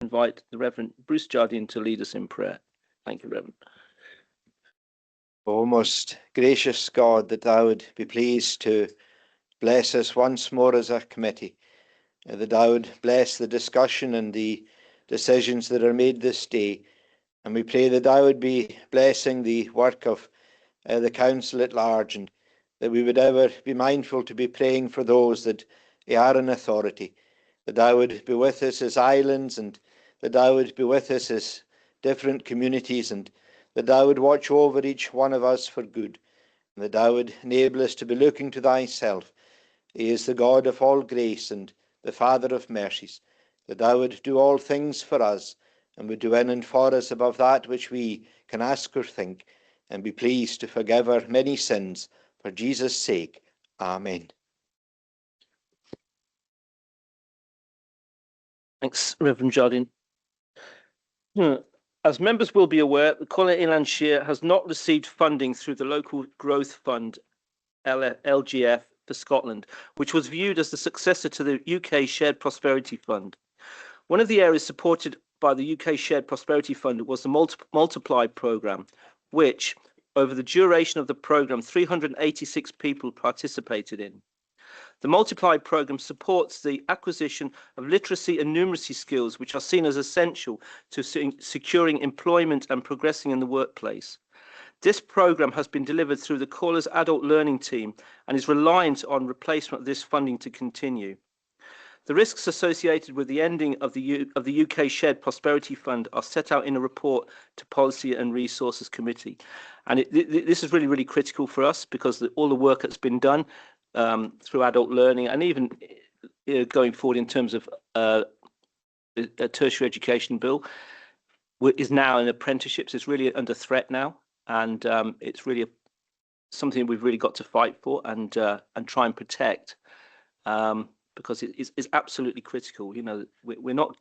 invite the Reverend Bruce Jardine to lead us in prayer. Thank you, Reverend. O most gracious God, that thou would be pleased to bless us once more as a committee, that thou would bless the discussion and the decisions that are made this day. And we pray that thou would be blessing the work of the council at large, and that we would ever be mindful to be praying for those that are in authority, that thou would be with us as islands, and that thou would be with us as different communities, and that thou would watch over each one of us for good, and that thou would enable us to be looking to thyself. He is the God of all grace and the Father of mercies, that thou would do all things for us, and would do in and for us above that which we can ask or think, and be pleased to forgive our many sins for Jesus' sake. Amen. Thanks, Reverend Jardine. As members will be aware, the Eilean Siar has not received funding through the Local Growth Fund, LGF, for Scotland, which was viewed as the successor to the UK Shared Prosperity Fund. One of the areas supported by the UK Shared Prosperity Fund was the Multiply programme, which, over the duration of the programme, 386 people participated in. The Multiply programme supports the acquisition of literacy and numeracy skills, which are seen as essential to securing employment and progressing in the workplace. This programme has been delivered through the Comhairle's adult learning team and is reliant on replacement of this funding to continue. The risks associated with the ending of the UK Shared Prosperity Fund are set out in a report to Policy and Resources Committee. And this is really, really critical for us, because all the work that's been done through adult learning, and even going forward in terms of a tertiary education bill, is now in apprenticeships. It's really under threat now, and it's really something we've really got to fight for and try and protect. Because it's absolutely critical. You know, we're not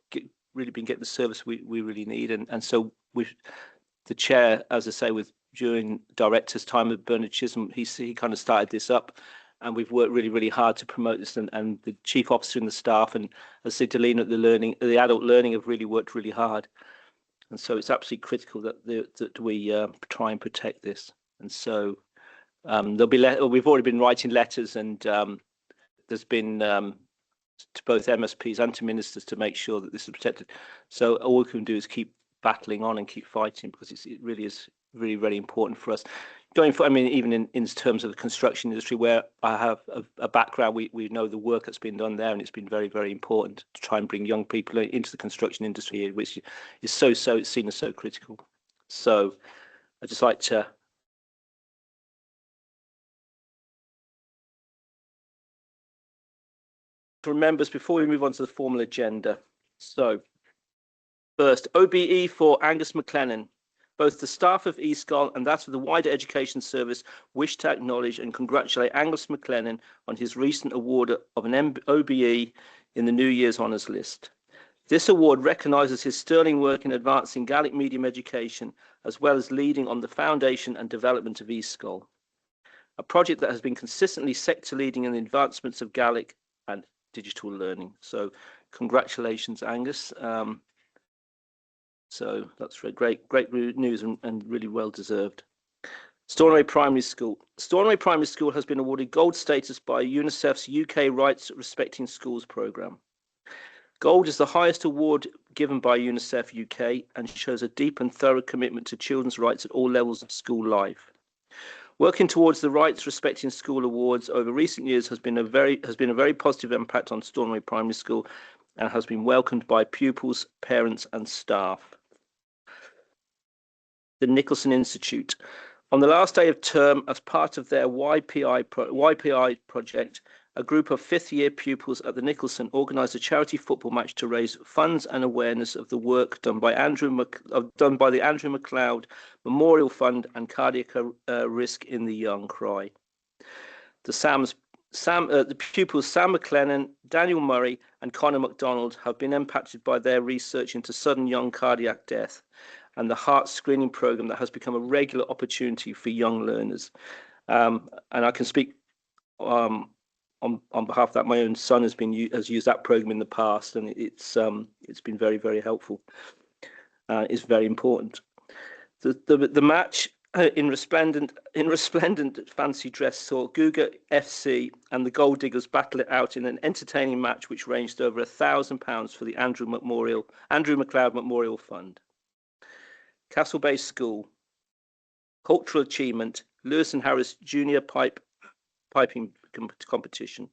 really been getting the service we really need, and so the chair, as I say, during director's time with Bernard Chisholm, he kind of started this up, and we've worked really, really hard to promote this, and the chief officer and the staff, and as I say, Delene at the adult learning have really worked really hard, and so it's absolutely critical that we try and protect this. And so there'll be we've already been writing letters, and there's been to both MSPs and to ministers to make sure that this is protected. So all we can do is keep battling on and keep fighting, because it really is really, very important for us. Going for, I mean, even in terms of the construction industry, where I have a background, we know the work that's been done there, and it's been very, very important to try and bring young people into the construction industry, which is so seen as so critical. So I'd just like to members before we move on to the formal agenda. So first, OBE for Angus McLennan. Both the staff of eSchool and that of the wider education service wish to acknowledge and congratulate Angus McLennan on his recent award of an OBE in the New Year's Honours List. This award recognises his sterling work in advancing Gaelic medium education, as well as leading on the foundation and development of eSchool, a project that has been consistently sector leading in the advancements of Gaelic and digital learning. So congratulations, Angus. So that's great news and really well deserved. Stornoway Primary School. Stornoway Primary School has been awarded gold status by UNICEF's UK Rights Respecting Schools programme. Gold is the highest award given by UNICEF UK and shows a deep and thorough commitment to children's rights at all levels of school life. Working towards the Rights Respecting School Awards over recent years has been a very positive impact on Stornoway Primary School and has been welcomed by pupils, parents and staff. The Nicholson Institute. On the last day of term, as part of their YPI project, a group of fifth-year pupils at the Nicholson organised a charity football match to raise funds and awareness of the work done by the Andrew MacLeod Memorial Fund and Cardiac Risk in the Young Cry. The pupils Sam McLennan, Daniel Murray and Conor MacDonald have been impacted by their research into sudden young cardiac death and the heart screening programme that has become a regular opportunity for young learners. And I can speak on behalf of that, my own son has used that program in the past, and it's been very, very helpful. It's very important. The match in resplendent fancy dress saw Guga FC and the Gold Diggers battle it out in an entertaining match which ranged over £1,000 for the Andrew MacLeod Memorial Fund. Castle Bay School, cultural achievement, Lewis and Harris Junior Piping Competition.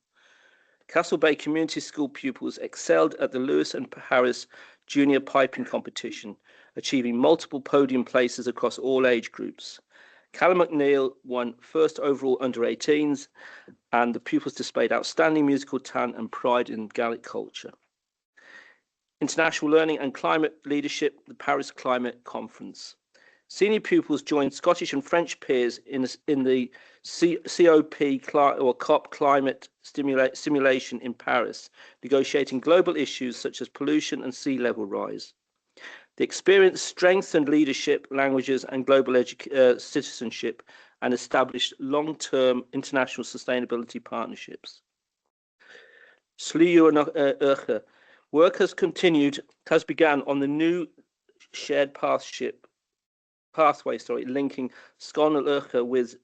Castle Bay Community School pupils excelled at the Lewis and Harris Junior Piping Competition, achieving multiple podium places across all age groups. Callum McNeil won first overall under-18s, and the pupils displayed outstanding musical talent and pride in Gaelic culture. International Learning and Climate Leadership, the Paris Climate Conference. Senior pupils joined Scottish and French peers in the COP climate simulation in Paris, negotiating global issues such as pollution and sea level rise. The experience strengthened leadership, languages, and global citizenship, and established long-term international sustainability partnerships. Slíú work has begun on the new shared pathway, linking Sconal with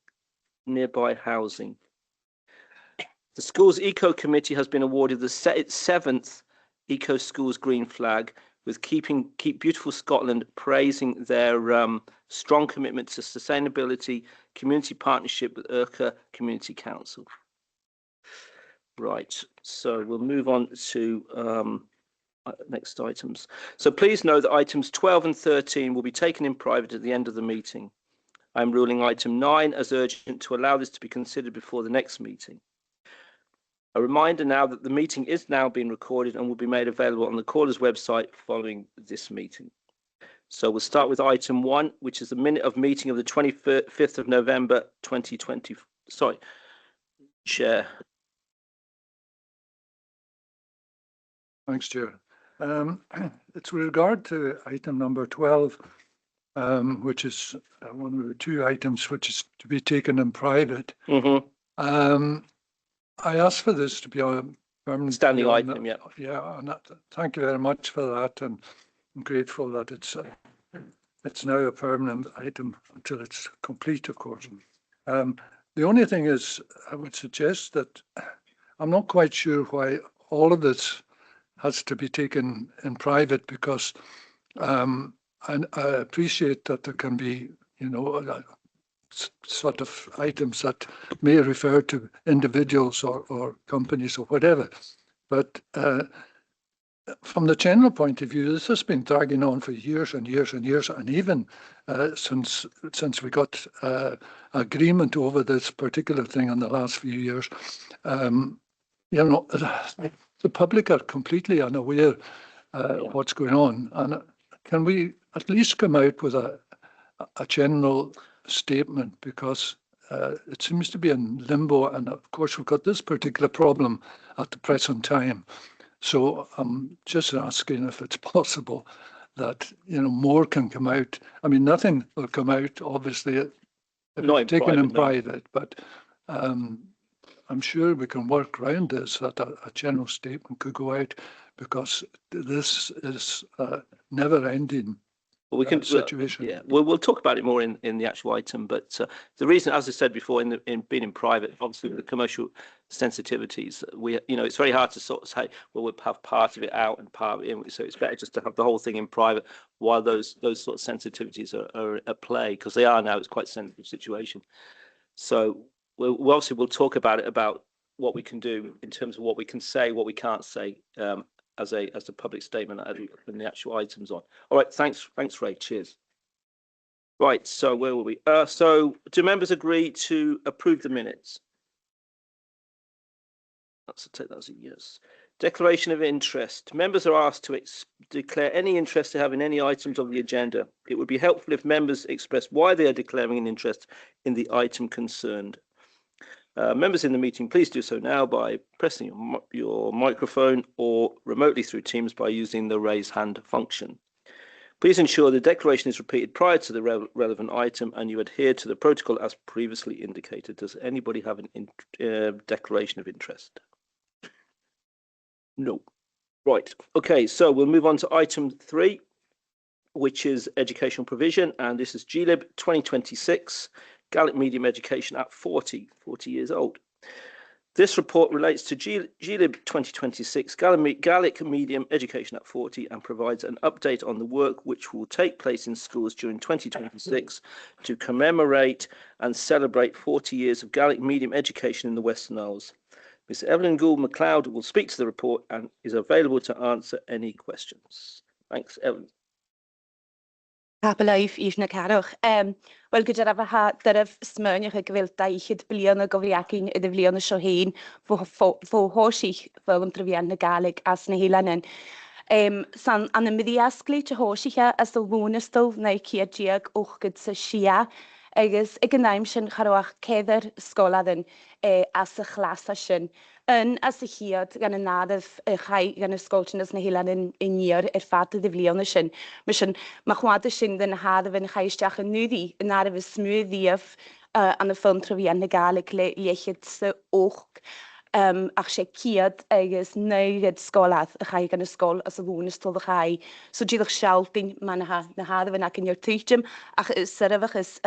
nearby housing. The school's Eco Committee has been awarded its 7th Eco Schools Green Flag, with Keep Beautiful Scotland praising their strong commitment to sustainability, community partnership with Urca Community Council. Right, so we'll move on to next items. So please know that items 12 and 13 will be taken in private at the end of the meeting. I'm ruling item 9 as urgent to allow this to be considered before the next meeting. A reminder now that the meeting is now being recorded and will be made available on the caller's website following this meeting. So we'll start with item 1, which is the minute of meeting of the 25th of November 2020. Sorry, Chair. Thanks, Chair. It's with regard to item number 12, which is one of the 2 items which is to be taken in private. I asked for this to be a permanent standing item. Yeah. Yeah, and thank you very much for that, and I'm grateful that it's now a permanent item until it's complete, of course. The only thing is, I would suggest that I'm not quite sure why all of this has to be taken in private, because and I appreciate that there can be, sort of items that may refer to individuals or companies or whatever. But from the general point of view, this has been dragging on for years and years and years, and even since we got agreement over this particular thing in the last few years. The public are completely unaware of what's going on. And can we at least come out with a general statement, because it seems to be in limbo, and of course we've got this particular problem at the present time. So I'm just asking if it's possible that more can come out. I mean, nothing will come out, obviously, if it's taken in private, but I'm sure we can work around this, that a general statement could go out, because this is a never-ending situation. Yeah, we'll talk about it more in the actual item. But the reason, as I said before, in being in private, obviously the commercial sensitivities, it's very hard to sort of say, well, we'll have part of it out and part of it in. So it's better just to have the whole thing in private while those sort of sensitivities are at play, because they are now. It's quite a sensitive situation. So we'll talk about it, about what we can do in terms of what we can say, what we can't say. As a public statement in the actual items on. All right, thanks, Ray. Cheers. Right, so where were we? So do members agree to approve the minutes? Let's take that as a yes. Declaration of interest. Members are asked to declare any interest they have in any items on the agenda. It would be helpful if members express why they are declaring an interest in the item concerned. Members in the meeting, please do so now by pressing your microphone, or remotely through Teams by using the raise hand function. Please ensure the declaration is repeated prior to the relevant item and you adhere to the protocol as previously indicated. Does anybody have a declaration of interest? No. Right. Okay, so we'll move on to item 3, which is educational provision, and this is GLIB 2026, Gaelic Medium Education at 40 years old. This report relates to GLIB 2026, Gaelic Medium Education at 40, and provides an update on the work which will take place in schools during 2026 to commemorate and celebrate 40 years of Gaelic Medium Education in the Western Isles. Ms. Evelyn Gould MacLeod will speak to the report and is available to answer any questions. Thanks, Evelyn. Life na carach. Wel gyda'r afa dyraf smyrnioch y gyfil daichyd bilion o gofriacin y ddiflion o siohyn fo hosich fel yn tryfian na galig as na hilanen. San an y myddiasglu te hosicha as y lwnystol neu ciadjiag o'ch gyd sy Siar agus ag yn naim sy'n charwach cedder sgoladen as y chlas asyn. Yn as y chiad gan y nadaf y chai gan y sgolchen as na hilan yn ni'r fat y ddiflion asyn. Mysyn, mae chwad asyn dyn hadaf yn chai stiach yn nyddi yn araf y smwyddiaf an y ffilm tryfian na galig le liechyd sy o'ch ach sé ciad agus neugad sgolad a chai gan y sgol as y lwnystol y chai. So dydych sialtyn man na hadaf yn ac yn i'r twychym ach syrfach ys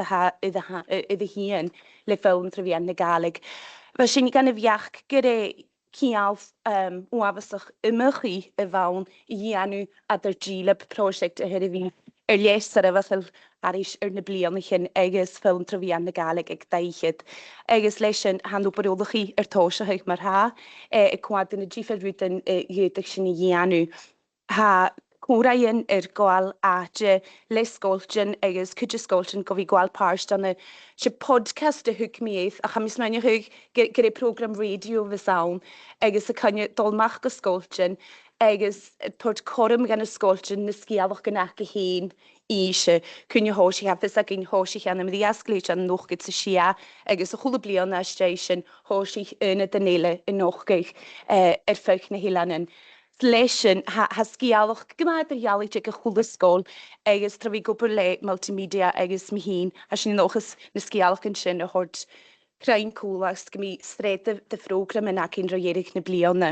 iddi hyn le ffilm tryfian na galig. Fe sy'n gan y fiach gyda cialf wafasach ymychu y fawn i anw adar GLIB prosiect y hyn i fi les syrfach arish na blion hyn agus ffilm tryfian na galig ag daichyd. Agus leis yn hanw bodolwch chi tosach eich mar ha y quad yn y gifed rwyden ydych sy'n i anw. Ha cwraen goal age le sgolchen agus cwyd sgolchen gofi goal parst an y podcast y hwg mieth a chamis mae'n hwg gyda program radio fy sawn agus y cynnu dolmach go sgolchen agus port corym gan y sgolchen na sgialwch gynnach y hyn eisiau cynnu hosi hafys ag un hosi gan y myddiasglu an noch gyd sy Siar agus y chwle blion na station hosi yn y dynele yn noch gych ffawch na hilanen. Leisyn, ha sgialwch gymaint yr ialig ag y chwle sgol agus trafi gwbr le multimedia agus mi hun a sy'n nochus na sgialwch yn sy'n y hord crain cool as gymi stred dy frogram yn ac un roierig na blion na.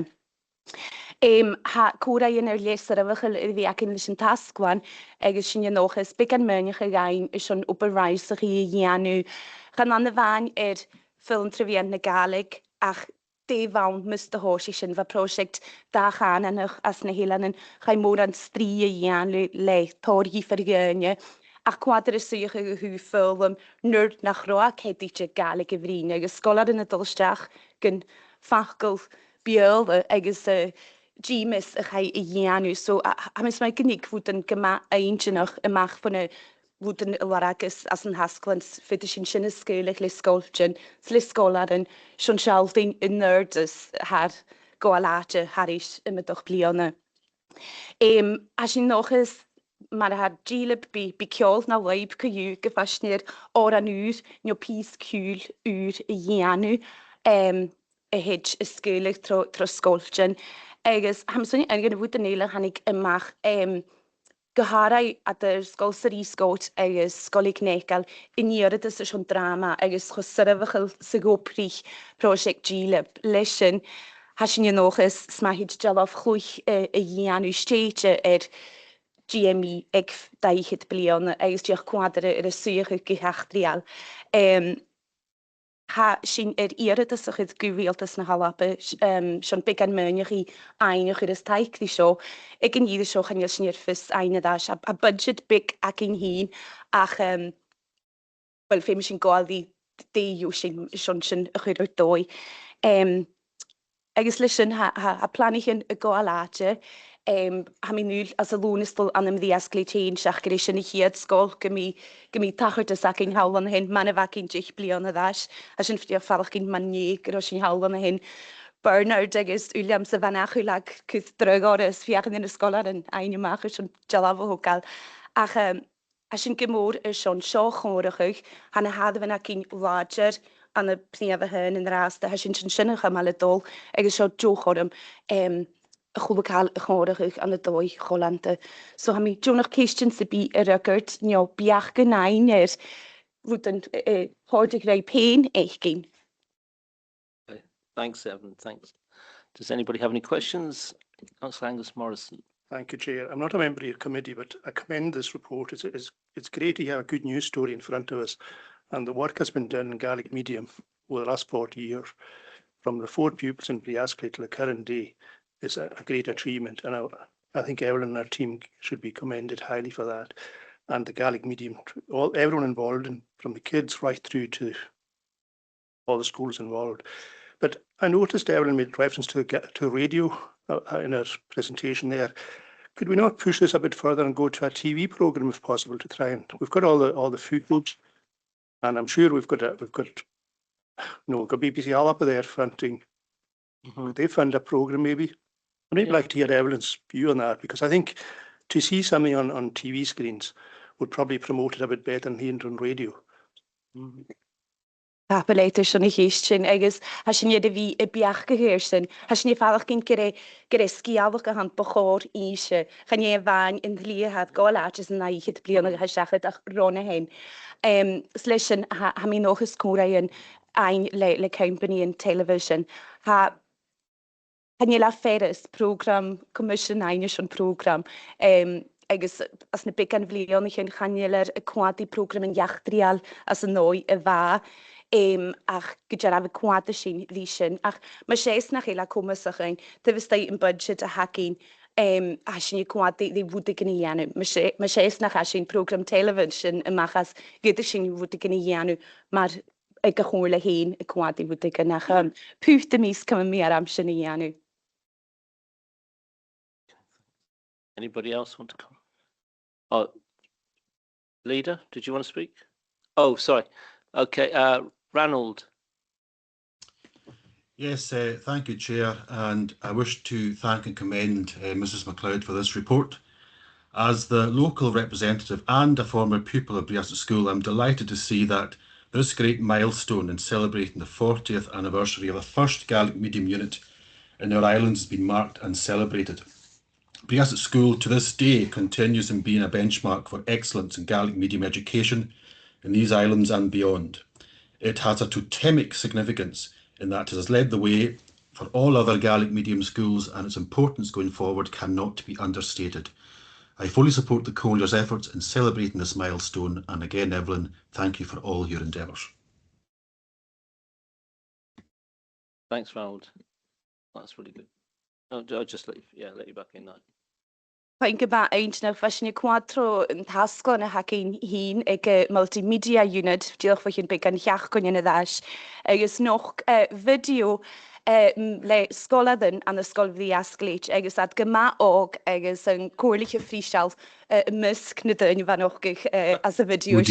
Ha cwrau yn les ar efo chael iddi ac yn lysyn tasgwan agus sy'n nochus byg an mynach y gain ysyn oberreis ych i ianw chan an y fan ffilm tryfian na galig ach de fawn Mr. Hoshi sy'n fa prosiect da chan yn as na hilan yn chai môr an stri ian le tor hi ffyrgynnu ac quadr y sych y hw ffilm nerd na chroa cedig y galig y frin agus sgolad yn y dylstach gyn ffacl biol agus Gmis y chai i ianw. So a mis mae gynnig fod yn gyma ein synach y mach fan y fod yn ylwaragus as yn hasglans fydd sy'n sy'n ysgol eich le sgolchen le sgolad yn sy'n sialfyn yn nerdys har goalate haris y mydwch blion. A sy'n nochus mae'r har GLIB bi ciol na leib cyw gyffasnir o'r anwr nio pys cwl yw'r ianw y hyd ysgol eich tro sgolchen. Agus hamswn yn gyda fod yn eil hannig ymach gyharau at yr sgol sy'r isgot agus sgolig negal yn i'r ydys ysyn drama agus chwsyrfach sy'n goprich prosiect GLIB leisyn hasyn yn ochus smahid jalof chwych y ianw stage GME ag daichyd blion agus diolch quadr yr swych y gyhachtrial. Ha sy'n i'r ydys ych gyfioltas na halapa sy'n byg an mynach i einach i'r ystaic di sio ag yn i'r sio chan sy'n i'r ffys ein ydash a budget byg ac yn hun ach wel fe sy'n goal di yw sy'n ych i'r doi agus lysyn ha planig yn y goal ate ha mi nŵl as y lwnystol an ymddiasglu tein siach gyda sy'n i chiad sgol gymi tachart ys ac yn hawlan hyn man y fac yn dich blion y ddash a sy'n ffdio ffarach yn manieg gyda sy'n hawlan hyn Bernard agus Eilean sa fanach ulag cydd drug oras fiach yn ysgol ar yn ein ymach sy'n jalaf o hogal ach a sy'n gymwr sy'n sio chmwrach ych han y hadaf yn ac yn larger an y pniaf hyn yn rast a sy'n sy'n ych am al y dol agus sio joch o'r chwbwgal chorach an y dwy cholanta. So ha mi Jonach Christian sy bi y rygert nio biach gynain fod yn hordig rei pen eich gyn. Okay. Thanks, Evelyn. Thanks. Does anybody have any questions? Councillor Angus Morrison. Thank you, Chair. I'm not a member of your committee, but I commend this report. It's great to have a good news story in front of us. And the work has been done in Gaelic medium over the last 40 years, from the 4 pupils in Priascley to the current day, is a great achievement. And I think Eilean and our team should be commended highly for that. And the Gaelic medium, everyone involved, from the kids right through to all the schools involved. But I noticed Eilean made reference to radio in her presentation there. Could we not push this a bit further and go to a TV program if possible to try and we've got all the footage, and I'm sure we've got BBC Alapa there fronting. Would they fund a program maybe? I'd like to hear Eilean's view on that, because I think to see something on TV screens would probably promote it a bit better than hearing it on radio. Papelator sy'n eich eistyn, agos hasyn ydy fi y biach gyhyrstyn, hasyn i ffalach gyn gyda sgialwch a hand bochor eisiau, chan i efain yn ddli had gol atis yn eich hyd blion ag hasachyd ach ron a hyn. Slysyn ha mi noch ysgwrau yn ein le company yn television, ha i la ferus program, commission ein ysyn program, agos as na big an flion ich yn chanyeler y kwadi program yn iachtrial as y noi y fa, ach gyda'r af y kwad y sy'n ddysyn, ach mae sies na chi la comasach ein, tyfys da yn budget a hacin, a sy'n i kwad di fwdig yn i ianu, mae sies na cha sy'n program television y machas gyda sy'n fwdig yn i ianu, mae'r y gychwrle hyn y kwad di fwdig yn ach pwth y mis cym mi ar amser i ianu. Anybody else want to come? Oh, Leader, did you want to speak? Oh, sorry. Okay, Ranald. Yes, thank you, Chair, and I wish to thank and commend Mrs MacLeod for this report. As the local representative and a former pupil of Briascley School, I'm delighted to see that this great milestone in celebrating the 40th anniversary of the first Gaelic medium unit in our islands has been marked and celebrated. Briascley School to this day continues in being a benchmark for excellence in Gaelic medium education in these islands and beyond. It has a totemic significance in that it has led the way for all other Gaelic medium schools, and its importance going forward cannot be understated. I fully support the Comhairle's efforts in celebrating this milestone, and again, Evelyn, thank you for all your endeavours. Thanks, Ronald. That's really good. I'll just let you back in that. Pa'n gyda ein na fashion i quadro yn tasgo na hacin hun ag multimedia unit, diolch fo chi'n big an hiach gwn yn y ddash. Agos noch fideo le sgoladden an y sgol Briascley, agos ad gyma og agos yn cwrlich y ffrisial mysg na dyn fan och as y fideo.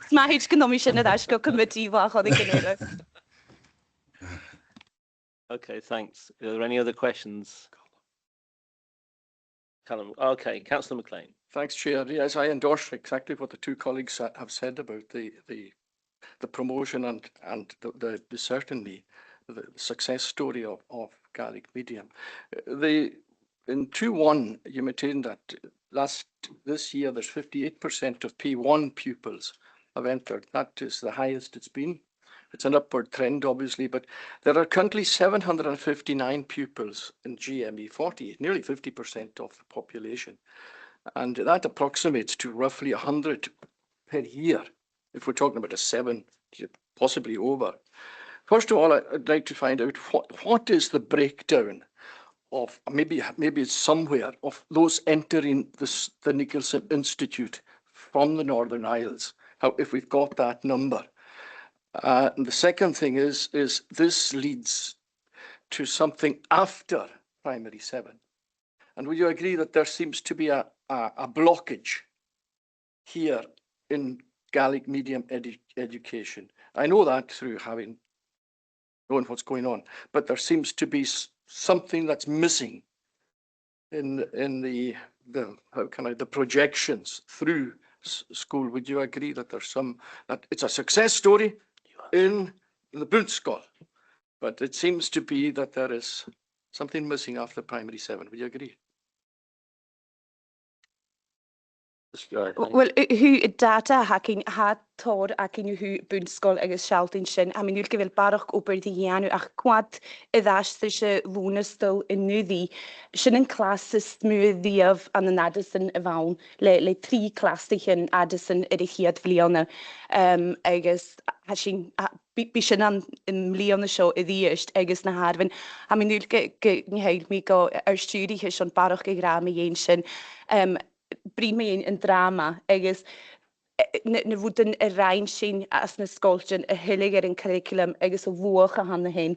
Sma hyd gynomi sy'n y ddash go committee fach oedd yn gynnyr. Okay, thanks. Are there any other questions? Okay, Councillor McLean. Thanks, Chair. Yes, I endorse exactly what the two colleagues have said about the promotion and certainly the success story of Gaelic medium. In 2-1, you maintained that this year there's 58% of P1 pupils have entered. That is the highest it's been. It's an upward trend, obviously, but there are currently 759 pupils in GME 40, nearly 50% of the population. And that approximates to roughly 100 per year, if we're talking about a 7, possibly over. First of all, I'd like to find out what is the breakdown of, maybe it's somewhere, of those entering the Nicholson Institute from the Northern Isles, if we've got that number. And the second thing is this leads to something after primary 7. And would you agree that there seems to be a blockage here in Gaelic medium education? I know that through knowing what's going on, but there seems to be something that's missing in the projections through school. Would you agree that that it's a success story in the Brunschool, but it seems to be that there is something missing after primary 7. Would you agree? Wel, who data hacking had tor ac yn who bwnsgol agos sialtyn sin. A mi'n yw'r gyfel barach ober di hianw ach gwad y ddast ysio lwnestal yn nyddi. Sin yn clas ystmwyd ddiaf an yn Addison y fawn. Le 3 clas di hyn Addison yr eich hiad fliona. Agos hasin bi sin an ymlion y sio y ddiast agos na harfyn. A mi'n yw'r gyngheil mi go ar studi hys o'n barach i gram i ein sin. Brin mae yn drama, agos na fod yn y rhain sy'n as na sgoltion y hylig ar yn curriculum agos o fwch a hanna hyn.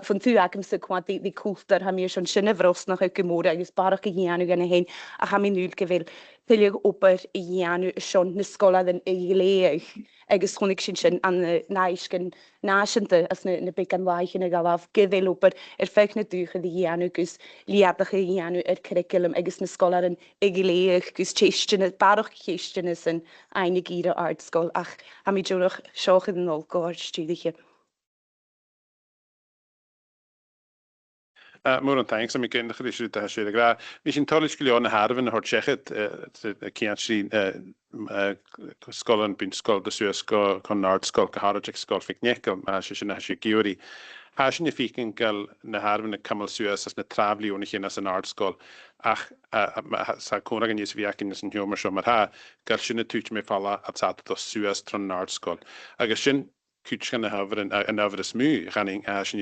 Von tu ac yn sy'n gwad di cwltar ha mi eisiau sy'n y fros nach y gymor agos barach i hianw gan y hyn a ha mi nŵl gyfel pylig ober i hianw sy'n na sgolad yn ei leich agos hwnig sy'n an nais gan nasynta as na big an waich yn y galaf gyfel ober ffeich na dwych ydi hianw gys liadach i hianw yr curriculum agos na sgolad yn ei leich gys cheistyn barach cheistyn yn einig ira art school ach ha mi jwrach sioch yn ôl gor studiche. More than thanks. I'm again the issue to share the gra. We should tell us on the Harvin or check it. The can't see Scotland being Scotland the Suez Scotland Conard Scotland Caharajik Scotland Fickneck as she should Giori. Hashin if he can go the Harvin the Camel Suez as the Travely on him as an art school. Ach sa Conagan is viakin as in humor so ha Galshin the tuch me falla at Sat the Suez Tron art school. Agashin Kuch gan haver en over de smu ganning as je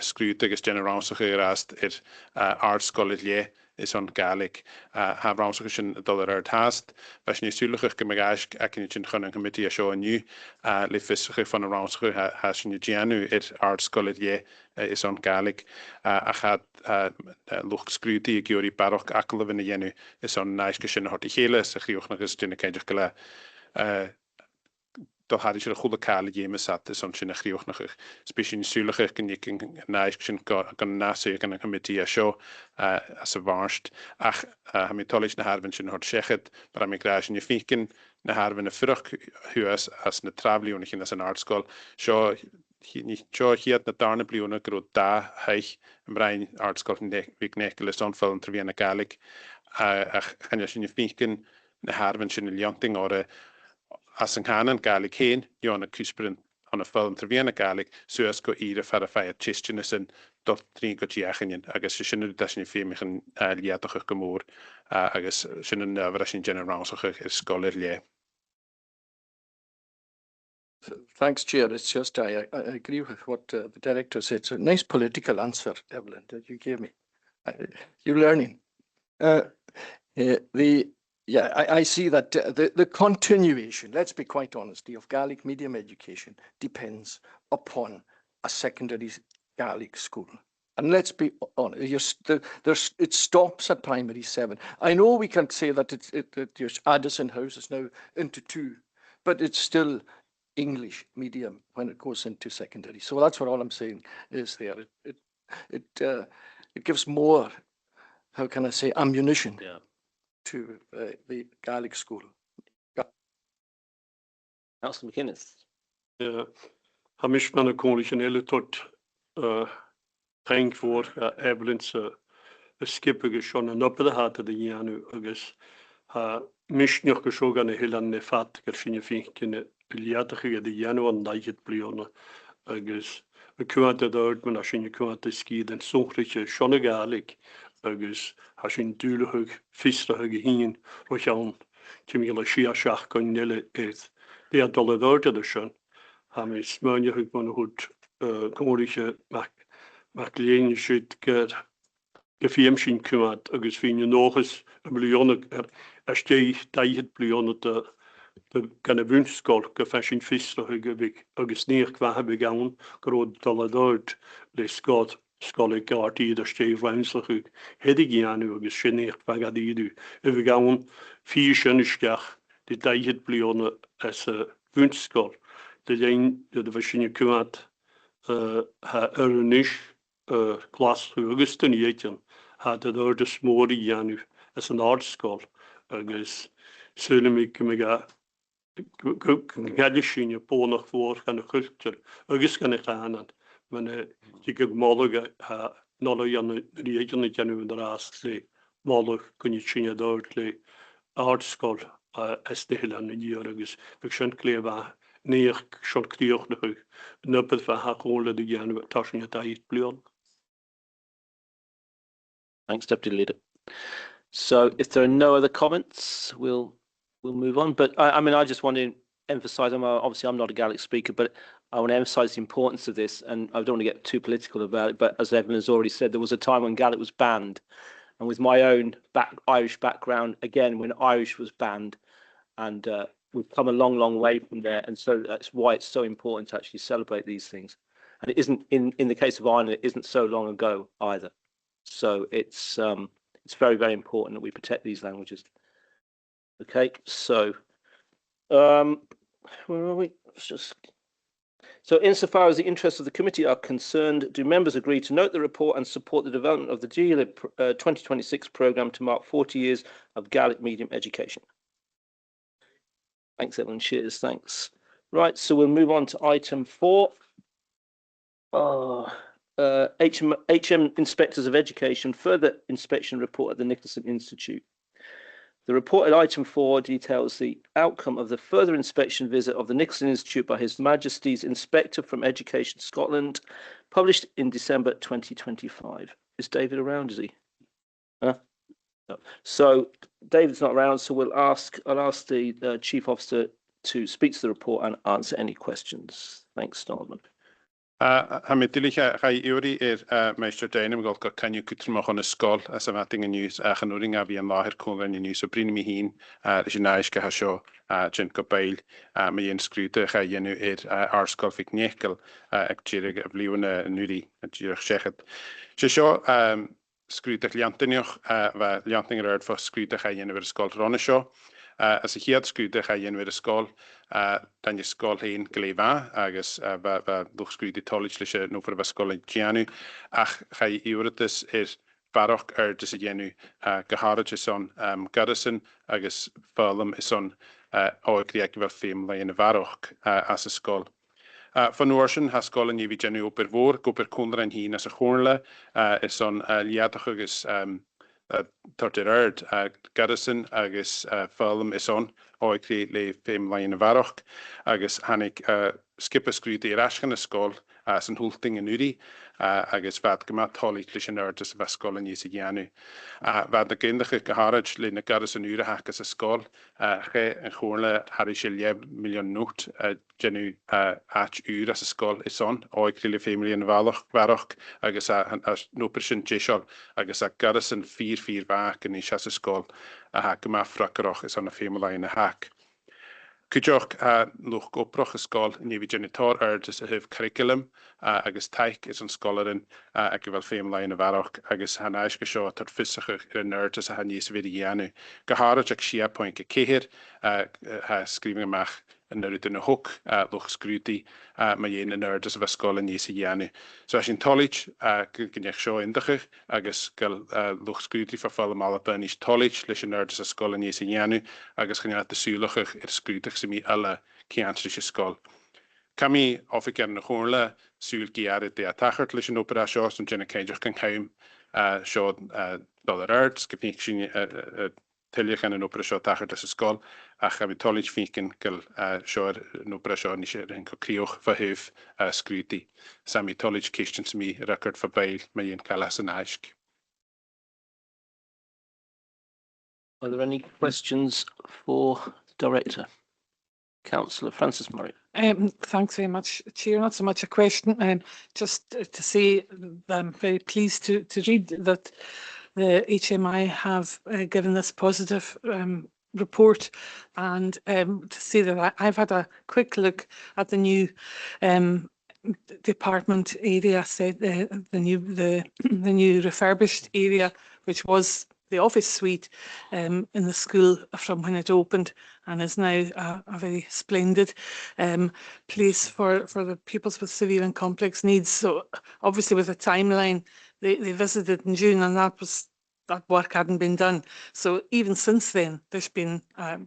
skruut agus generatie gerast het art school is on Gaelic have ransom dollar hast was je sulig gemagash ek in chin gaan committee show new lifis van ransom has je genu het art school is on Gaelic a gaat loch skruuti giori barok akkel in jenu is on nice geshin hot hele se gioch nog is in keidig gele Doch had ik er goede kale jeme zat, dus on sin chríoch nach specin sulige kan ik nais kan nase kan een committee show as a varst ach ha mi tolich na harven sin hort sechet maar mi graag je fiken na harven een frug huis as na travely on in as an art school show niet show hier na darne blione gro da heich een brein art school ik nekele on film ter wie na Gaelic ach kan je sin fiken na harven sin jonting or as an canon Gaelic heen, Jona Cusperin on a film to Vienna Gaelic, so as go either for a fire chistiness and dot 3 go jiachin, I guess shouldn't dashin femichin liatoch gemor, I guess shouldn't rushing general so scholarly. Thanks, Chair. It's just I agree with what the director said. It's a nice political answer, Evelyn, that you gave me. You're learning. I see that the continuation, let's be quite honest, of Gaelic medium education depends upon a secondary Gaelic school. And let's be honest, it stops at primary 7. I know we can say that your Addison House is now into 2, but it's still English medium when it goes into secondary. So that's what all I'm saying is there. It gives more, how can I say, ammunition. Yeah. To the Gaelic school. Councillor McInnes. Hamish man a coalition tot thank for Evelyn's skippige schon an op de hat de janu agus ha misnioch geshogan e hilan ne fat ger sinne finkene liatige de janu an daget blione agus kuante dort man a sinne kuante ski den songrige schon Gaelic agus has in duurlijk vistige hingen roch aan kimile Siar schach kan nelle het de dolle dorte de schon ha mi smunje hug man goed komorige mak leen shit ger gefirmshin kumat agus fin nog eens een miljoen ste het miljoen de kan wunskol gefashin vistige big agus neer kwa hebben gaan groot dolle dort de scott Scholig garti der Steve Weinslach hedig janu agus sinnecht vagadidu. We gaan 4 schönigach de daget blione as wunskol. De een de verschiedene kuat ha ernish klas Augustin jeten had er de smori janu as an art school agus sulemik mega gadishin bonach voor gaan de cultuur agus kan ik aan. Men ik heb mogelijk nôl o ian y genw yn yr as le molwch gwni trin dod le ardsgol ysdeilan yn i'r agos fydd sy'n glef a neich sy'n cdiwch na chwch nybyd fa hacol y genw tasyn y daith blion. Thanks, Deputy Leader. So if there are no other comments, we'll move on. But I mean, I just want to emphasise, obviously I'm not a Gaelic speaker, but I want to emphasise the importance of this, and I don't want to get too political about it, but as Evelyn has already said, there was a time when Gaelic was banned, and with my own Irish background, again, when Irish was banned, and we've come a long, long way from there, and so that's why it's so important to actually celebrate these things. And it isn't, in the case of Ireland, it isn't so long ago either. So it's very, very important that we protect these languages. Okay, so where are we? So insofar as the interests of the committee are concerned, do members agree to note the report and support the development of the GLIB 2026 programme to mark 40 years of Gaelic medium education? Thanks, Evelyn. Cheers. Thanks. Right, so we'll move on to item 4. HM Inspectors of Education further inspection report at the Nicholson Institute. The report at item 4 details the outcome of the further inspection visit of the Nicholson Institute by His Majesty's Inspector from Education Scotland, published in December 2025. Is David around, is he? No. So David's not around, so I'll ask the Chief Officer to speak to the report and answer any questions. Thanks, Norman. Hamidlich gai Uri Meister Dynam gol can you kutmach on a skull as a matting and news genoring a and lahir cool and news so bring me heen Jinaiska hasho Jen Cobail me yen scrute ga yenu our skull fik nekel actually of Leona Nuri at your shechet. Shisho scrute Liantinoch Lianting erd for scrute ga yen over skull Ronisho. As a hiad sgrwyd cha un wy'r ysgol, dan y ysgol hyn gleifa, agos lwch sgrwyd i tolig leis nhw fyr y ysgol yn gianw, ach cha i wrydys barok dys y gianw gyharad yson Garrison, agos ffylm yson o'r grieg fel ffim lai yn y farok as ysgol. Van Oorsen has ysgol yn i fi gianw o berfôr, go per cwndra yn hun as y Comhairle, yson liadach agos Tortir erd Garrison agus ffylm ison o'i cri le ffim lain y farach agus hannig skip ysgryd i'r asgan ysgol sy'n hwlting yn uri agus fad gyma toli lys yn erd ys y fasgol yn ys y gianw. Fad na gyndach y gyharad le na Garrison uri hac ys ysgol che yn Comhairle harri silieb milion nŵt genw at ur as ysgol ison o'i cri le ffim lain y farach agus nŵper sy'n jesol agus a Garrison 4 bach yn eisiau ysgol a hac yma ffracroch is on y ffim lain y hac. Cwjoch lwch goproch ysgol yn efi genitor ys y hyf curriculum agos taich is yn sgolarin ac fel ffim lain y farach agos hanais gysio tord ffysach yr nerd ys a hanys fydd i ianw. Gyharad ac sia pwynt y ceir sgrifing ymach yn yr ydyn y hwc lwch sgrwdi mae un yn nerd ys y ysgol yn ys i ianw. So as yn tolig gynnech sio indachych agos gael lwch sgrwdi ffafol ym alabyn is tolig leis yn nerd ys ysgol yn ys i ianw agos gynnech dyswylachych i'r sgrwdach sy'n mi yla ciant leis ysgol. Cami offi gan y Comhairle sŵl giarid de a tachart leis yn opera sio sy'n gen y ceidioch gynchaim sio dol yr erd sgipnig sy'n tyliach yn opera sio tachart leis ysgol a chami tolig ffink yn gael sio'r opera sio ni sy'n rhaid criwch fy hyf sgrwdi. Sami tolig ceistion sy'n mi record fy beil mae un cael as yn aisg. Are there any questions for the Director? Councillor Francis Murray. Thanks very much, Chair. Not so much a question, just to say I'm very pleased to read that the HMI have given this positive report, and to say that I've had a quick look at the new department area, the new refurbished area, which was the office suite in the school from when it opened, and is now a very splendid place for the pupils with severe and complex needs. So obviously with a timeline, they visited in June, and that work hadn't been done. So even since then, there's been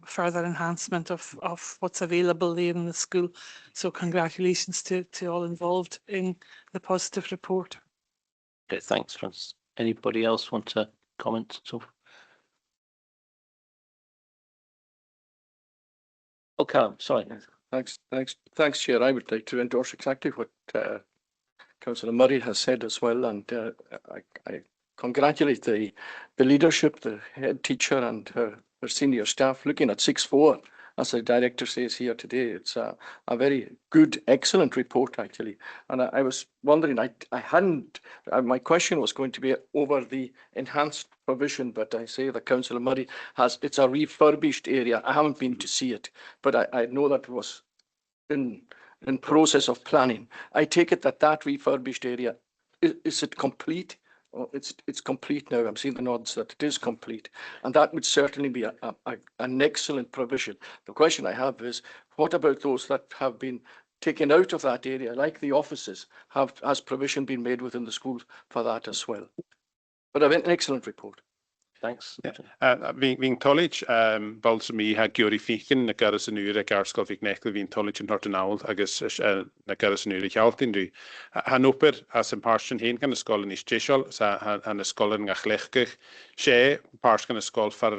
further enhancement of what's available there in the school. So congratulations to all involved in the positive report. Okay, thanks, Francis. Anybody else want to comment at all? Okay, sorry. Thanks, Chair. I would like to endorse exactly what Councillor Murray has said as well, and I congratulate the leadership, the head teacher and her senior staff, looking at 6-4, as the director says here today. It's a very good, excellent report, actually. And I was wondering, I hadn't, my question was going to be over the enhanced provision, but I say that Councillor Murray it's a refurbished area. I haven't been to see it, but I know that it was in process of planning. I take it that refurbished area, is it complete? Oh, it's complete now. I'm seeing the nods that it is complete, and that would certainly be an excellent provision. The question I have is, what about those that have been taken out of that area, like the offices? Has provision been made within the schools for that as well? But an excellent report. Thanks. Fi'n tolig, bols mi ha gyori fichin na garas yn yw'r ag arsgol fi'n nechl fi'n tolig yn hort yn awl agos na garas yn yw'r ag altin dwi. Han oper as yn parsyn hyn gan ysgol yn istisol, sa han ysgol yn gachlechgych, se pars gan ysgol far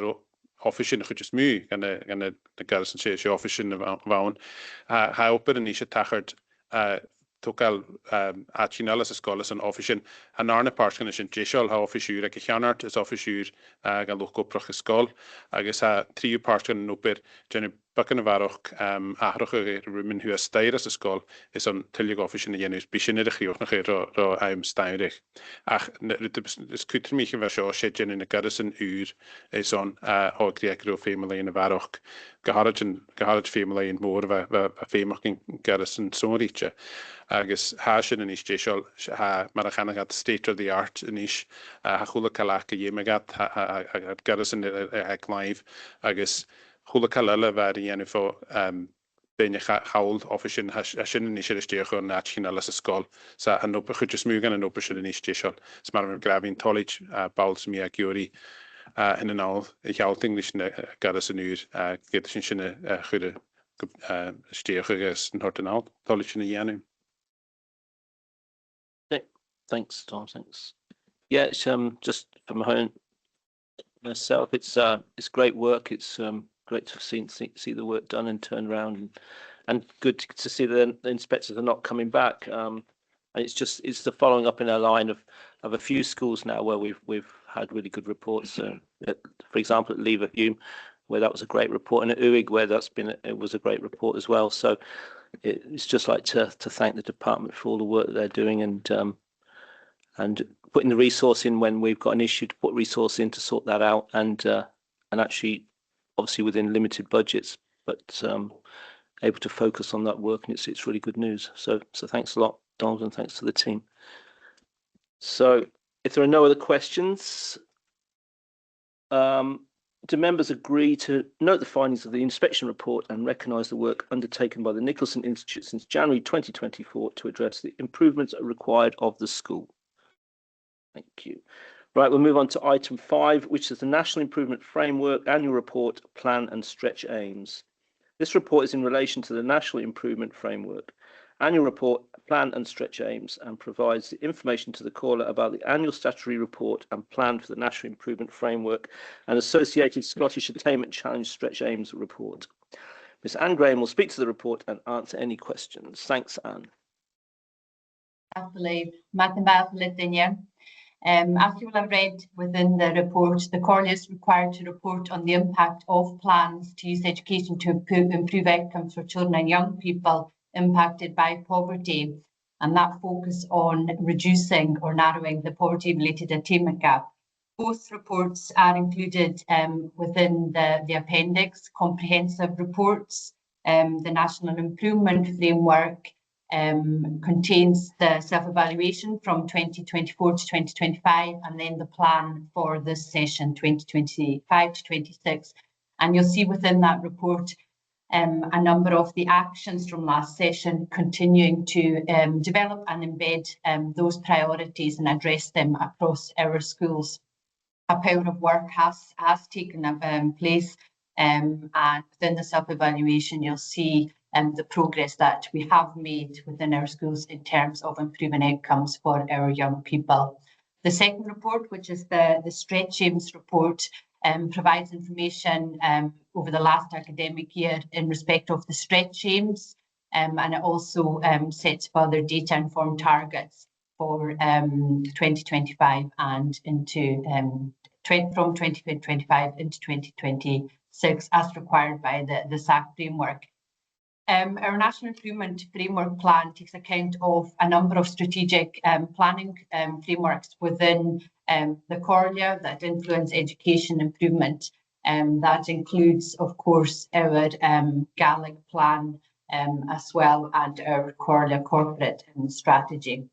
office yn chwydys mwy gan y garas yn se office yn fawn. Ha oper yn eisiau tachart Togal Achinellas Escolas and Offician and Arna Parskin is in Jishol, how official a Kianart is official Galoco Prochescol. I guess a trio Parskin no bit Jenny Buckenavaroch Ahroch Rumen who has stayed as a skull is on Tillig official in the Yenus Bishin the Hioch I'm Steinrich. Ach, it's good to me if I said Jenny in the Garrison Ur is on Hogriacro family in the Varoch. Gaharaj family in more of a famous Garrison Sonricha. Agus hasin in istisol ha marachanagad state of the art in ish ha chula kalach yemegat ha garrison live agus chula kalala vari enifo benya haul official hasin in istisol on nachinala skol sa anopa chujus mugan and option in istisol smarm gravin college bowls mi agiori in an all English garrison ur get sin chude steergeges Nortenal college in the Yanu. Thanks, Tom. Thanks. Yeah, it's just from home myself. It's great work. It's great to see the work done and turned around, and good to see the inspectors are not coming back. And it's the following up in a line of a few schools now where we've had really good reports. For example, at Leverhulme, where that was a great report, and at Uig, where it was a great report as well. So it's just like to thank the department for all the work that they're doing and putting the resource in when we've got an issue, to put resource in to sort that out, and actually, obviously within limited budgets, but able to focus on that work, and it's really good news. So thanks a lot, Donald, and thanks to the team. So if there are no other questions, do members agree to note the findings of the inspection report and recognise the work undertaken by the Nicholson Institute since January 2024 to address the improvements required of the school? Thank you. Right, we'll move on to item 5, which is the National Improvement Framework Annual Report, Plan and Stretch Aims. This report is in relation to the National Improvement Framework Annual Report, Plan and Stretch Aims, and provides the information to the caller about the annual statutory report and plan for the National Improvement Framework and associated Scottish Attainment Challenge Stretch Aims report. Ms Anne Graham will speak to the report and answer any questions. Thanks, Anne. As you will have read within the report, the Comhairle is required to report on the impact of plans to use education to improve outcomes for children and young people impacted by poverty, and that focus on reducing or narrowing the poverty-related attainment gap. Both reports are included within the appendix, comprehensive reports. The National Improvement Framework contains the self-evaluation from 2024 to 2025, and then the plan for this session 2025 to 26. And you'll see within that report a number of the actions from last session continuing to develop and embed those priorities and address them across our schools. A power of work has taken place, and within the self-evaluation you'll see the progress that we have made within our schools in terms of improving outcomes for our young people. The second report, which is the Stretch Aims report, provides information over the last academic year in respect of the Stretch Aims, and it also sets further data-informed targets for 2025 and into from 2025 into 2026 as required by the SAC framework. Our National Improvement Framework Plan takes account of a number of strategic planning frameworks within the Comhairle that influence education improvement. That includes, of course, our Gaelic plan as well, and our Comhairle corporate strategy.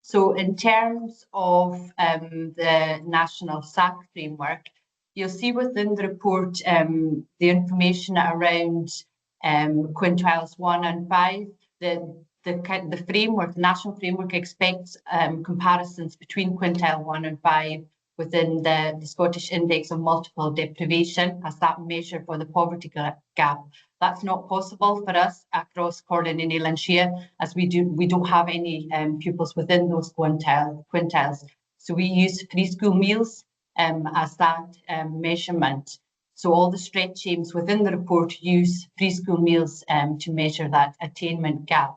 So in terms of the National SAC framework, you'll see within the report the information around quintiles 1 and 5. The framework, the national framework, expects comparisons between quintile 1 and 5 within the Scottish Index of Multiple Deprivation as that measure for the poverty gap. That's not possible for us across Comhairle and Eilean Shire, as we don't have any pupils within those quintiles. So we use free school meals as that measurement. So all the Stretch Aims within the report use free school meals to measure that attainment gap.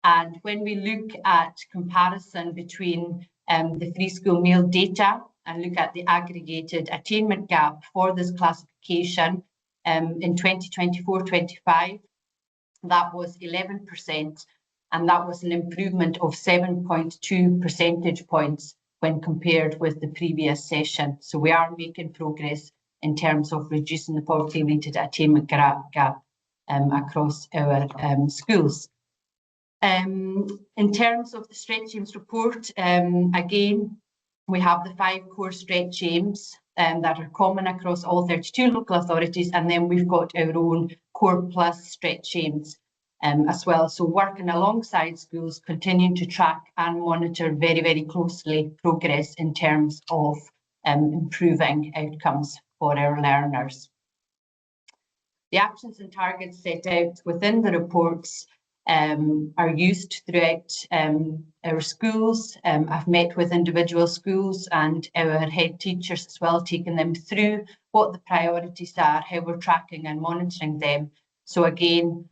And when we look at comparison between the free school meal data and look at the aggregated attainment gap for this classification, in 2024-25, that was 11%, and that was an improvement of 7.2 percentage points when compared with the previous session. So we are making progress in terms of reducing the poverty-related attainment gap across our schools. In terms of the Stretch Aims report, again, we have the 5 core Stretch Aims that are common across all 32 local authorities, and then we've got our own Core Plus Stretch Aims as well. So working alongside schools, continuing to track and monitor very, very closely progress in terms of improving outcomes for our learners. The actions and targets set out within the reports are used throughout our schools. I've met with individual schools and our head teachers as well, taking them through what the priorities are, how we're tracking and monitoring them. So again,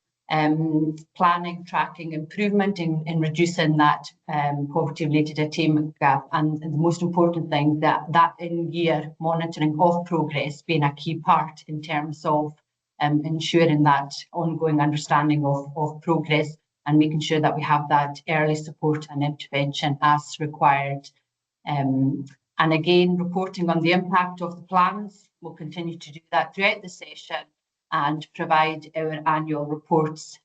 planning, tracking, improvement in reducing that poverty-related attainment gap, and the most important thing, that in-year monitoring of progress being a key part in terms of ensuring that ongoing understanding of progress and making sure that we have that early support and intervention as required. And again, reporting on the impact of the plans. We'll continue to do that throughout the session and provide our annual reports,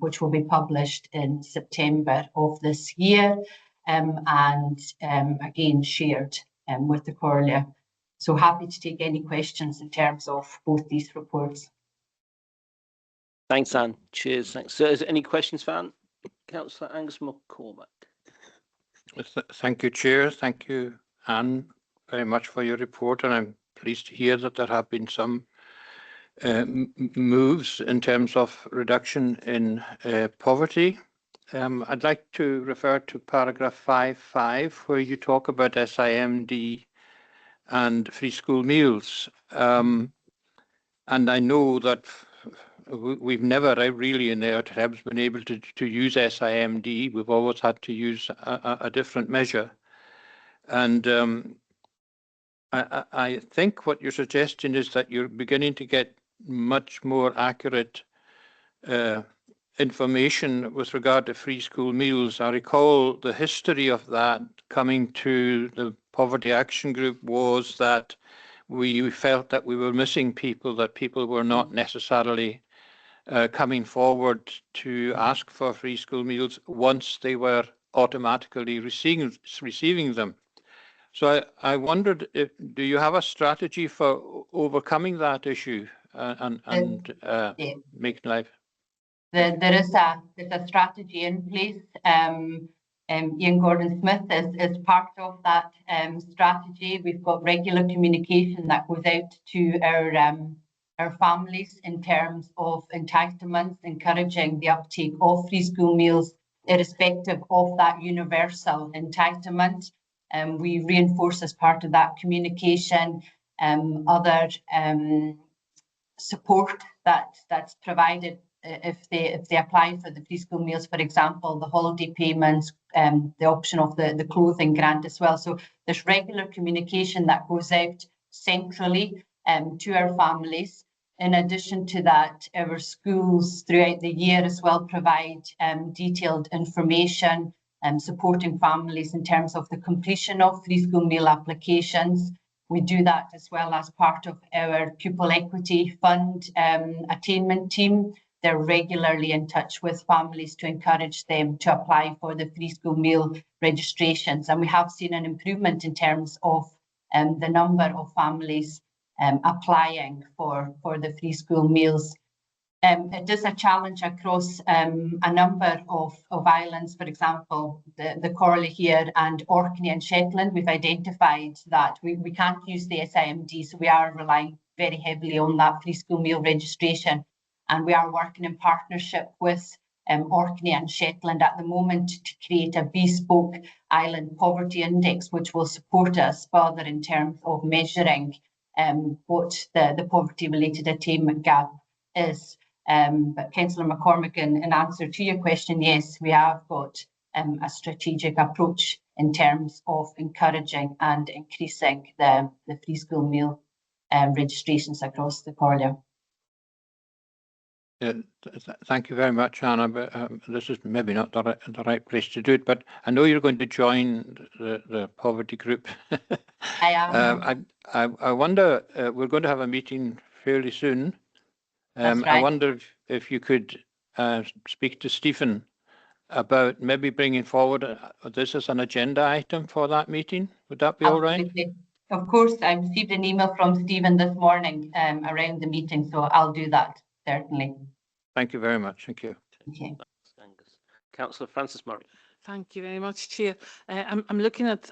which will be published in September of this year, and again shared with the Comhairle. So happy to take any questions in terms of both these reports. Thanks, Anne. Cheers. Thanks. So, is there any questions for Anne? Councillor Angus McCormack. Thank you, Chair. Thank you, Anne, very much for your report, and I'm pleased to hear that there have been some moves in terms of reduction in poverty. I'd like to refer to paragraph 5.5, where you talk about SIMD and free school meals. And I know that we've never really in our TEBs been able to use SIMD. We've always had to use a different measure. And I think what you're suggesting is that you're beginning to get much more accurate information with regard to free school meals. I recall the history of that coming to the Poverty Action Group was that we felt that we were missing people, that people were not necessarily coming forward to ask for free school meals once they were automatically receiving them. So I wondered, do you have a strategy for overcoming that issue and making life? There's a strategy in place. Ian Gordon-Smith is part of that strategy. We've got regular communication that goes out to our families in terms of entitlements, encouraging the uptake of free school meals, irrespective of that universal entitlement. We reinforce as part of that communication other support that's provided if they apply for the preschool meals, for example, the holiday payments, the option of the clothing grant as well. So there's regular communication that goes out centrally to our families. In addition to that, our schools throughout the year as well provide detailed information supporting families in terms of the completion of free school meal applications. We do that as well as part of our Pupil Equity Fund attainment team. They're regularly in touch with families to encourage them to apply for the free school meal registrations. And we have seen an improvement in terms of the number of families applying for the free school meals. It is a challenge across a number of islands. For example, the Comhairle here and Orkney and Shetland, we've identified that we can't use the SIMD, so we are relying very heavily on that free school meal registration. And we are working in partnership with Orkney and Shetland at the moment to create a bespoke island poverty index, which will support us further in terms of measuring what the poverty-related attainment gap is. But Councillor McCormick, in answer to your question, yes, we have got a strategic approach in terms of encouraging and increasing the free school meal registrations across the Comhairle. Thank you very much, Anna. But this is maybe not the right place to do it, but I know you're going to join the poverty group. I am. I wonder, we're going to have a meeting fairly soon. That's right. I wonder if you could speak to Stephen about maybe bringing forward this as an agenda item for that meeting. Would that be all right? Absolutely. Of course, I received an email from Stephen this morning around the meeting, so I'll do that, certainly. Thank you very much. Thank you. Okay. Angus. Councillor Francis Murray. Thank you very much, Chair. I'm looking at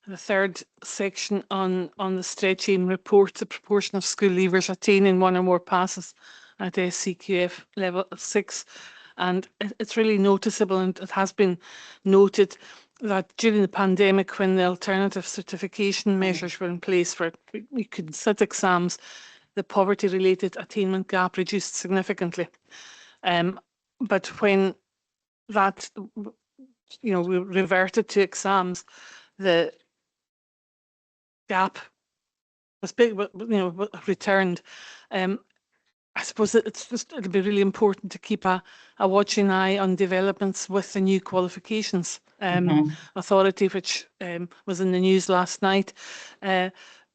the third section on the stretching report, the proportion of school leavers attaining one or more passes at SCQF level 6. And it's really noticeable, and it has been noted that during the pandemic, when the alternative certification measures were in place for we could sit exams, the poverty-related attainment gap reduced significantly. But when that, we reverted to exams, the gap was big, returned. I suppose it'll be really important to keep a watching eye on developments with the new qualifications authority, which was in the news last night.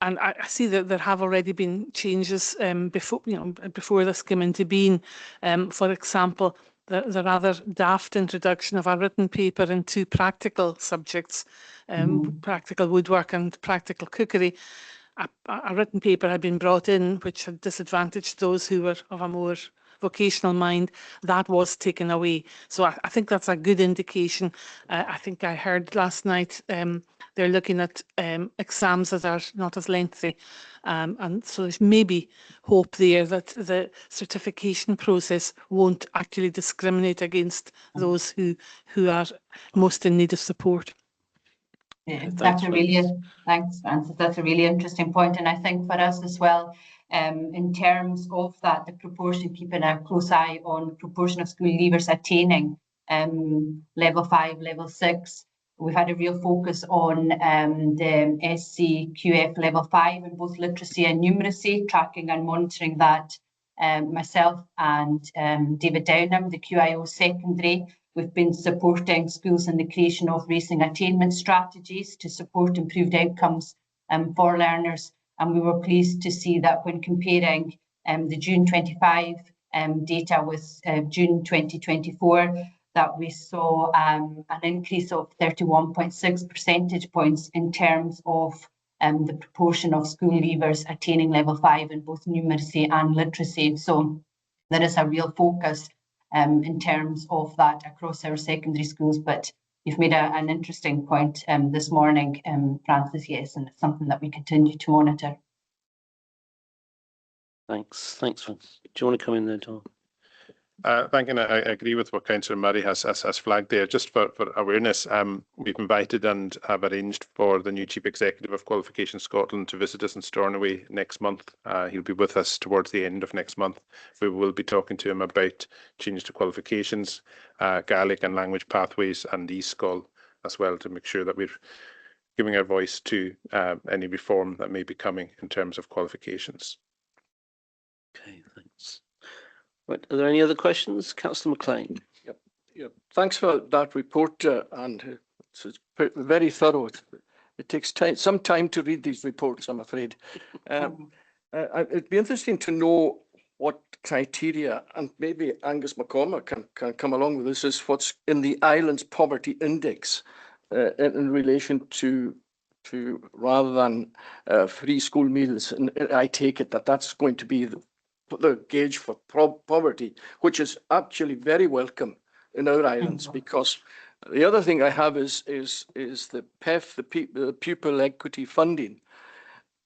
And I see that there have already been changes before this came into being. For example, the rather daft introduction of a written paper in 2 practical subjects, practical woodwork and practical cookery. A written paper had been brought in which had disadvantaged those who were of a more vocational mind. That was taken away. So I think that's a good indication. I think I heard last night they're looking at exams that are not as lengthy. And so there's maybe hope there that the certification process won't actually discriminate against those who are most in need of support. Yeah, thanks, Francis. That's a really interesting point. And I think for us as well, in terms of that, the proportion, keeping a close eye on proportion of school leavers attaining level 5, level 6. We've had a real focus on the SCQF level 5 in both literacy and numeracy, tracking and monitoring that. Myself and David Downham, the QIO secondary, we've been supporting schools in the creation of racing attainment strategies to support improved outcomes for learners. And we were pleased to see that when comparing the June 25 data with June 2024, that we saw an increase of 31.6 percentage points in terms of the proportion of school leavers attaining level 5 in both numeracy and literacy. So there is a real focus in terms of that across our secondary schools. But you've made an interesting point this morning, Francis, yes, and it's something that we continue to monitor. Thanks, Francis. Do you want to come in there, Tom? Thank you. I agree with what Councillor Murray has flagged there. Just for awareness, we've invited and have arranged for the new Chief Executive of Qualifications Scotland to visit us in Stornoway next month. He'll be with us towards the end of next month. We will be talking to him about changes to qualifications, Gaelic and language pathways, and eSchool as well, to make sure that we're giving our voice to any reform that may be coming in terms of qualifications. Okay, thanks. Right, are there any other questions? Councillor McLean. Yep. Thanks for that report, and it's very thorough. It takes some time to read these reports, I'm afraid. It'd be interesting to know what criteria, and maybe Angus McCormack can come along with this, is what's in the island's poverty index in relation to rather than free school meals. And I take it that that's going to be the gauge for poverty, which is actually very welcome in our islands, because the other thing I have is the PEF, the pupil equity funding.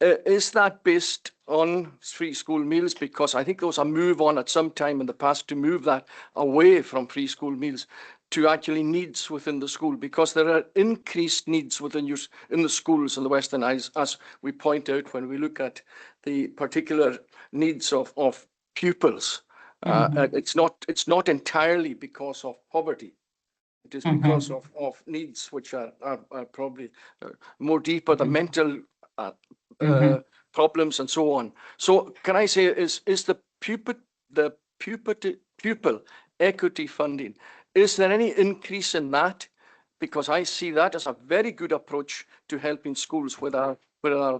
Is that based on free school meals? Because I think there was a move on at some time in the past to move that away from free school meals to actually needs within the school, because there are increased needs in the schools in the Western Isles, as we point out when we look at the particular needs of pupils. It's not entirely because of poverty. It is because of needs which are probably more deeper, the mental problems and so on. So can I say, is the pupil equity funding, is there any increase in that? Because I see that as a very good approach to helping schools with our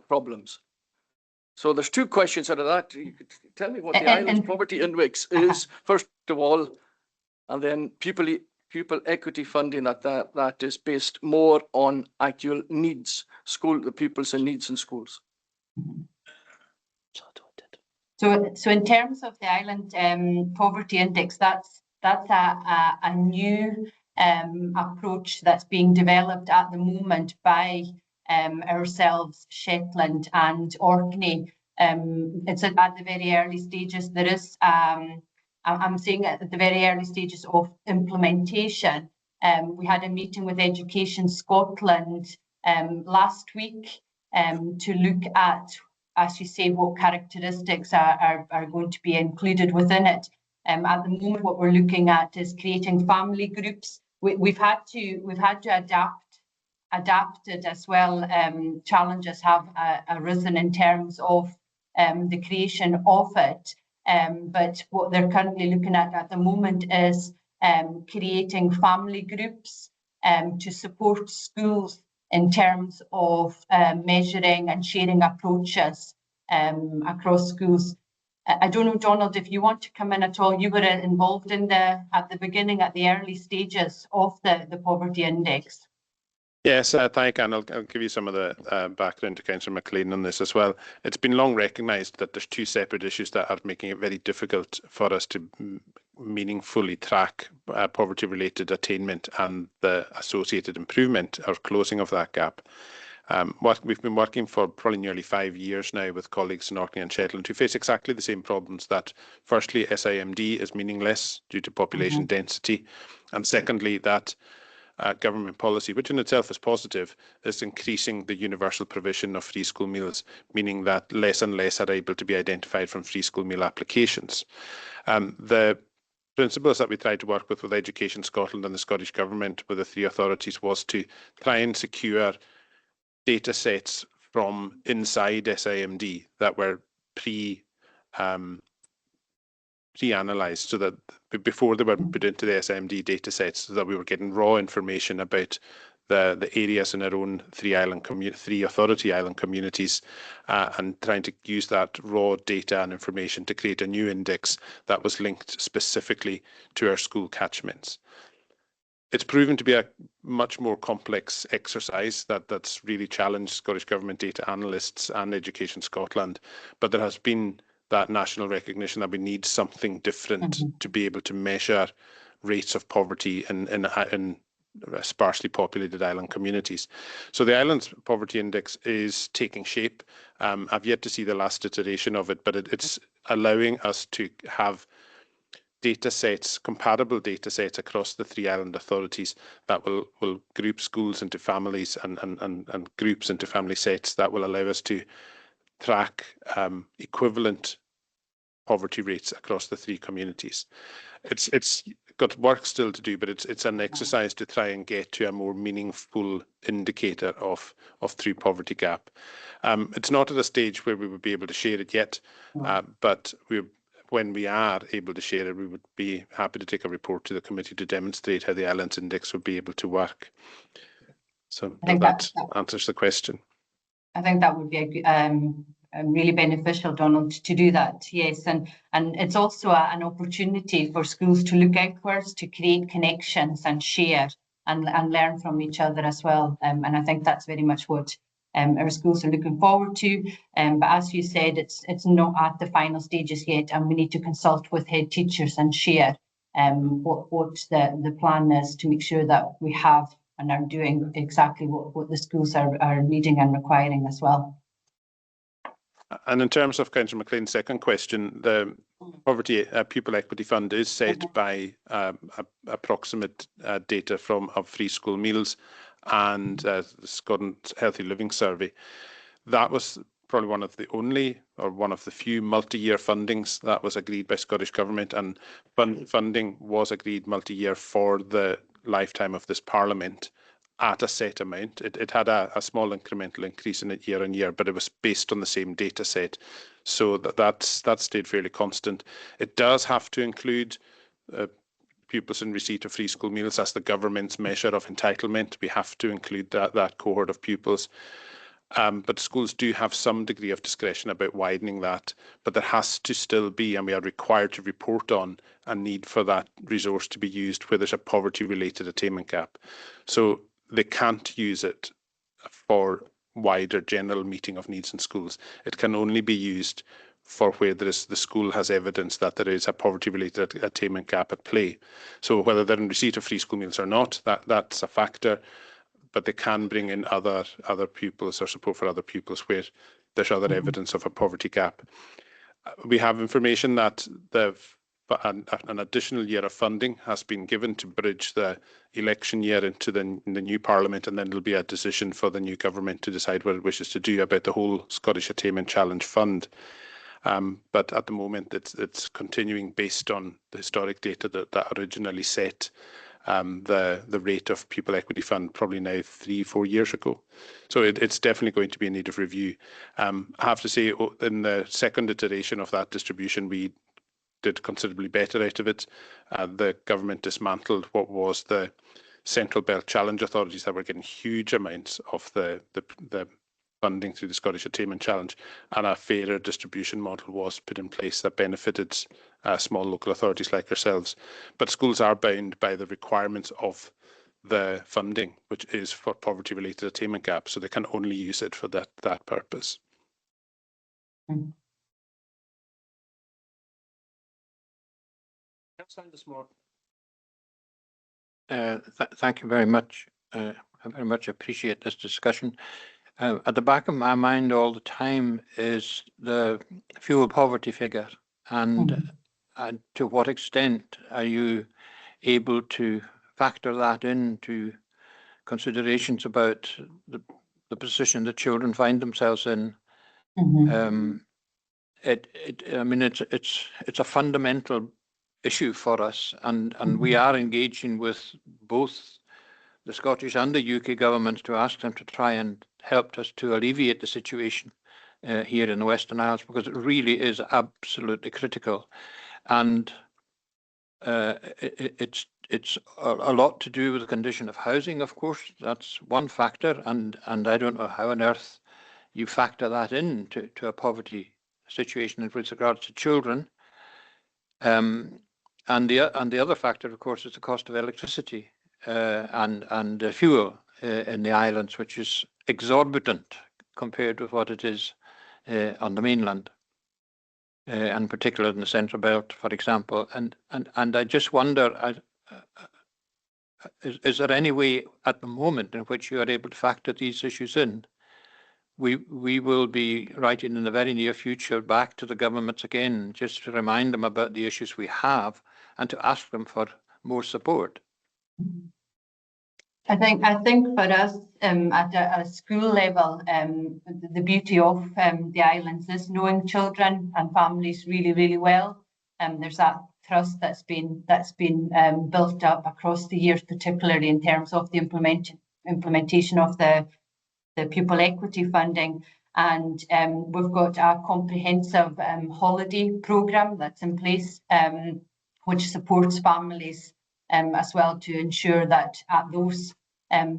problems. So there's two questions out of that. You could tell me what the island's poverty index is, first of all, and then pupil equity funding, that is based more on actual needs, the pupils and needs in schools. So in terms of the island poverty index, that's a new approach that's being developed at the moment by ourselves, Shetland and Orkney. It's at the very early stages. There is, I'm saying at the very early stages of implementation. We had a meeting with Education Scotland last week to look at, as you say, what characteristics are going to be included within it. At the moment, what we're looking at is creating family groups. We've had to adapt it as well. Challenges have arisen in terms of the creation of it. But what they're currently looking at the moment is creating family groups to support schools in terms of measuring and sharing approaches across schools. I don't know, Donald, if you want to come in at all. You were involved in at the beginning, at the early stages of the poverty index. Yes, thank you, and I'll give you some of the background to Councillor McLean on this as well. It's been long recognised that there's two separate issues that are making it very difficult for us to meaningfully track poverty-related attainment and the associated improvement or closing of that gap. We've been working for probably nearly 5 years now with colleagues in Orkney and Shetland who face exactly the same problems, that firstly, SIMD is meaningless due to population density, and secondly, that government policy, which in itself is positive, is increasing the universal provision of free school meals, meaning that less and less are able to be identified from free school meal applications. The principles that we tried to work with Education Scotland and the Scottish Government, with the three authorities, was to try and secure data sets from inside SIMD that were pre-analysed, so that before they were put into the SIMD data sets, so that we were getting raw information about the areas in our own three authority island communities, and trying to use that raw data and information to create a new index that was linked specifically to our school catchments. It's proven to be a much more complex exercise that's really challenged Scottish Government data analysts and Education Scotland, but there has been that national recognition that we need something different to be able to measure rates of poverty in sparsely populated island communities. So the island's poverty index is taking shape. I've yet to see the last iteration of it, but it's allowing us to have data sets, compatible data sets across the 3 island authorities that will group schools into families and groups into family sets that will allow us to track equivalent poverty rates across the 3 communities. It's got work still to do, but it's an exercise to try and get to a more meaningful indicator of true poverty gap. It's not at a stage where we would be able to share it yet, but when we are able to share it, we would be happy to take a report to the committee to demonstrate how the Eilean's Index would be able to work. So that answers the question. I think that would be really beneficial, Donald, to do that. Yes, and it's also an opportunity for schools to look outwards, to create connections and share and learn from each other as well. And I think that's very much what our schools are looking forward to. But as you said, it's not at the final stages yet, and we need to consult with head teachers and share what the plan is to make sure that we have and are doing exactly what the schools are needing and requiring as well. And in terms of Councillor McLean's second question, the Poverty Pupil Equity Fund is set by approximate data of free school meals and the Scotland Healthy Living Survey. That was probably one of the only or one of the few multi-year fundings that was agreed by Scottish Government, and funding was agreed multi-year for the lifetime of this Parliament at a set amount. It had a small incremental increase in it year on year, but it was based on the same data set. So that stayed fairly constant. It does have to include pupils in receipt of free school meals as the government's measure of entitlement. We have to include that cohort of pupils. But schools do have some degree of discretion about widening that, but there has to still be, and we are required to report on, a need for that resource to be used where there's a poverty-related attainment gap. So they can't use it for wider general meeting of needs in schools. It can only be used for where the school has evidence that there is a poverty-related attainment gap at play. So whether they're in receipt of free school meals or not, that's a factor. But they can bring in other pupils or support for other pupils where there's other evidence of a poverty gap. We have information that an additional year of funding has been given to bridge the election year into the new Parliament, and then there'll be a decision for the new government to decide what it wishes to do about the whole Scottish Attainment Challenge Fund. But at the moment, it's continuing based on the historic data that originally set the rate of Pupil Equity Fund probably now 3-4 years ago. So it's definitely going to be in need of review. I have to say, in the second iteration of that distribution, we did considerably better out of it. The government dismantled what was the Central Belt Challenge authorities that were getting huge amounts of the funding through the Scottish Attainment Challenge, and a fairer distribution model was put in place that benefited small local authorities like ourselves. But schools are bound by the requirements of the funding, which is for poverty-related attainment gaps, so they can only use it for that purpose. Thank you very much. I very much appreciate this discussion. At the back of my mind all the time is the fuel poverty figure, and to what extent are you able to factor that into considerations about the position that children find themselves in? I mean, it's a fundamental issue for us, and we are engaging with both the Scottish and the UK governments to ask them to try and help us to alleviate the situation here in the Western Isles, because it really is absolutely critical. And it's a lot to do with the condition of housing, of course. That's one factor, and I don't know how on earth you factor that in to a poverty situation with regards to children. And the other factor, of course, is the cost of electricity and fuel in the islands, which is exorbitant compared with what it is on the mainland, and particularly in the Central Belt, for example. And I just wonder, is there any way at the moment in which you are able to factor these issues in? We will be writing in the very near future back to the governments again, just to remind them about the issues we have and to ask them for more support. I think for us at a school level, the beauty of the islands is knowing children and families really, really well. There's that trust that's been built up across the years, particularly in terms of the implementation of the pupil equity funding. And we've got a comprehensive holiday programme that's in place, which supports families as well, to ensure that at those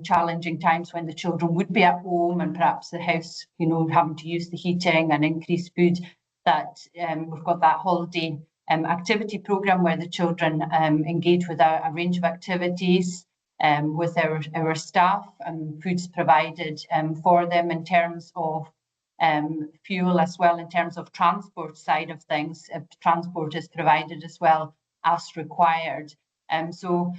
challenging times when the children would be at home and perhaps the house, having to use the heating and increase food, that we've got that holiday activity programme where the children engage with a range of activities with our staff, and food's provided for them in terms of fuel as well. In terms of transport side of things, transport is provided as well as required. So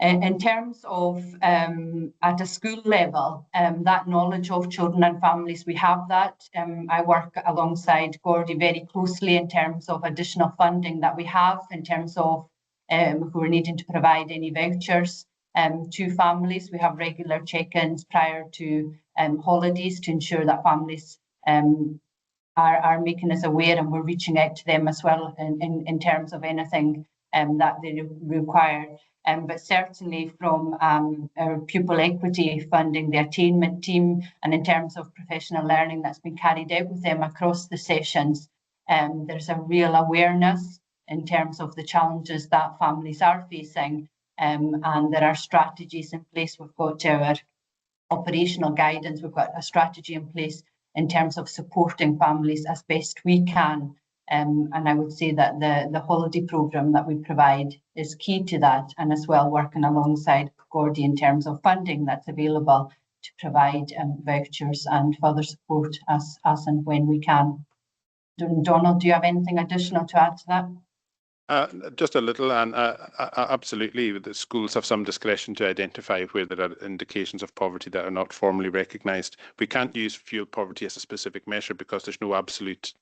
in terms of at a school level, that knowledge of children and families, we have that. I work alongside Gordy very closely in terms of additional funding that we have, in terms of if we're needing to provide any vouchers to families. We have regular check-ins prior to holidays to ensure that families are making us aware, and we're reaching out to them as well in terms of anything that they require. But certainly from our pupil equity funding, the attainment team, and in terms of professional learning that's been carried out with them across the sessions, there's a real awareness in terms of the challenges that families are facing, and there are strategies in place. We've got our operational guidance, we've got a strategy in place in terms of supporting families as best we can. And I would say that the holiday programme that we provide is key to that, and as well working alongside Gordy in terms of funding that's available to provide vouchers and further support as and when we can. Donald, do you have anything additional to add to that? Just a little, and absolutely, the schools have some discretion to identify where there are indications of poverty that are not formally recognised. We can't use fuel poverty as a specific measure because there's no absolute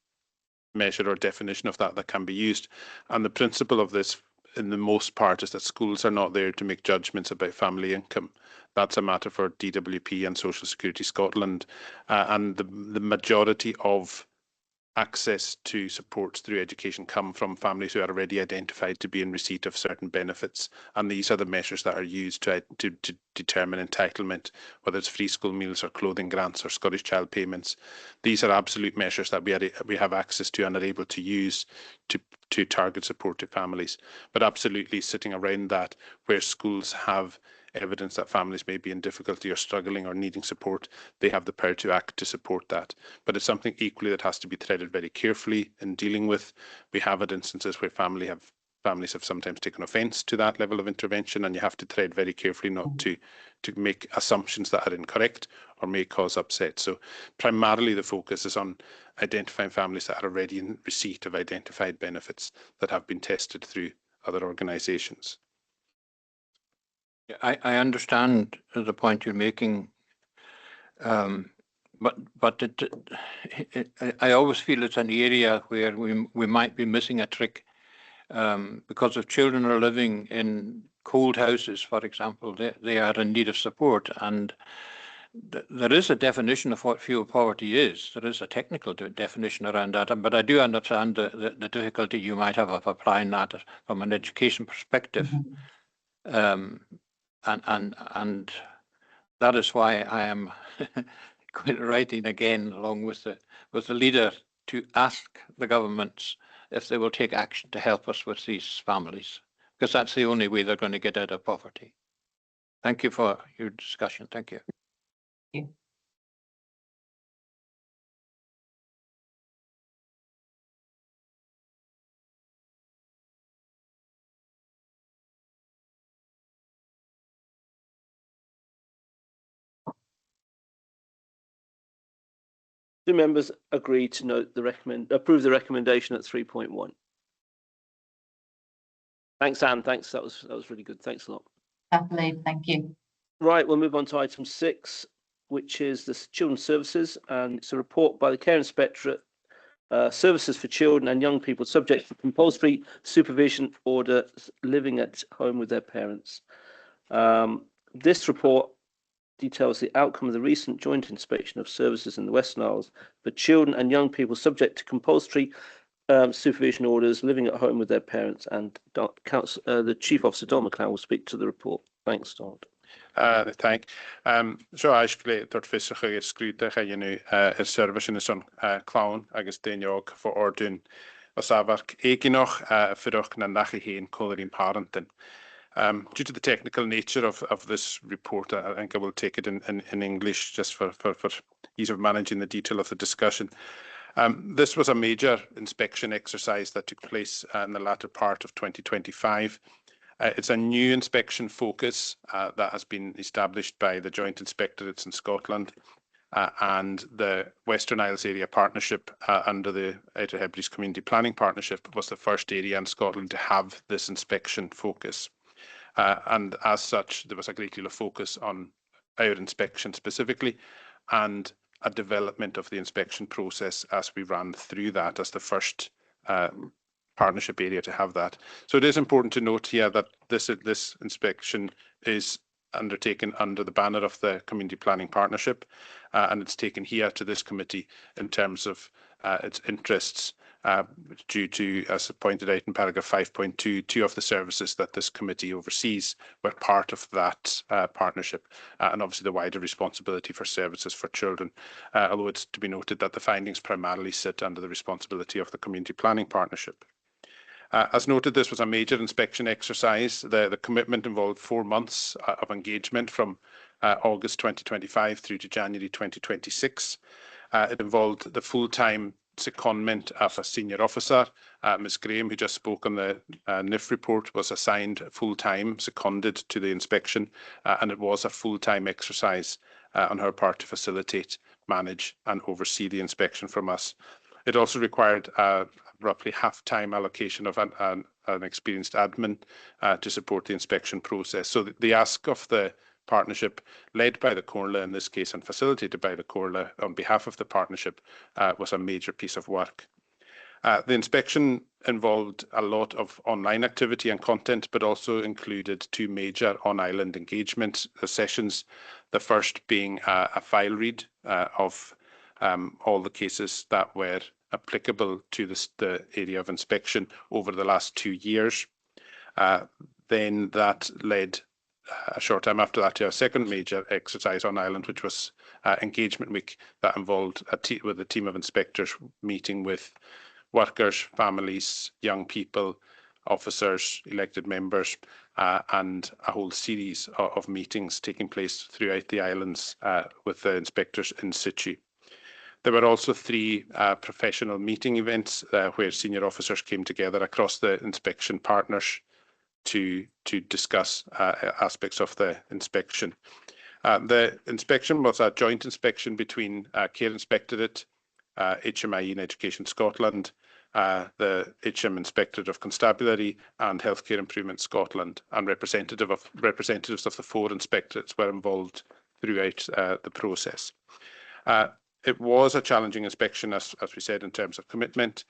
measure or definition of that can be used. And the principle of this, in the most part, is that schools are not there to make judgments about family income. That's a matter for DWP and Social Security Scotland, and the majority of access to supports through education come from families who are already identified to be in receipt of certain benefits, and these are the measures that are used to determine entitlement, whether it's free school meals or clothing grants or Scottish Child payments. These are absolute measures that we have access to and are able to use to target support to families. But absolutely, sitting around that, where schools have evidence that families may be in difficulty or struggling or needing support, they have the power to act to support that. But it's something equally that has to be threaded very carefully in dealing with. We have had instances where families have sometimes taken offence to that level of intervention, and you have to thread very carefully not to make assumptions that are incorrect or may cause upset. So primarily the focus is on identifying families that are already in receipt of identified benefits that have been tested through other organisations. I understand the point you're making, but I always feel it's an area where we might be missing a trick, because if children are living in cold houses, for example, they are in need of support, and there is a definition of what fuel poverty is. There is a technical definition around that, but I do understand the difficulty you might have of applying that from an education perspective. And that is why I am writing again, along with the leader, to ask the governments if they will take action to help us with these families, because that's the only way they're going to get out of poverty. Thank you for your discussion. Thank you. Thank you. Do members agree to approve the recommendation at 3.1? Thanks, Anne. Thanks. That was really good. Thanks a lot. Happily, thank you. Right, we'll move on to item 6, which is the Children's Services, and it's a report by the Care Inspectorate services for children and young people subject to compulsory supervision orders living at home with their parents. This report details the outcome of the recent joint inspection of services in the Western Isles for children and young people subject to compulsory supervision orders living at home with their parents, and the Chief Officer Don McLeod will speak to the report. Thanks, Don. Thank. So actually, dort fissig geskrute ga je nu service in zo'n clown agus denjog voor ordun was avark nog verdoch na nachi heen coloring parentin. Due to the technical nature of this report, I think I will take it in English just for ease of managing the detail of the discussion. This was a major inspection exercise that took place in the latter part of 2025. It's a new inspection focus that has been established by the Joint Inspectorates in Scotland and the Western Isles Area Partnership under the Outer Hebrides Community Planning Partnership was the first area in Scotland to have this inspection focus. And as such, there was a great deal of focus on our inspection specifically and a development of the inspection process as we ran through that as the first partnership area to have that. So it is important to note here that this inspection is undertaken under the banner of the Community Planning Partnership and it's taken here to this committee in terms of its interests due to, as pointed out in paragraph 5.2, two of the services that this committee oversees were part of that partnership and obviously the wider responsibility for services for children, although it's to be noted that the findings primarily sit under the responsibility of the Community Planning Partnership. As noted, this was a major inspection exercise. The commitment involved 4 months of engagement from August 2025 through to January 2026. It involved the full-time secondment of a senior officer. Ms Graham, who just spoke on the NIF report, was assigned full-time, seconded to the inspection, and it was a full-time exercise on her part to facilitate, manage and oversee the inspection from us. It also required roughly half-time allocation of an experienced admin to support the inspection process. So the ask of the partnership, led by the Comhairle in this case and facilitated by the Comhairle on behalf of the partnership, was a major piece of work. The inspection involved a lot of online activity and content, but also included 2 major on-island engagement sessions. The first being a file read of all the cases that were applicable to the area of inspection over the last 2 years. Then that led a short time after that to a second major exercise on island, which was engagement week that involved with a team of inspectors meeting with workers, families, young people, officers, elected members, and a whole series of meetings taking place throughout the islands with the inspectors in situ. There were also 3 professional meeting events where senior officers came together across the inspection partners to discuss aspects of the inspection. The inspection was a joint inspection between Care Inspectorate, HMIE and Education Scotland, the HM Inspectorate of Constabulary and Healthcare Improvement Scotland, and representatives of the 4 inspectorates were involved throughout the process. It was a challenging inspection, as we said, in terms of commitment,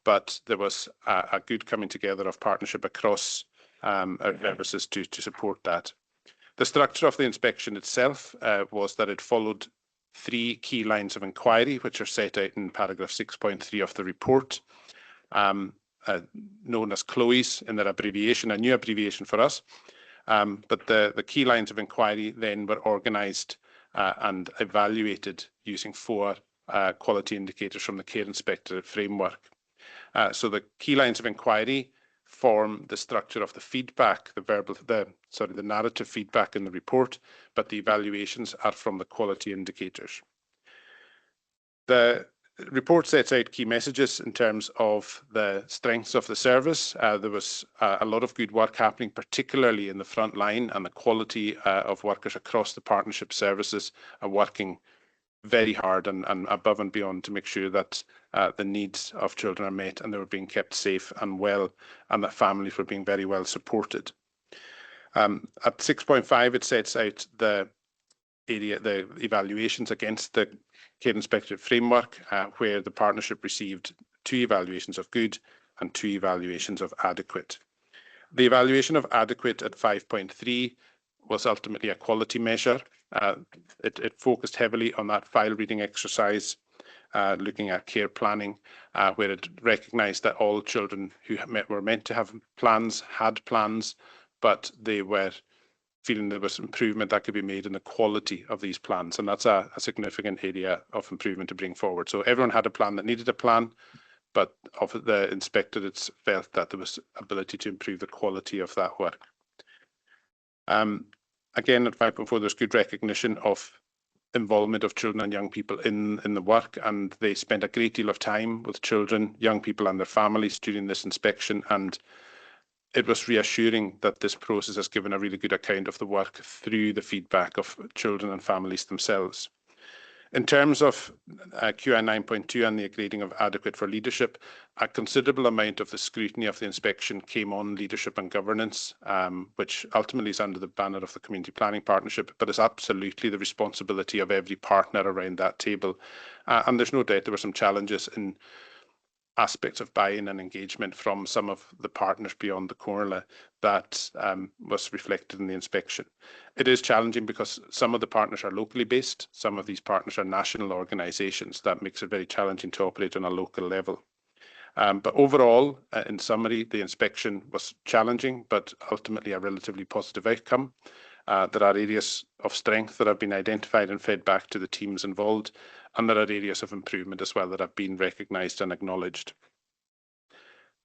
but there was a good coming together of partnership across our services to support that. The structure of the inspection itself was that it followed 3 key lines of inquiry, which are set out in paragraph 6.3 of the report, known as CLOEs in their abbreviation, a new abbreviation for us. But the key lines of inquiry then were organised and evaluated using 4 quality indicators from the Care Inspectorate framework. So the key lines of inquiry form the structure of the feedback, the narrative feedback in the report, but the evaluations are from the quality indicators. The report sets out key messages in terms of the strengths of the service. There was a lot of good work happening, particularly in the front line, and the quality of workers across the partnership services are working very hard and above and beyond to make sure that the needs of children are met and they were being kept safe and well, and that families were being very well supported. At 6.5, it sets out the the evaluations against the Care Inspectorate framework, where the partnership received 2 evaluations of good and 2 evaluations of adequate. The evaluation of adequate at 5.3 was ultimately a quality measure. It focused heavily on that file reading exercise, looking at care planning, where it recognised that all children who were meant to have plans had plans, but they were feeling there was improvement that could be made in the quality of these plans. And that's a significant area of improvement to bring forward. So everyone had a plan that needed a plan, but of the inspectorates felt that there was ability to improve the quality of that work. Again, at 5.4, there's good recognition of involvement of children and young people in the work, and they spent a great deal of time with children, young people and their families during this inspection, and it was reassuring that this process has given a really good account of the work through the feedback of children and families themselves. In terms of QI 9.2 and the grading of adequate for leadership, a considerable amount of the scrutiny of the inspection came on leadership and governance, which ultimately is under the banner of the Community Planning Partnership, but is absolutely the responsibility of every partner around that table. And there's no doubt there were some challenges in aspects of buy-in and engagement from some of the partners beyond the Comhairle that was reflected in the inspection. It is challenging because some of the partners are locally based, some of these partners are national organisations. That makes it very challenging to operate on a local level. But overall, in summary, the inspection was challenging, but ultimately a relatively positive outcome. There are areas of strength that have been identified and fed back to the teams involved, and there are areas of improvement as well that have been recognised and acknowledged.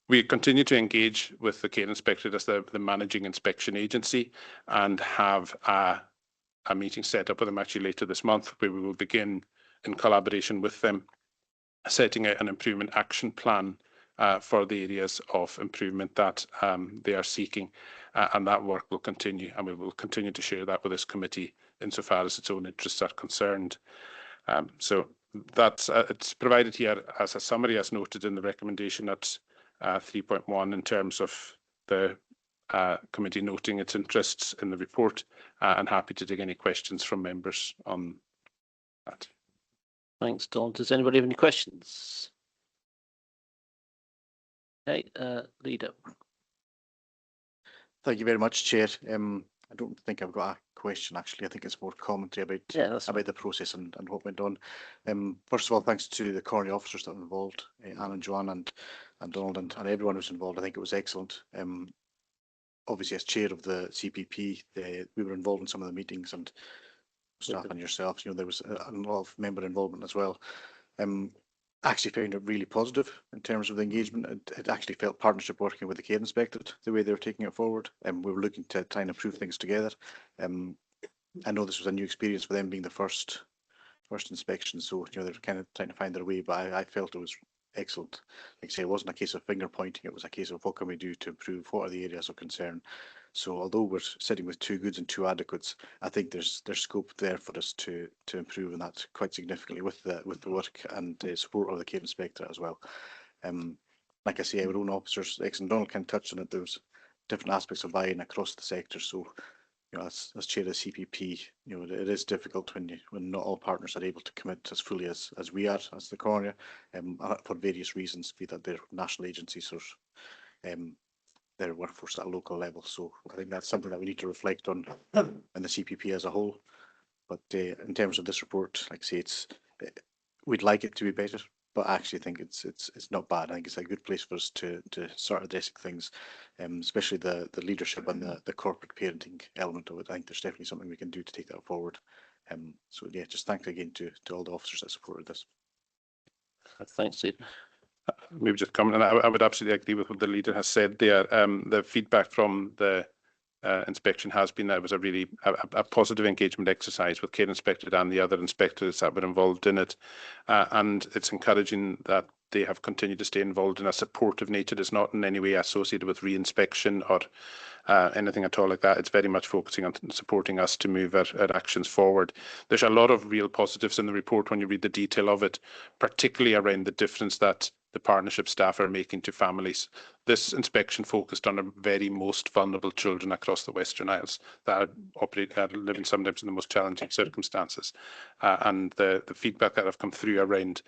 We continue to engage with the Care Inspectorate as the managing inspection agency, and have a meeting set up with them actually later this month, where we will begin in collaboration with them, setting out an improvement action plan for the areas of improvement that they are seeking, and that work will continue, and we will continue to share that with this committee insofar as its own interests are concerned. So that's it's provided here as a summary, as noted in the recommendation at 3.1, in terms of the committee noting its interests in the report, and happy to take any questions from members on that. Thanks, Don. Does anybody have any questions? Okay, Leader. Thank you very much, Chair. I don't think I've got a question, actually. I think it's more commentary about the process and what went on. First of all, thanks to the Comhairle officers that were involved, Anne and Joanne and Donald and everyone who's involved. I think it was excellent. Obviously, as chair of the CPP, we were involved in some of the meetings, and staff and yourselves, there was a lot of member involvement as well. I actually found it really positive in terms of the engagement. It actually felt partnership working with the Care Inspectorate, the way they were taking it forward, and we were looking to try and improve things together. I know this was a new experience for them, being the first inspection, so they're kind of trying to find their way, but I felt it was excellent. Like I say, it wasn't a case of finger pointing, it was a case of what can we do to improve, what are the areas of concern. So although we're sitting with 2 goods and 2 adequates, I think there's scope there for us to improve, and that quite significantly with the work and the support of the Care Inspectorate as well. Like I say, our own officers, and Donald can touch on it, there's different aspects of buy-in across the sector. So as chair of the CPP, it is difficult when not all partners are able to commit as fully as we are as the Comhairle, for various reasons, be that they're national agencies or their workforce at a local level. So I think that's something that we need to reflect on in the CPP as a whole. But in terms of this report, like I say, we'd like it to be better, but I actually think it's not bad. I think it's a good place for us to start addressing things, especially the leadership and the corporate parenting element of it. I think there's definitely something we can do to take that forward. So yeah, just thanks again to all the officers that supported this. Thanks, Steve. Maybe just comment, and I would absolutely agree with what the leader has said there. The feedback from the inspection has been that it was a really positive engagement exercise with Care Inspectorate and the other inspectors that were involved in it, and it's encouraging that they have continued to stay involved in a supportive nature. It's not in any way associated with re-inspection or anything at all like that. It's very much focusing on supporting us to move our actions forward. There's a lot of real positives in the report when you read the detail of it, particularly around the difference that the partnership staff are making to families. This inspection focused on the very most vulnerable children across the Western Isles that are living sometimes in the most challenging circumstances. And the feedback that have come through around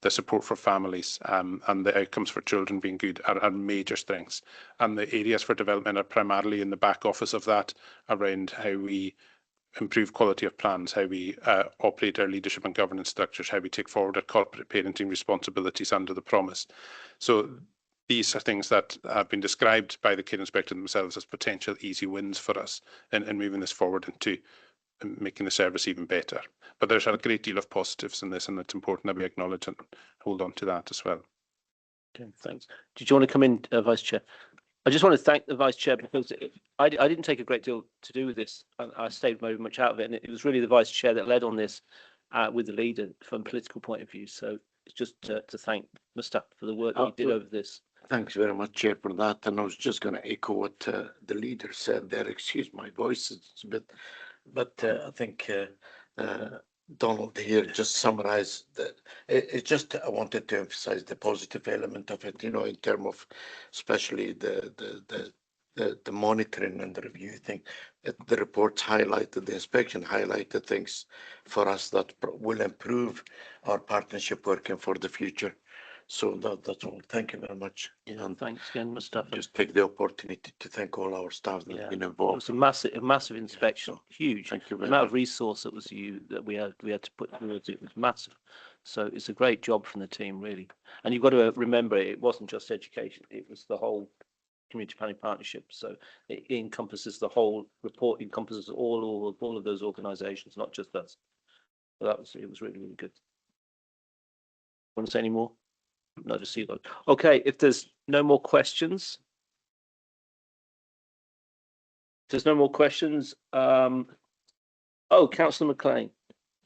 the support for families and the outcomes for children being good are major strengths. And the areas for development are primarily in the back office of that, around how we improve quality of plans, how we operate our leadership and governance structures, how we take forward our corporate parenting responsibilities under the promise. So these are things that have been described by the care inspector themselves as potential easy wins for us in moving this forward into making the service even better. But there's a great deal of positives in this, and it's important that we acknowledge and hold on to that as well. Okay, thanks. Did you want to come in, Vice Chair? I just want to thank the Vice Chair, because I didn't take a great deal to do with this. I stayed very much out of it, and it was really the Vice Chair that led on this with the leader from a political point of view. So it's just to thank Mustafa for the work that he did over this. Thanks very much, Chair, for that. And I was just going to echo what the leader said there. Excuse my voice, it's a bit, but I think Donald here just summarised that. It's just I wanted to emphasise the positive element of it, you know, in terms of especially the monitoring and the review thing. The reports highlighted, the inspection highlighted things for us that will improve our partnership working for the future. So that's all. Thank you very much. Yeah, and thanks again, Mustafa. Just take the opportunity to thank all our staff that have been involved. It was a massive inspection, huge. Thank you The very amount much. of resource that we had to put towards it was massive. So it's a great job from the team, really. And you've got to remember, it wasn't just education; it was the whole community planning partnership. So it encompasses the whole report, encompasses all of those organisations, not just us. So it was really, really good. Want to say any more? No, just see that. Okay, if there's no more questions, Councillor McLean.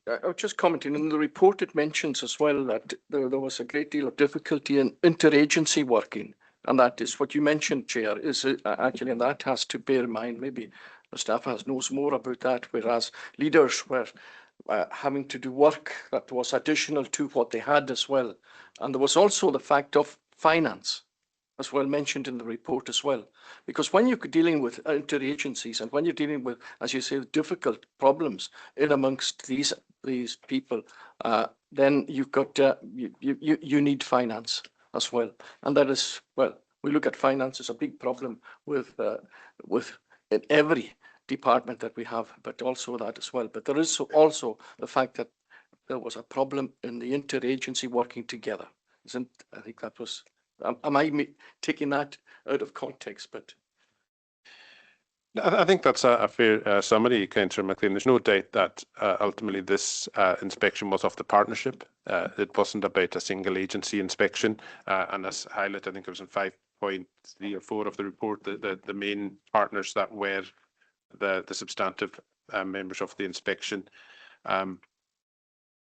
I was just commenting in the report. It mentions as well that there was a great deal of difficulty in interagency working, and that is what you mentioned, Chair. Is actually, and that has to bear in mind. Maybe the staff knows more about that, whereas leaders were having to do work that was additional to what they had as well. And there was also the fact of finance as well mentioned in the report as well. Because when you're dealing with interagencies and when you're dealing with, as you say, difficult problems in amongst these people, then you've got, you need finance as well. And that is, well, we look at finance as a big problem with in every department that we have, but also that as well. But there is also the fact that there was a problem in the interagency working together. I think that was, am I taking that out of context? But I think that's a fair summary, Councillor McLean. There's no doubt that ultimately this inspection was of the partnership. It wasn't about a single agency inspection. And as highlighted, I think it was in 5.3 or 4 of the report, the main partners that were the substantive members of the inspection.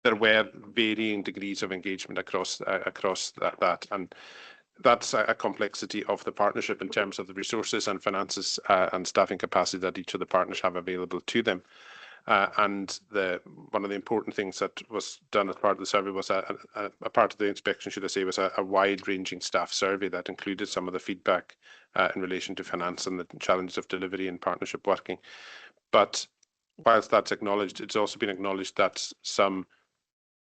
There were varying degrees of engagement across that, and that's a complexity of the partnership in terms of the resources and finances and staffing capacity that each of the partners have available to them. And one of the important things that was done as part of the survey was a part of the inspection, should I say, was a wide-ranging staff survey that included some of the feedback in relation to finance and the challenges of delivery and partnership working. But whilst that's acknowledged, it's also been acknowledged that some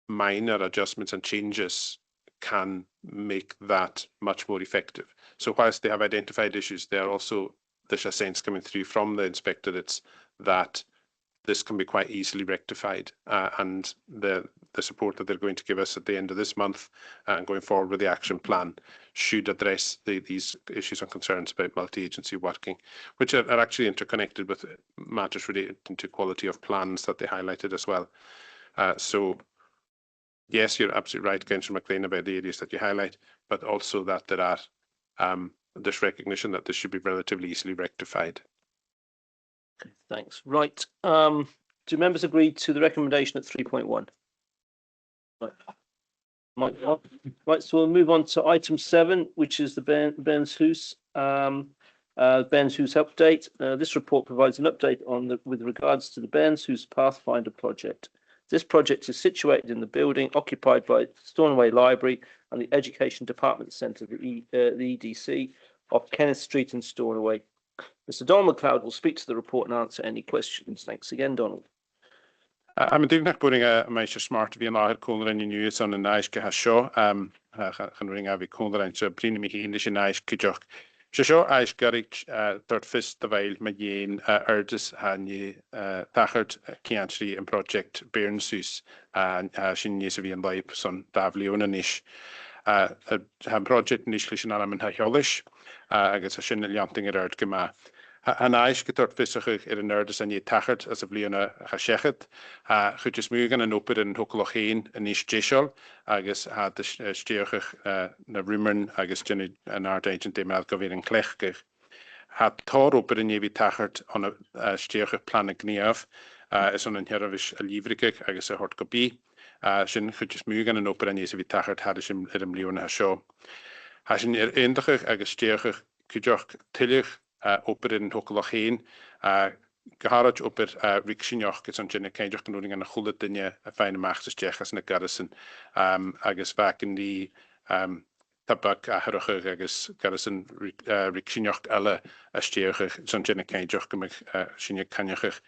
minor adjustments and changes can make that much more effective. So whilst they have identified issues, there's a sense coming through from the inspectorates that this can be quite easily rectified, and the support that they're going to give us at the end of this month and going forward with the action plan should address these issues and concerns about multi-agency working, which are actually interconnected with matters related to quality of plans that they highlighted as well. So yes, you're absolutely right, Councillor McLean, about the areas that you highlight, but also that there are this recognition that this should be relatively easily rectified. Okay, thanks. Right. Do members agree to the recommendation at 3.1? Right, so we'll move on to item 7, which is the Bairnshoes update. This report provides an update with regards to the Bairnshoes Pathfinder project. This project is situated in the building occupied by Stornoway Library and the Education Department Centre, the EDC, off Kenneth Street in Stornoway. Mr. Donald MacLeod will speak to the report and answer any questions. Thanks again, Donald. I'm doing that putting a measure smart to be an hour cooler in news on an ice has show. Can ring a cooler and so bring me in the ice kujok. So ice garage third fist the veil Mayen urges and ye tachert country and project Bernsus and shin yes of the life son Davlion and ish. Project initially an element hyolish. I guess a shin yanting at erd gema. An eis getort fissig an nerdes an je tachert as a bliana chashechet. Chut is mugen an oper in hokologeen an is jishol. Agus had the steergig na rummern agus jenny an art agent de melk weer in klechgig. Had tor oper in jevi tachert on a steergig plan gniaf. Is on een hervish a livrikig agus a hort kopie. Sin chut is mugen an oper an jevi tachert had is im bliana show. Hasin eindigig agus steergig kujok tillig. Oper in hokologeen, geharad oper rikshinjoch is on jenne keinjoch genoeming en a goede dinge a fijne machtes jechas en a garrison agus vaak in die tabak a herige agus garrison rikshinjoch alle a steerger is on jenne keinjoch gemig shinje kanjach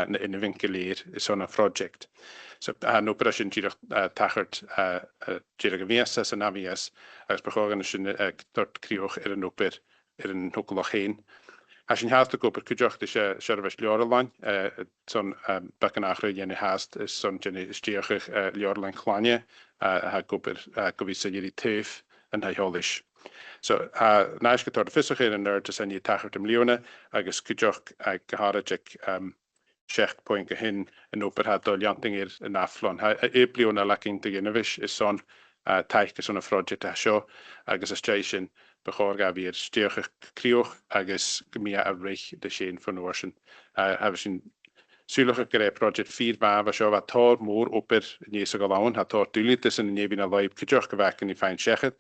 in de winkeleer is on a project. So an operation jirach tachert jirach vias en avias as begonnen shin dort krioch een oper in hokologeen. Als je haast ook op het kujach is service Ljorelan, zo'n bekkenagre jenne haast is zo'n jenne stierig Ljorelan klanje, ha koper kovisa jullie teef en hij holish. So naast getor de visser in er te zijn je tachert hem Leone, agus kujach geharajek checkpoint gehin en oper had dol janting hier in aflon. Hij Leone laking te genovish is zo'n taich is zo'n project a show, agus a station. Begorga weer steurge krioch agus gemia a rich de sheen van Ocean. Hebben ze zulige krijg project 4 waar zo wat tor more oper niet zo gewoon had tor duidelijk tussen een nevina live kujach gewerkt in die fijn zeggen.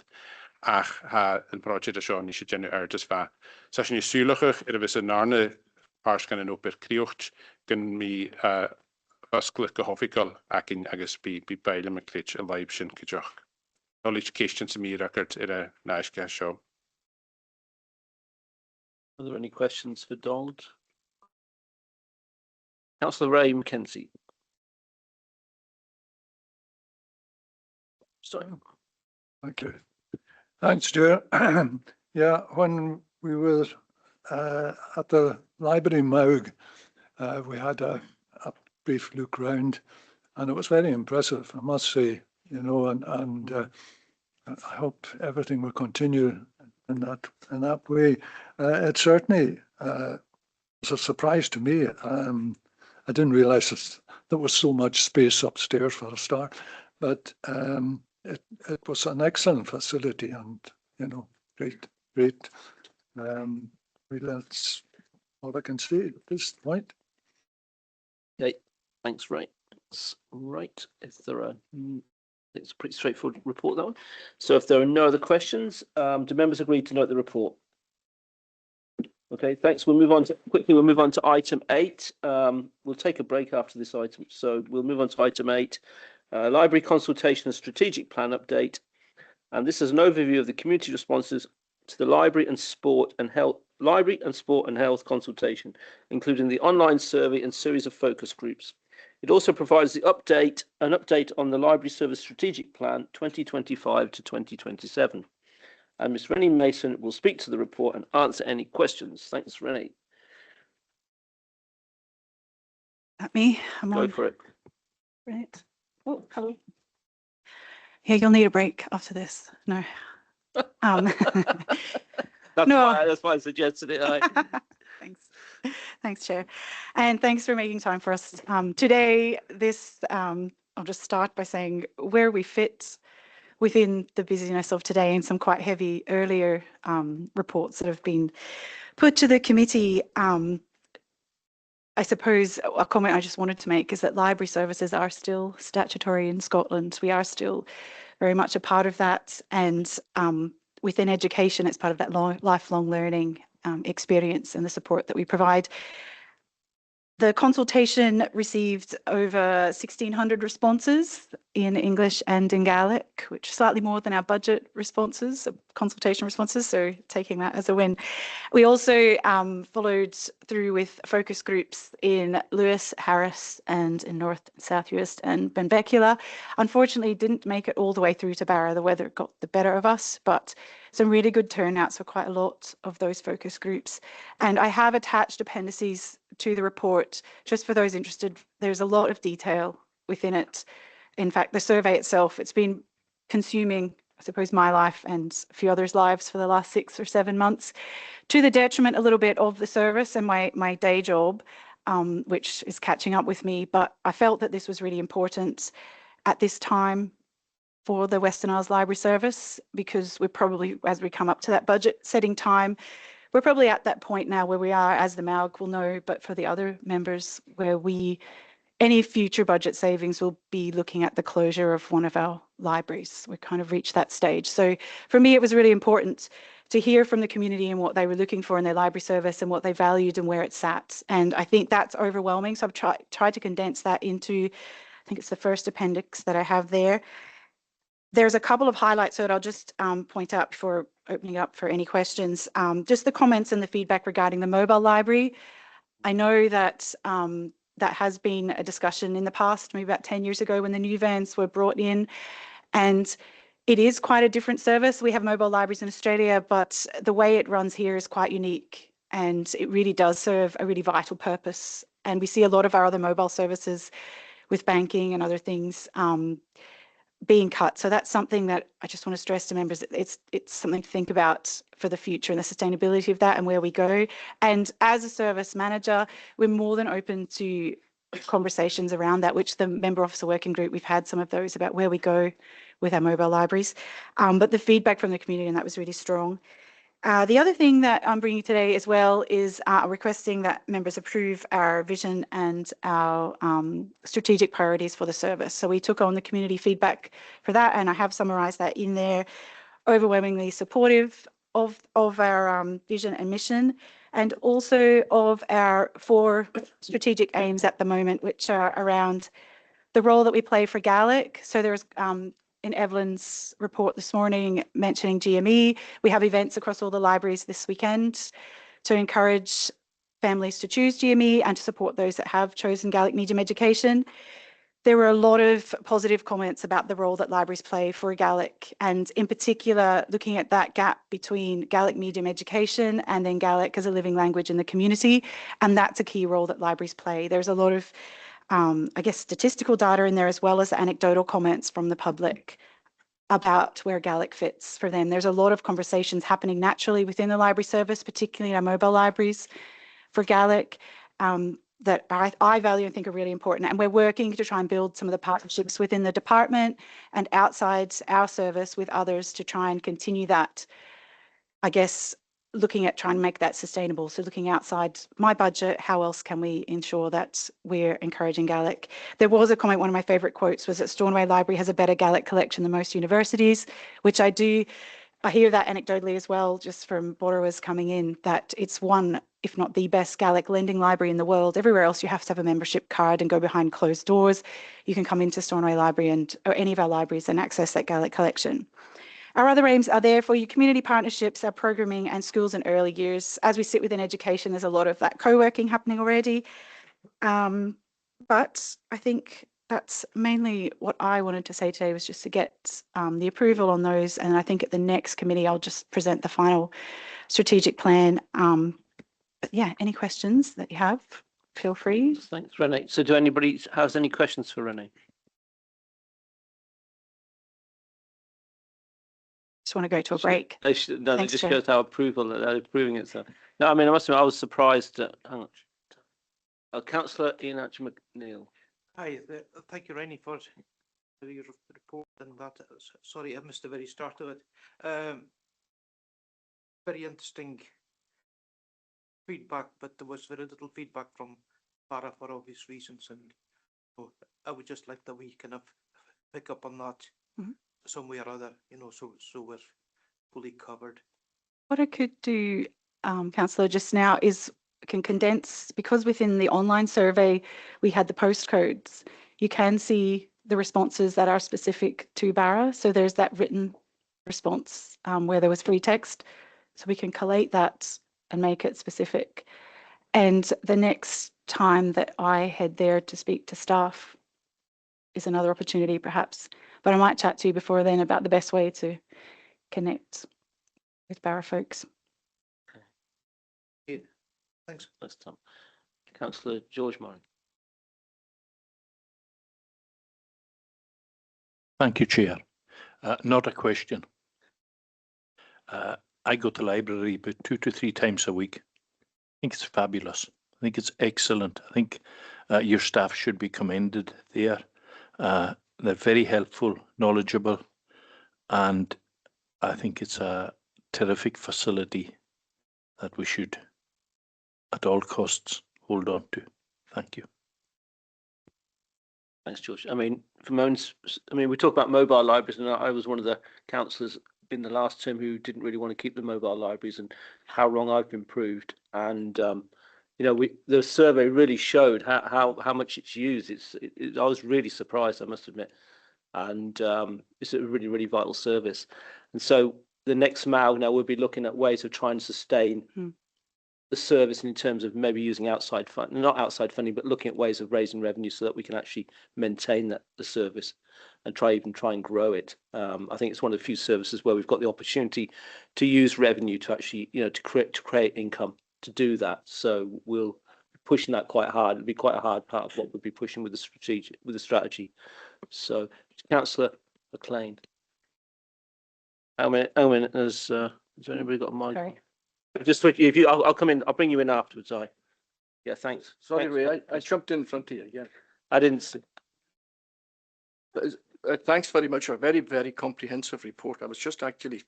Ach ha een project zo niet genu ertes va. Zoals je zulige er is een narne paars kan een oper krioch kan mi vaskelijke hoffical akin agus bi beile me klitch a live shin kujach. Knowledge questions me record in a nice cash show. Are there any questions for Donald? Councillor Ray Mackenzie. Sorry. Thank you. Thanks, Chair. Yeah, when we were at the library Maug, we had a brief look round, and it was very impressive, I must say, you know, and I hope everything will continue in that way. It certainly was a surprise to me. I didn't realise there was so much space upstairs for a start, but it was an excellent facility, and you know, great. That's all I can say at this point. Okay, thanks, Ray. That's right. If there are. It's a pretty straightforward report, that one. So if there are no other questions, do members agree to note the report? Okay, thanks. We'll move on to item 8. We'll take a break after this item. So we'll move on to item 8, library consultation and strategic plan update. And this is an overview of the community responses to the library and sport and health consultation, including the online survey and series of focus groups. It also provides an update on the Library Service Strategic Plan 2025 to 2027. And Ms. Rennie Mason will speak to the report and answer any questions. Thanks, Rennie. At me? Go for it. Right. Oh, hello. Yeah, you'll need a break after this. No. That's why I suggested it. Thanks. Thanks, Chair. And thanks for making time for us. Today, I'll just start by saying where we fit within the busyness of today and some quite heavy earlier reports that have been put to the committee. I suppose a comment I just wanted to make is that library services are still statutory in Scotland. We are still very much a part of that. And within education, it's part of that lifelong learning experience and the support that we provide. The consultation received over 1,600 responses, in English and in Gaelic, which is slightly more than our budget responses, consultation responses, so taking that as a win. We also followed through with focus groups in Lewis, Harris, and in North and South Uist and Benbecula. Unfortunately, didn't make it all the way through to Barra. The weather got the better of us, but some really good turnouts for quite a lot of those focus groups. And I have attached appendices to the report, just for those interested. There's a lot of detail within it. In fact, the survey itself, it's been consuming, I suppose, my life and a few others' lives for the last 6 or 7 months, to the detriment a little bit of the service and my day job, which is catching up with me. But I felt that this was really important at this time for the Western Isles Library Service, because we're probably, as we come up to that budget setting time, we're probably at that point now where we are, as the MALG will know, but for the other members, where any future budget savings will be looking at the closure of one of our libraries. We kind of reached that stage. So for me, it was really important to hear from the community and what they were looking for in their library service and what they valued and where it sat. And I think that's overwhelming. So I've tried to condense that into, I think it's the first appendix that I have there. There's a couple of highlights that I'll just point out before opening up for any questions. Just the comments and the feedback regarding the mobile library. I know that that has been a discussion in the past, maybe about 10 years ago when the new vans were brought in. And it is quite a different service. We have mobile libraries in Australia, but the way it runs here is quite unique, and it really does serve a really vital purpose. And we see a lot of our other mobile services with banking and other things being cut. So that's something that I just want to stress to members. It's something to think about for the future and the sustainability of that and where we go. And as a service manager, we're more than open to conversations around that, which the member officer working group, we've had some of those about where we go with our mobile libraries. But the feedback from the community, and that was really strong. The other thing that I'm bringing today as well is requesting that members approve our vision and our strategic priorities for the service. So we took on the community feedback for that, and I have summarised that in there. Overwhelmingly supportive of our vision and mission, and also of our 4 strategic aims at the moment, which are around the role that we play for Gaelic. So there's in Evelyn's report this morning mentioning GME. We have events across all the libraries this weekend to encourage families to choose GME and to support those that have chosen Gaelic medium education. There were a lot of positive comments about the role that libraries play for Gaelic, and in particular looking at that gap between Gaelic medium education and then Gaelic as a living language in the community, and that's a key role that libraries play. There's a lot of I guess statistical data in there, as well as anecdotal comments from the public about where Gaelic fits for them. There's a lot of conversations happening naturally within the library service, particularly in our mobile libraries for Gaelic, that I value and think are really important. And we're working to try and build some of the partnerships within the department and outside our service with others to try and continue that, I guess, looking at trying to make that sustainable. So looking outside my budget, how else can we ensure that we're encouraging Gaelic? There was a comment, one of my favourite quotes was that Stornoway Library has a better Gaelic collection than most universities, which I do. I hear that anecdotally as well, just from borrowers coming in, that it's one, if not the best Gaelic lending library in the world. Everywhere else you have to have a membership card and go behind closed doors. You can come into Stornoway Library or any of our libraries and access that Gaelic collection. Our other aims are there for you: community partnerships, our programming, and schools and early years. As we sit within education, there's a lot of that co-working happening already. But I think that's mainly what I wanted to say today, was just to get the approval on those. And I think at the next committee, I'll just present the final strategic plan. But yeah, any questions that you have, feel free. Thanks, Renee. So do anybody has any questions for Renee? Just want to go to a break. No, Thanks, it just Chair. shows our approval that they're approving it. So, no, I mean, I must admit, I was surprised at how much. Councillor Ian McNeill. Hi, thank you, Rennie, for your report and that. Sorry, I missed the very start of it. Very interesting feedback, but there was very little feedback from Para for obvious reasons, and I would just like that we kind of pick up on that some way or other, you know, so we're fully covered. What I could do, Councillor, just now is can condense, because within the online survey we had the postcodes. You can see the responses that are specific to Barra. So there's that written response where there was free text. So we can collate that and make it specific. And the next time that I head there to speak to staff is another opportunity perhaps. But I might chat to you before then about the best way to connect with Barra folks. Yeah. Thanks. That's Tom. Councillor George Moran. Thank you, Chair. Not a question. I go to the library about 2 to 3 times a week. I think it's fabulous. I think it's excellent. I think your staff should be commended there. They're very helpful, knowledgeable, and I think it's a terrific facility that we should, at all costs, hold on to. Thank you. Thanks, George. I mean, we talk about mobile libraries, and I was one of the councillors in the last term who didn't really want to keep the mobile libraries, and how wrong I've been proved. And you know, the survey really showed how much it's used. I was really surprised, I must admit. And it's a really, really vital service. And so the next MAU now we'll be looking at ways of trying to sustain the service in terms of maybe using outside funding, not outside funding, but looking at ways of raising revenue so that we can actually maintain the service and try and grow it. I think it's one of the few services where we've got the opportunity to use revenue to actually, you know, to create income to do that. So we'll be pushing that quite hard. It'll be quite a hard part of what we'll be pushing with the strategy. So, Councillor McLean. Owen, has there anybody got a mic? Sorry. Just if you, I'll come in. I'll bring you in afterwards. Yeah, thanks. Sorry, Ray, I jumped in front of you again. I didn't see. Thanks very much. A very, very comprehensive report. I was just actually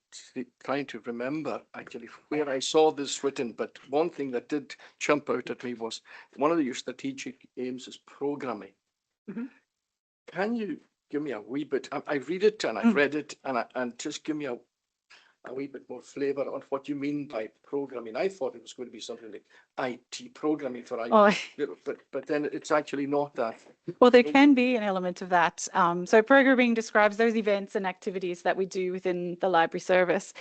trying to remember actually where I saw this written, but one thing that did jump out at me was one of your strategic aims is programming. Can you give me a wee bit? I read it and I've read it, and just give me a wee bit more flavour on what you mean by programming. I thought it was going to be something like IT programming for IT, but then it's actually not that. Well, there can be an element of that. So programming describes those events and activities that we do within the library service.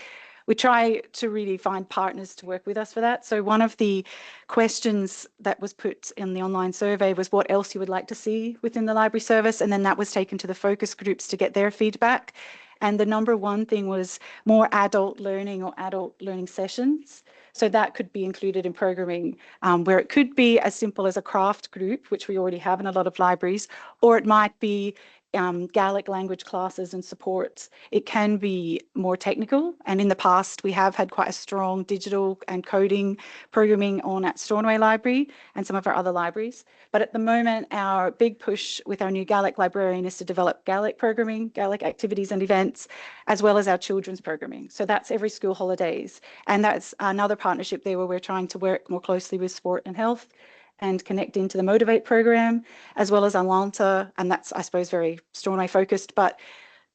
We try to really find partners to work with us for that. So one of the questions that was put in the online survey was what else you would like to see within the library service, and then that was taken to the focus groups to get their feedback. And the number one thing was more adult learning or adult learning sessions. So that could be included in programming, where it could be as simple as a craft group, which we already have in a lot of libraries, or it might be Gaelic language classes and supports. It can be more technical, and in the past we have had quite a strong digital and coding programming on at Stornoway Library and some of our other libraries. But at the moment our big push with our new Gaelic librarian is to develop Gaelic programming, Gaelic activities and events, as well as our children's programming. So that's every school holidays, and that's another partnership there where we're trying to work more closely with sport and health and connect into the Motivate program, as well as Atlanta, and that's, I suppose, very Stornoway focused, but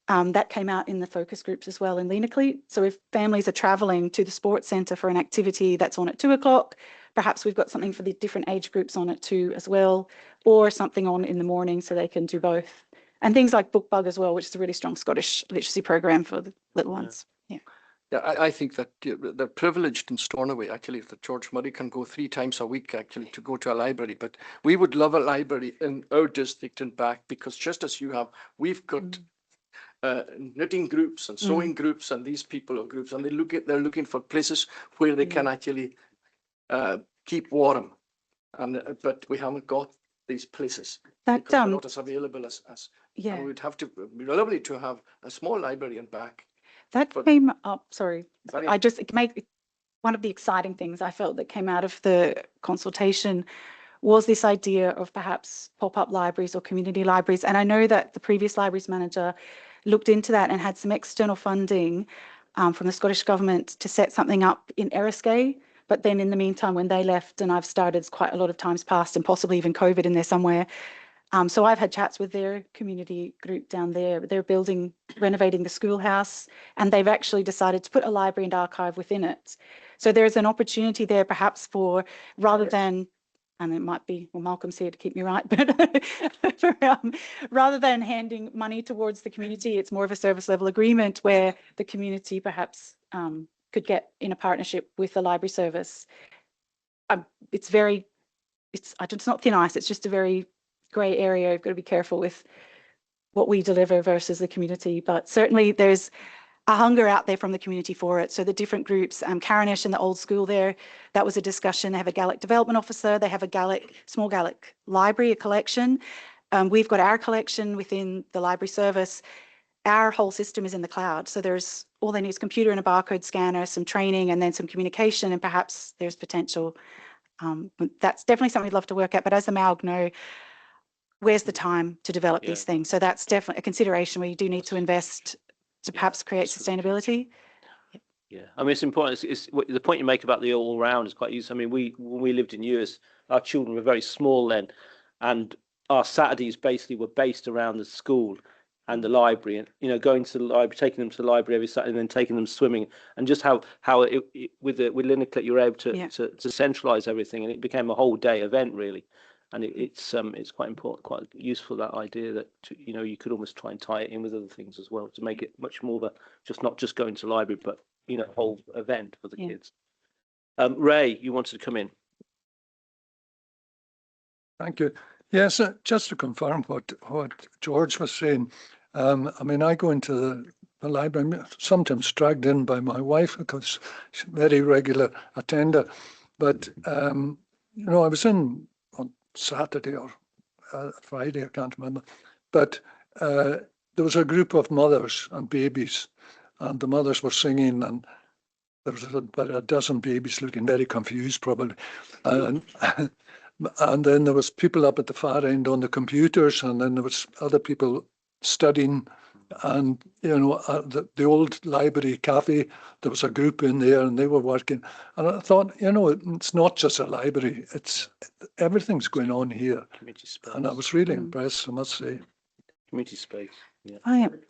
that came out in the focus groups as well in Lenacleet. So if families are travelling to the sports centre for an activity that's on at 2 o'clock, perhaps we've got something for the different age groups on at 2 as well, or something on in the morning so they can do both. And things like BookBug as well, which is a really strong Scottish literacy program for the little ones. Yeah, I think that they're privileged in Stornoway, actually, that George Murray can go 3 times a week, actually, to go to a library. But we would love a library in our district and back, because just as you have, we've got knitting groups and sewing groups, and these people are groups, and they're looking for places where they can actually keep warm. And but we haven't got these places because they're not as available as and we'd have to. It'd be lovely to have a small library and back. That came up, sorry, I just make one of the exciting things I felt that came out of the consultation was this idea of perhaps pop-up libraries or community libraries. And I know that the previous libraries manager looked into that and had some external funding from the Scottish Government to set something up in Eriskay. But then in the meantime, when they left and I've started, quite a lot of times passed and possibly even COVID in there somewhere. So I've had chats with their community group down there. They're renovating the schoolhouse, and they've actually decided to put a library and archive within it. So there's an opportunity there perhaps for, rather than and it might be, well, Malcolm's here to keep me right, but rather than handing money towards the community, it's more of a service level agreement where the community perhaps could get in a partnership with the library service. It's not thin ice, it's just a very grey area. You've got to be careful with what we deliver versus the community, but certainly there's a hunger out there from the community for it. So the different groups, Carinish and the old school there, that was a discussion. They have a Gaelic development officer, they have a small Gaelic library, a collection. We've got our collection within the library service. Our whole system is in the cloud. So there's all they need is a computer and a barcode scanner, some training, and then some communication, and perhaps there's potential. That's definitely something we'd love to work at, but as the MAUG know, where's the time to develop these things? So that's definitely a consideration where you do need to invest to perhaps create sustainability. Yeah, I mean, it's important. The point you make about the all round is quite useful. I mean, when we lived in US, our children were very small then, and our Saturdays basically were based around the school and the library, and going to the library, taking them to the library every Saturday, and then taking them swimming, and just how with Liniclet you were able to centralise everything, and it became a whole day event really. And it's quite important, quite useful, that idea that you could almost try and tie it in with other things as well to make it much more of a not just going to the library, but whole event for the kids. Ray, you wanted to come in. Thank you. Yes, just to confirm what George was saying. I mean, I go into the library, I'm sometimes dragged in by my wife because she's a very regular attender. But I was in on Saturday or Friday, I can't remember. But there was a group of mothers and babies, and the mothers were singing, and there was about a dozen babies looking very confused, probably. And then there was people up at the far end on the computers, and then there was other people studying. And the old library cafe, there was a group in there, and they were working. And I thought, it's not just a library; everything's going on here. Community space. And I was really impressed, I must say. Community space. Yeah. I am.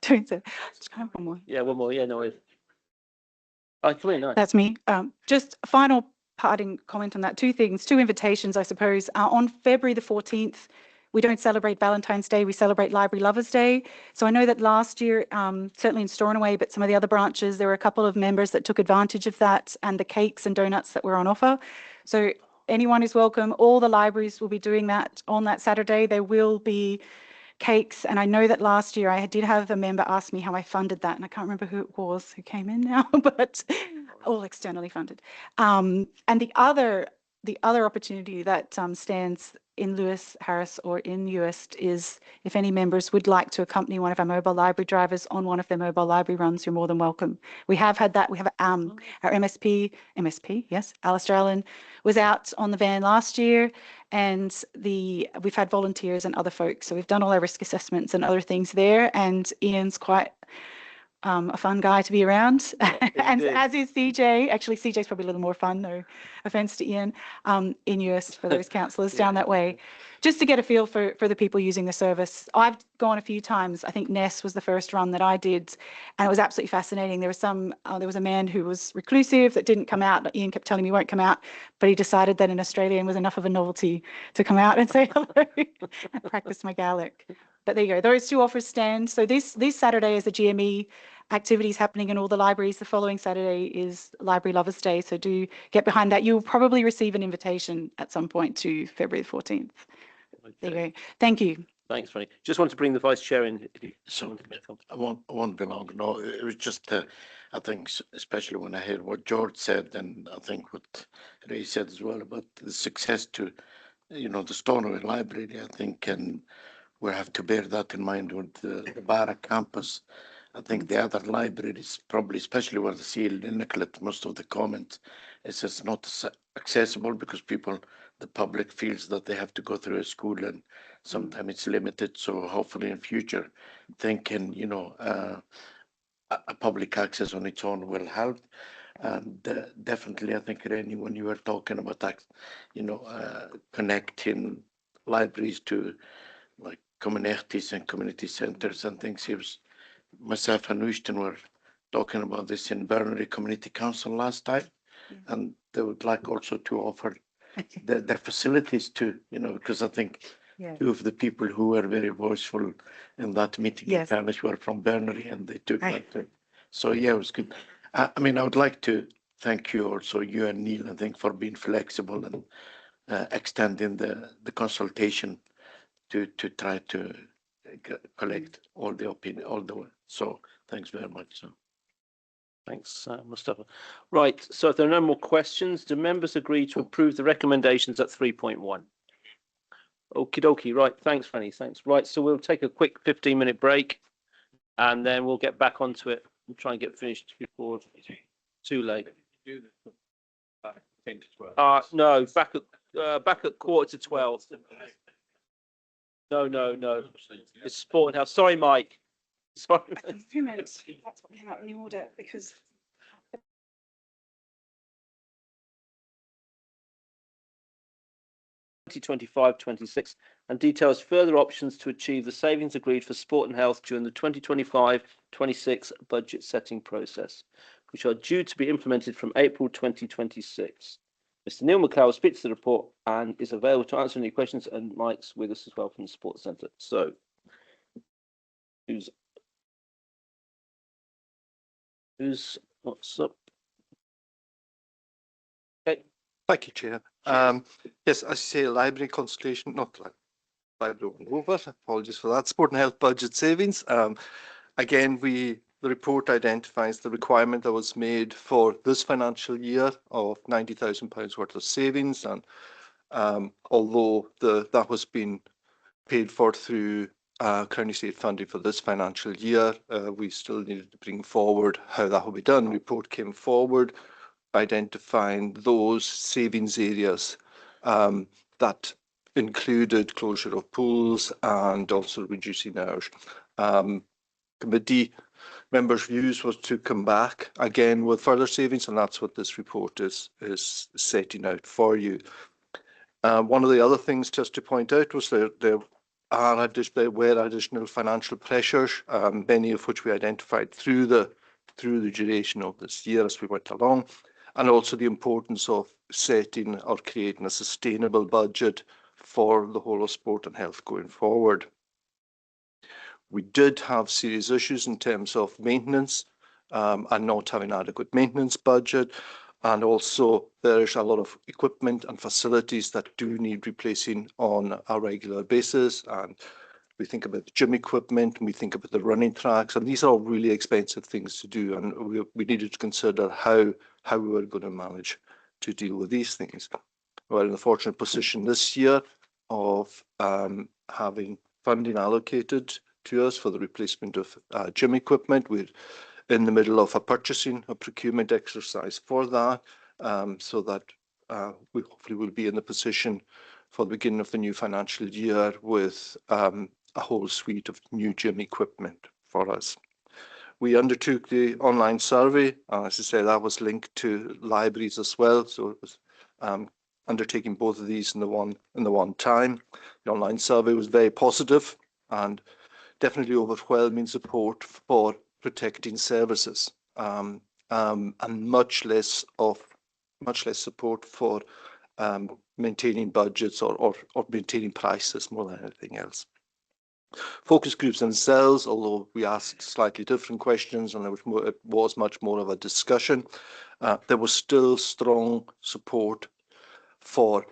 Doing so. Just kind of one more. Yeah, one more. Yeah, no. Come in. That's me. Just a final parting comment on that. Two things, two invitations, I suppose. On February the 14th, we don't celebrate Valentine's Day, we celebrate Library Lovers Day. So I know that last year, certainly in Stornoway, but some of the other branches, there were a couple of members that took advantage of that and the cakes and donuts that were on offer. So anyone is welcome. All the libraries will be doing that on that Saturday. There will be cakes, and I know that last year I did have a member ask me how I funded that, and I can't remember who it was who came in now, but all externally funded. And the other opportunity that stands in Lewis, Harris, or in Uist is if any members would like to accompany one of our mobile library drivers on one of their mobile library runs, you're more than welcome. We have had that. We have our MSP, yes, Alistair Allen was out on the van last year, and we've had volunteers and other folks. So we've done all our risk assessments and other things there, and Ian's quite a fun guy to be around, and as is CJ. Actually, CJ's probably a little more fun, no offense to Ian, in US for those councillors down that way, just to get a feel for the people using the service. I've gone a few times. I think Ness was the first run that I did, and it was absolutely fascinating. There was a man who was reclusive that didn't come out. Ian kept telling me he won't come out, but he decided that an Australian was enough of a novelty to come out and say hello and practice my Gaelic. But there you go. Those two offers stand. So this Saturday is the GME activities happening in all the libraries. The following Saturday is Library Lovers Day. So do get behind that. You'll probably receive an invitation at some point to February the 14th. Okay. There you go. Thank you. Thanks, Franny. Just want to bring the Vice Chair in. So I won't be long. No, it was just, I think, especially when I heard what George said, and I think what Ray said as well about the success to, the Stornoway Library, I think, and we have to bear that in mind with the Barra campus. I think the other libraries, probably, especially where the seal in Nicollet, most of the comments is it's not accessible because the public feels that they have to go through a school, and sometimes it's limited. So hopefully in future, thinking, a public access on its own will help. And definitely, I think, Rennie, when you were talking about that, connecting libraries to like communities and community centers and things, myself and Uishton were talking about this in Bernary Community Council last time, and they would like also to offer their facilities to, because I think two of the people who were very voiceful in that meeting in Spanish were from Bernary, and they took that. So yeah, it was good. I mean, I would like to thank you also, you and Neil, I think, for being flexible and extending the consultation to try to collect all the opinion, so thanks very much. So. Thanks, Mustafa. Right, so if there are no more questions, do members agree to approve the recommendations at 3.1? Okie dokie, right, thanks, Franny, thanks. Right, so we'll take a quick 15-minute break and then we'll get back onto it and try and get finished before too late. 10 to 12. No, back at 11:45. No. It's Sport and Health. Sorry, Mike. Sorry. 2 minutes. That's what came out in the order because. 2025-26 and details further options to achieve the savings agreed for sport and health during the 2025-26 budget setting process, which are due to be implemented from April 2026. Mr. Neil McCall speaks to the report and is available to answer any questions, and Mike's with us as well from the Sports Centre. So, what's up? Okay. Thank you, Chair. Yes, as you say, library consultation, not library over, apologies for that. Sport and health budget savings. Again, the report identifies the requirement that was made for this financial year of £90,000 worth of savings, and although that was being paid for through county state funding for this financial year, we still needed to bring forward how that will be done. The report came forward identifying those savings areas that included closure of pools and also reducing hours. Committee members' views was to come back again with further savings, and that's what this report is setting out for you. One of the other things just to point out was that there were additional financial pressures, many of which we identified through the duration of this year as we went along, and also the importance of setting or creating a sustainable budget for the whole of sport and health going forward. We did have serious issues in terms of maintenance and not having adequate maintenance budget, and also there's a lot of equipment and facilities that do need replacing on a regular basis, and we think about the gym equipment, and we think about the running tracks, and these are all really expensive things to do, and we needed to consider how we were going to manage to deal with these things. We're in the fortunate position this year of having funding allocated to us for the replacement of gym equipment. We're in the middle of a procurement exercise for that, so that we hopefully will be in the position for the beginning of the new financial year with a whole suite of new gym equipment for us. We undertook the online survey. As I say, that was linked to libraries as well, so it was undertaking both of these in the one time. The online survey was very positive and definitely overwhelming support for protecting services, and much less support for maintaining budgets or maintaining prices more than anything else. Focus groups themselves, although we asked slightly different questions and it was much more of a discussion, there was still strong support for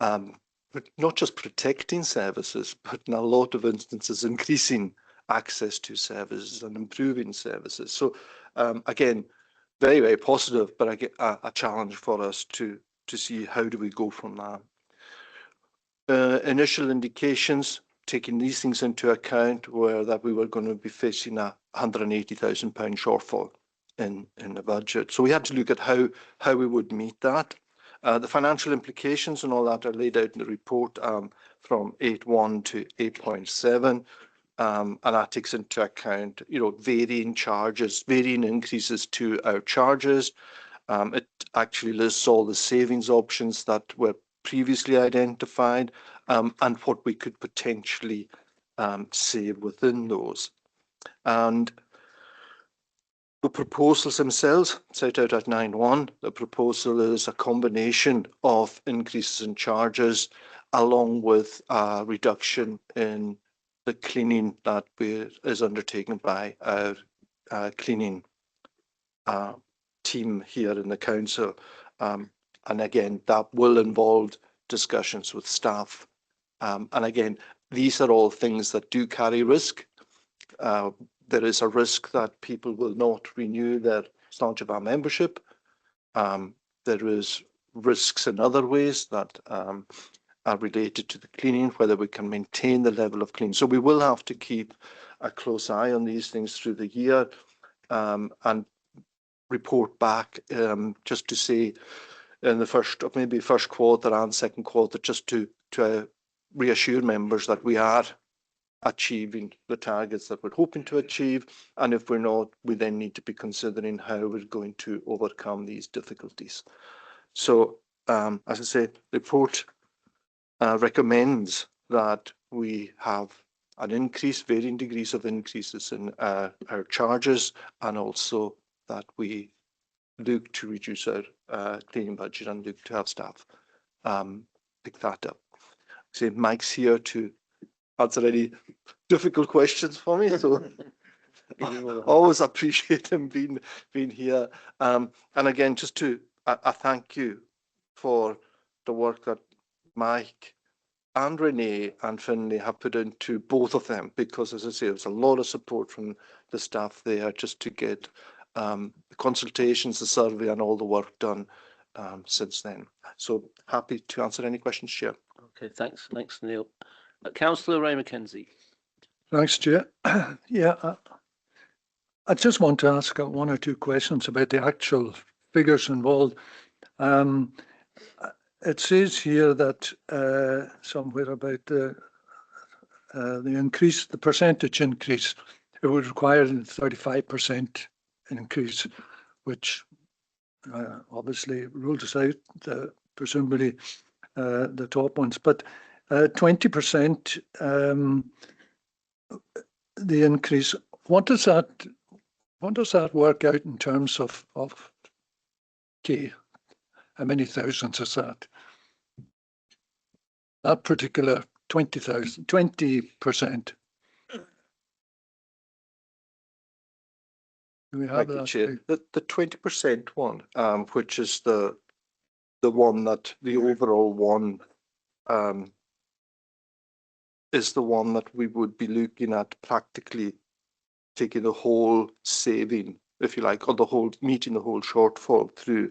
not just protecting services, but in a lot of instances increasing access to services and improving services. So again, very, very positive, but a challenge for us to see how do we go from that. Initial indications, taking these things into account, were that we were going to be facing a £180,000 shortfall in the budget. So we had to look at how we would meet that. The financial implications and all that are laid out in the report from 8.1 to 8.7, and that takes into account, varying charges, varying increases to our charges. It actually lists all the savings options that were previously identified, and what we could potentially save within those. And The proposals themselves set out at 9.1. The proposal is a combination of increases in charges along with a reduction in the cleaning that is undertaken by our cleaning team here in the council. And again, that will involve discussions with staff. And again, these are all things that do carry risk. There is a risk that people will not renew their Sláintebhar membership. There is risks in other ways that are related to the cleaning, whether we can maintain the level of cleaning. So we will have to keep a close eye on these things through the year and report back just to say in the first quarter and second quarter, just to reassure members that we are achieving the targets that we're hoping to achieve, and if we're not, we then need to be considering how we're going to overcome these difficulties. So as I say, the report recommends that we have an increase, varying degrees of increases in our charges, and also that we look to reduce our cleaning budget and look to have staff pick that up. So Mike's here to answer any difficult questions for me, so I always appreciate him being here. And again, just to I thank you for the work that Mike and Renee and Finlay have put into both of them, because as I say, there's a lot of support from the staff there just to get the consultations, the survey and all the work done since then. So happy to answer any questions, Chair. Okay, thanks, Neil. Councillor Ray McKenzie. Thanks, Chair. Yeah, I just want to ask one or two questions about the actual figures involved. It says here that somewhere about the increase, the percentage increase, it would require a 35% increase, which obviously rules out presumably the top ones, but 20% the increase. What does that work out in terms of K? How many thousands is that? That particular 20%. Do we have that? The 20% one, which is the one that the overall one is the one that we would be looking at practically taking the whole saving, if you like, or the whole meeting the whole shortfall through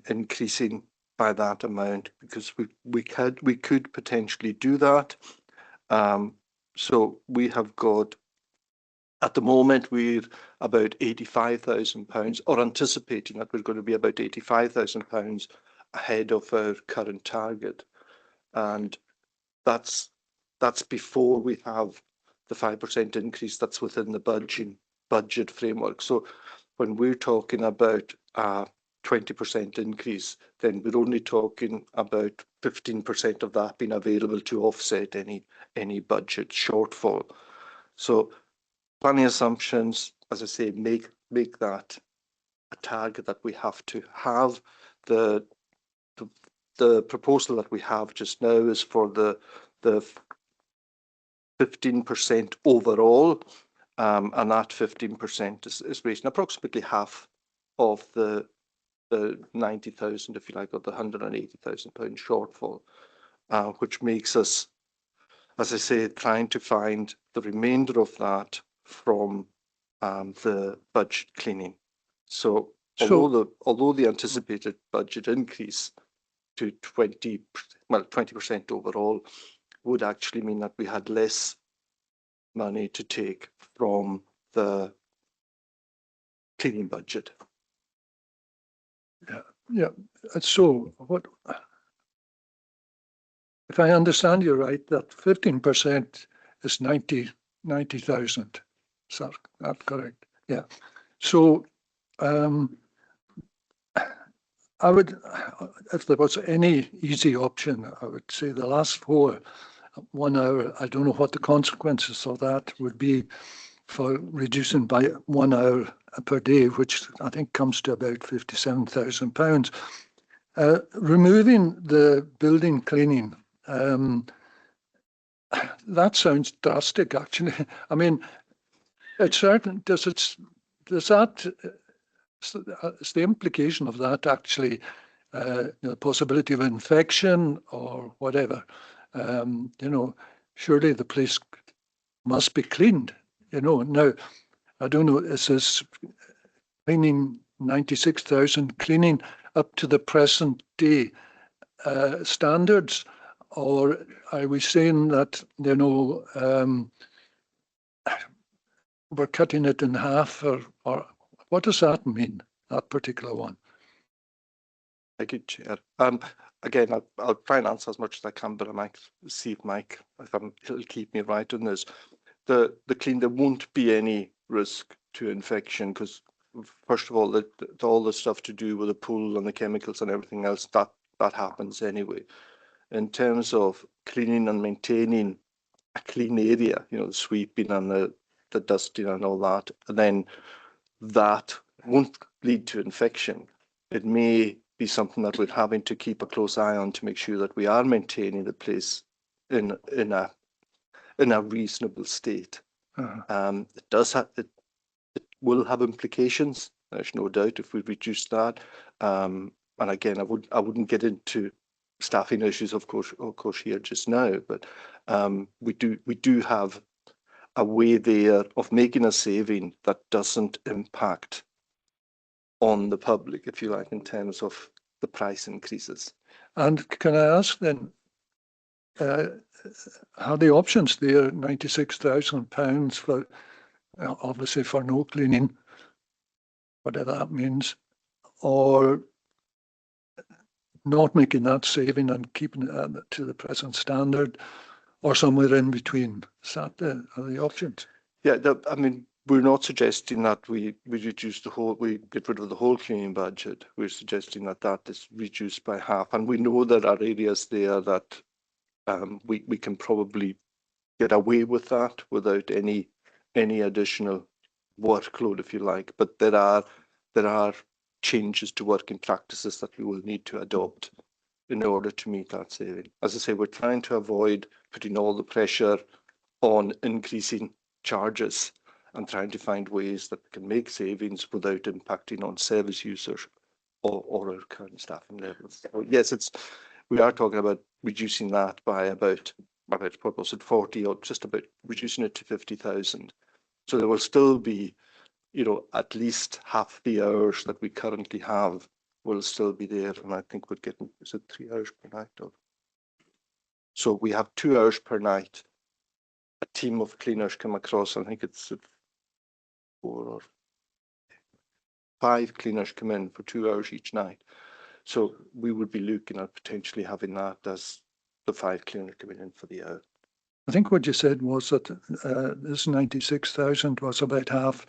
increasing by that amount, because we could potentially do that. So we have got, at the moment, we're about £85,000, or anticipating that we're going to be about £85,000 ahead of our current target, and that's before we have the 5% increase that's within the budget framework. So when we're talking about 20% increase, then we're only talking about 15% of that being available to offset any budget shortfall. So planning assumptions, as I say, make that a target that we have to have. The proposal that we have just now is for the 15% overall, and that 15% is raising approximately half of the 90,000, if you like, or the £180,000 shortfall, which makes us, as I say, trying to find the remainder of that from the budget cleaning. So although the anticipated budget increase to 20% overall would actually mean that we had less money to take from the cleaning budget. Yeah. So what, if I understand you right, that 15% is 90,000. Is that correct? Yeah. So I would, if there was any easy option, I would say the last 4 1 hour. I don't know what the consequences of that would be for reducing by 1 hour per day, which I think comes to about £57,000. Removing the building cleaning, that sounds drastic, actually. I mean, it's certain. Is the implication of that actually the possibility of infection or whatever? Surely the place must be cleaned. Now I don't know. Is this cleaning 96,000 cleaning up to the present day standards, or are we saying that we're cutting it in half, or what does that mean, that particular one? Thank you, Chair. Again, I'll try and answer as much as I can, but I might see if Mike, he'll keep me right on this. The clean, there won't be any risk to infection because, first of all, all the stuff to do with the pool and the chemicals and everything else, that happens anyway. In terms of cleaning and maintaining a clean area, the sweeping and the dusting and all that, and then that won't lead to infection. It may be something that we're having to keep a close eye on to make sure that we are maintaining the place in a reasonable state. It will have implications. There's no doubt if we reduce that. And again, I wouldn't get into staffing issues, of course, here just now. But we do have a way there of making a saving that doesn't impact on the public, if you like, in terms of the price increases. And can I ask then, are the options there £96,000 for obviously for no cleaning, whatever that means, or not making that saving and keeping it to the present standard, or somewhere in between? Are the options? Yeah, I mean, we're not suggesting that we reduce we get rid of the whole cleaning budget. We're suggesting that is reduced by half, and we know there are areas there that we can probably get away with that without any additional workload, if you like. But there are changes to working practices that we will need to adopt in order to meet that saving. As I say, we're trying to avoid putting all the pressure on increasing charges and trying to find ways that we can make savings without impacting on service users or our current staffing levels. So yes, we are talking about reducing that by about what was it, 40, or just about reducing it to 50,000. So there will still be, at least half the hours that we currently have will still be there. And I think we're getting, is it 3 hours per night? So we have 2 hours per night. A team of cleaners come across, I think it's 4 or 5 cleaners come in for 2 hours each night. So we would be looking at potentially having that as the 5 cleaners coming in for the hour. I think what you said was that this 96,000 was about half.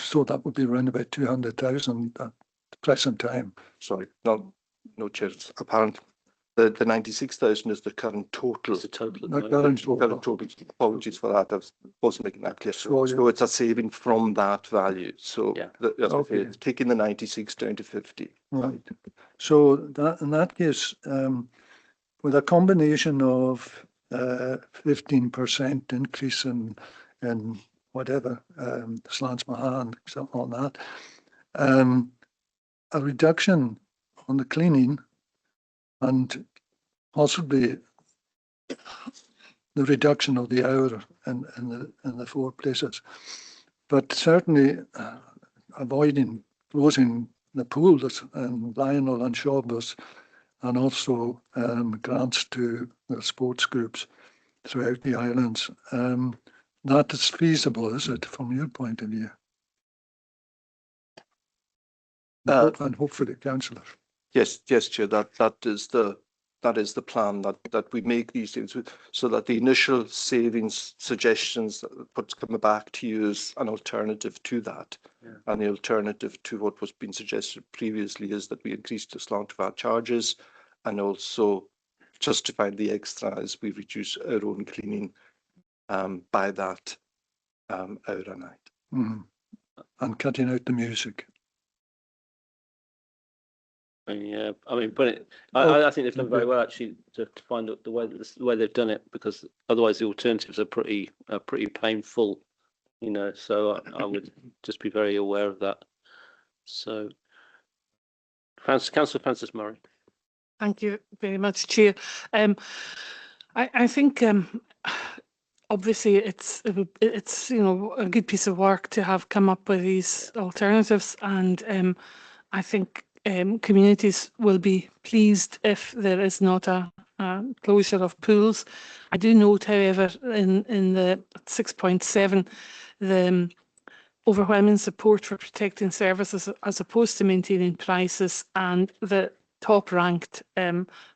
So that would be around about 200,000 at the present time. Sorry, no, Chair, it's apparent. The 96,000 is the current total. It's the total. Current total. Apologies for that. I wasn't making that clear. So it's a saving from that value. So it's taking the 96 down to 50. Right. So in that case, with a combination of 15% increase in whatever, slants my hand, something on that, a reduction on the cleaning, and possibly the reduction of the hour in the 4 places, but certainly avoiding closing the pools and Lionel and Shawbus, and also grants to the sports groups throughout the islands. That is feasible, is it, from your point of view? And hopefully, councillor. Yes, Chair. That is the plan that we make these things so that the initial savings suggestions coming back to you as an alternative to that, and the alternative to what was being suggested previously is that we increase the slant of our charges, and also justifying the extra as we reduce our own cleaning by that hour a night. And cutting out the music. Yeah, I mean, but I think they've done very well actually to find out the way they've done it, because otherwise the alternatives are pretty painful, you know. So I would just be very aware of that. So, Councillor Francis Murray. Thank you very much, Chair. I think obviously it's you know, a good piece of work to have come up with these alternatives, and I think communities will be pleased if there is not a closure of pools. I do note, however, in the 6.7, the overwhelming support for protecting services as opposed to maintaining prices, and the top ranked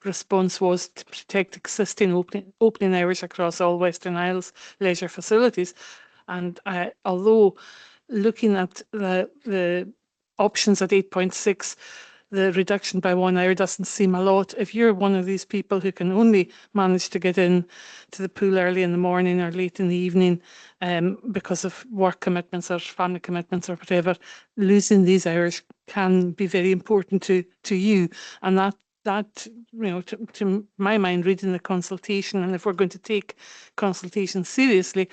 response was to protect existing opening hours across all Western Isles leisure facilities. And although looking at the options at 8.6, the reduction by 1 hour doesn't seem a lot. If you're one of these people who can only manage to get in to the pool early in the morning or late in the evening because of work commitments or family commitments or whatever, losing these hours can be very important to you. And that you know, to my mind, reading the consultation, and if we're going to take consultation seriously,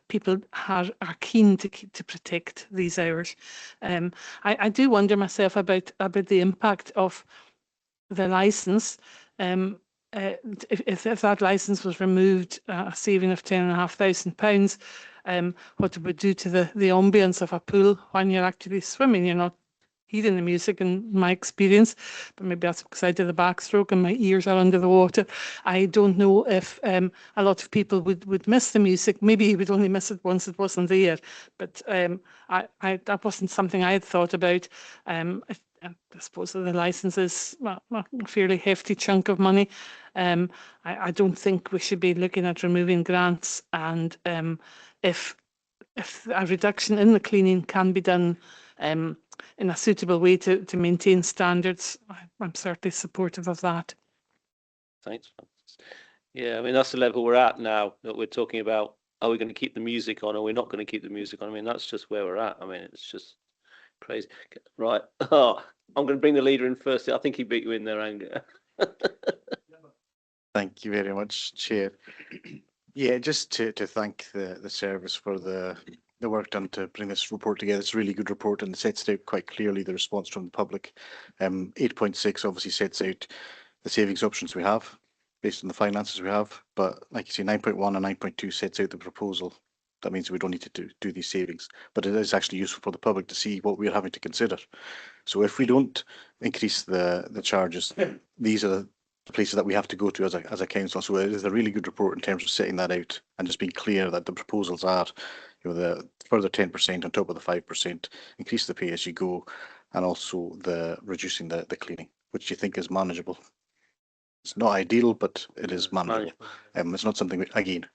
people are keen to protect these hours. I do wonder myself about the impact of the licence. If that licence was removed, a saving of £10,500, what it would do to the ambience of a pool when you're actually swimming. You're not hearing the music, in my experience, but maybe that's because I did a backstroke and my ears are under the water. I don't know if a lot of people would miss the music. Maybe you would only miss it once it wasn't there, but that wasn't something I had thought about. I suppose that the licence is a fairly hefty chunk of money. I don't think we should be looking at removing grants, and if a reduction in the cleaning can be done in a suitable way to maintain standards, I'm certainly supportive of that. Thanks. Yeah, I mean, that's the level we're at now, that we're talking about, are we going to keep the music on or we're not going to keep the music on? I mean, that's just where we're at. I mean, it's just crazy. Right. Oh, I'm going to bring the leader in first. I think he beat you in there, Anger. Thank you very much, Chair. Yeah, just to thank the service for the work done to bring this report together. It's a really good report, and it sets out quite clearly the response from the public. 8.6 obviously sets out the savings options we have based on the finances we have, but like you say, 9.1 and 9.2 sets out the proposal. That means we don't need to do these savings, but it is actually useful for the public to see what we're having to consider. So if we don't increase the charges, these are the places that we have to go to as a council. So it is a really good report in terms of setting that out and just being clear that the proposals are, you know, the further 10% on top of the 5%, increase the pay as you go, and also the reducing the cleaning, which you think is manageable. It's not ideal, but it is manageable. It's not something again,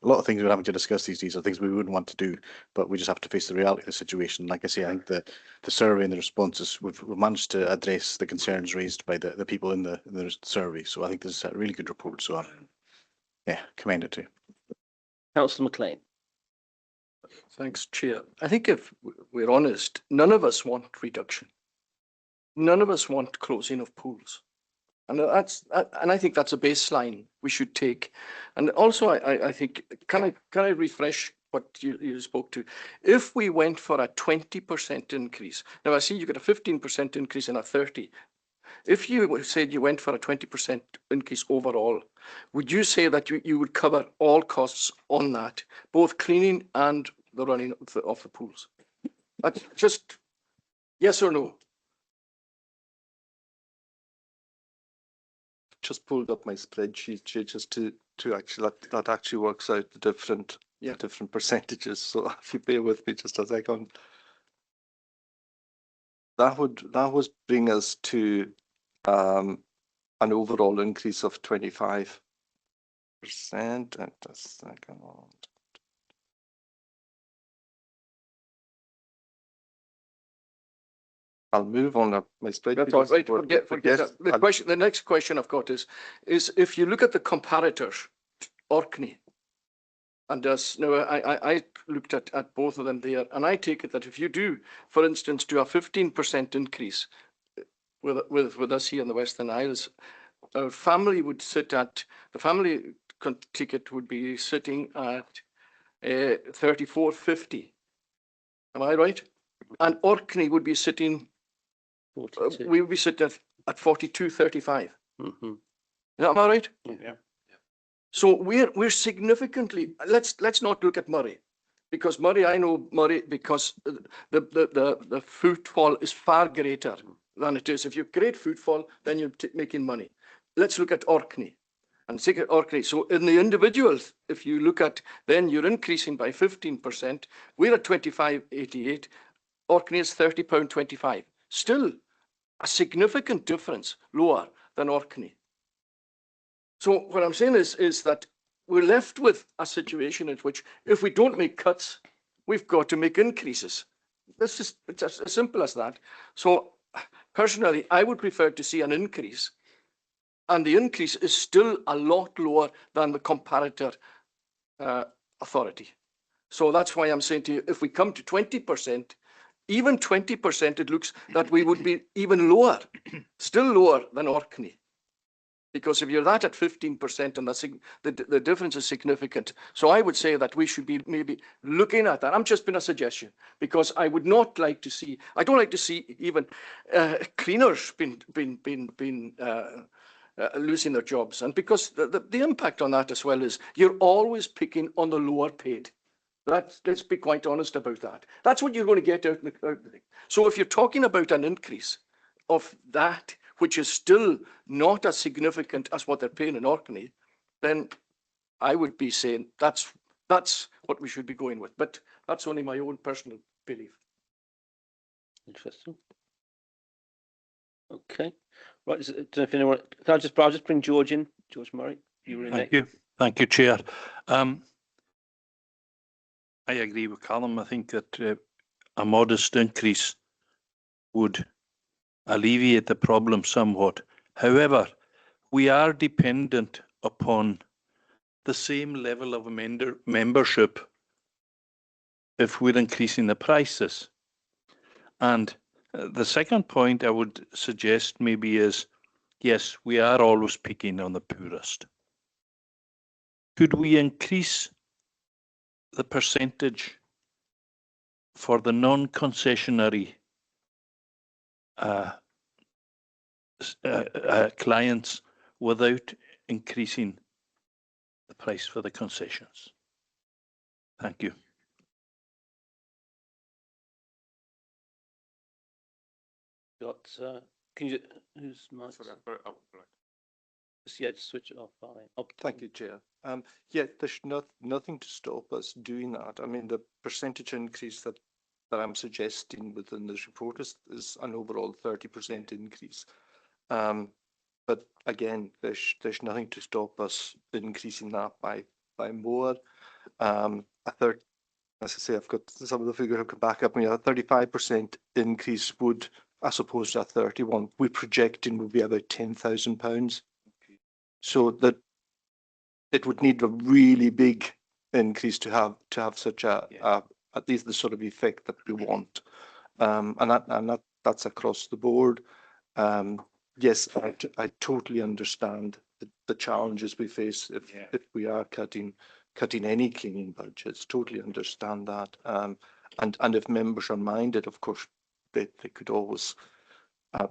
a lot of things we're having to discuss these days are things we wouldn't want to do, but we just have to face the reality of the situation. Like I say, I think the survey and the responses, we've managed to address the concerns raised by the people in the survey. So I think this is a really good report. So yeah, commend it to you. Councillor McLean. Thanks, Chair. I think if we're honest, none of us want reduction. None of us want closing of pools. And I think that's a baseline we should take. And also, I think, can I refresh what you spoke to? If we went for a 20% increase, now I see you got a 15% increase and a 30%. If you said you went for a 20% increase overall, would you say that you would cover all costs on that, both cleaning and the running of the pools? That's just yes or no? Just pulled up my spreadsheet just to actually that actually works out the different percentages. So if you bear with me just a second, that would bring us to an overall increase of 25%. And a second. I'll move on up my spreadsheet. That's all right. Forget that. The next question I've got is if you look at the comparator, Orkney, And now I looked at both of them there, and I take it that if you do, for instance, do a 15% increase with us here in the Western Isles, our family would sit at, the family ticket would be sitting at 34.50. Am I right? And Orkney would be sitting, we would be sitting at 42.35. Am I right? Yeah. So we're significantly, let's not look at Murray, because Murray, I know Murray because the footfall is far greater than it is. If you have great footfall, then you're making money. Let's look at Orkney. And take Orkney. So in the individuals, if you look at, then you're increasing by 15%. We're at 25.88. Orkney is £30.25. Still a significant difference lower than Orkney. So what I'm saying is that we're left with a situation in which if we don't make cuts, we've got to make increases. It's as simple as that. So personally, I would prefer to see an increase, and the increase is still a lot lower than the comparator authority. So that's why I'm saying to you, if we come to 20%, even 20%, it looks that we would be even lower, still lower than Orkney. Because if you're that at 15%, and the difference is significant. So I would say that we should be maybe looking at that. I'm just been a suggestion, because I would not like to see, I don't like to see even cleaners losing their jobs. And because the impact on that as well is you're always picking on the lower paid. Let's be quite honest about that. That's what you're going to get out of the thing. So if you're talking about an increase of that, which is still not as significant as what they're paying in Orkney, then I would be saying that's what we should be going with. But that's only my own personal belief. Interesting. Okay. Right. Don't know if anyone, I'll just bring George in. George Murray. You were in Thank you. Thank you, Chair. I agree with Callum. I think that a modest increase would alleviate the problem somewhat. However, we are dependent upon the same level of membership if we're increasing the prices. And the second point I would suggest maybe is, yes, we are always picking on the poorest. Could we increase the percentage for the non-concessionary clients without increasing the price for the concessions? Thank you. Got, can you, who's my? Yeah, just switch it off. Thank you, Chair. Yeah, there's nothing to stop us doing that. I mean, the percentage increase that I'm suggesting within this report is an overall 30% increase. But again, there's nothing to stop us increasing that by more. A third, as I say, I've got some of the figures have come back up. I mean, a 35% increase would, as opposed to a 31, we're projecting would be about £10,000. So that it would need a really big increase to have such a at least the sort of effect that we want, and that's across the board. Yes, I totally understand the challenges we face if we are cutting any cleaning budgets. Totally understand that, and if members are minded, of course, they could always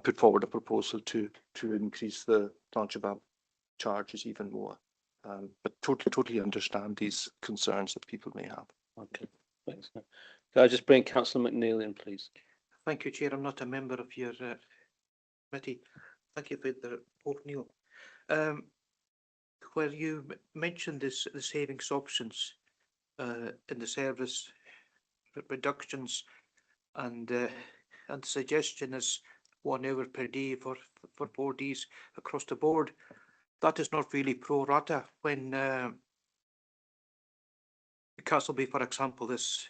put forward a proposal to increase the township charges even more. But totally understand these concerns that people may have. Okay, thanks. Can I just bring Councillor McNeil in, please? Thank you, Chair. I'm not a member of your committee. Thank you for the report, Neil. Where you mentioned the savings options in the service reductions, and the suggestion is 1 hour per day for 4 days across the board. That is not really pro rata when Castleby, for example, has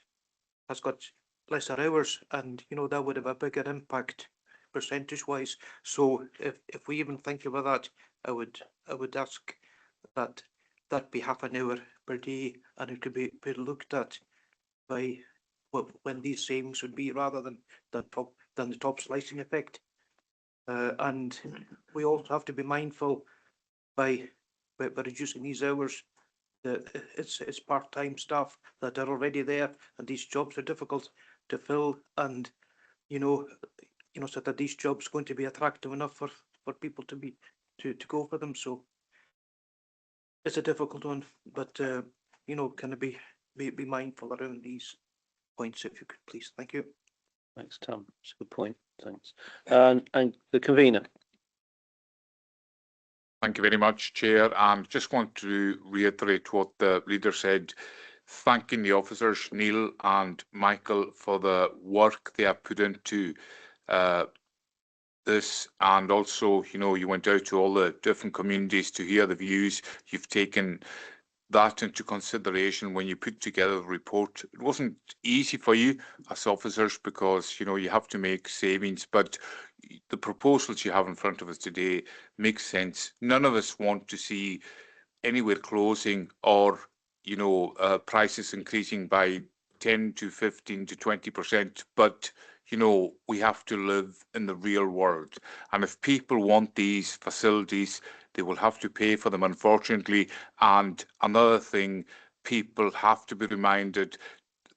got lesser hours, and that would have a bigger impact percentage wise. So if we even think about that, I would ask that be half an hour per day, and it could be looked at by when these savings would be, rather than the top slicing effect. And we also have to be mindful by reducing these hours. It's part-time staff that are already there, and these jobs are difficult to fill, and so that these jobs are going to be attractive enough for people to go for them. So it's a difficult one, but can it be mindful around these points, if you could please. Thank you. Thanks, Tom. That's a good point. Thanks. And the convener. Thank you very much, Chair. And just want to reiterate what the leader said, thanking the officers, Neil and Michael, for the work they have put into this. And also, you went out to all the different communities to hear the views. You've taken that into consideration when you put together the report. It wasn't easy for you as officers because you have to make savings, but the proposals you have in front of us today make sense. None of us want to see anywhere closing or prices increasing by 10 to 15 to 20%, but we have to live in the real world, and if people want these facilities, they will have to pay for them, unfortunately. And another thing, people have to be reminded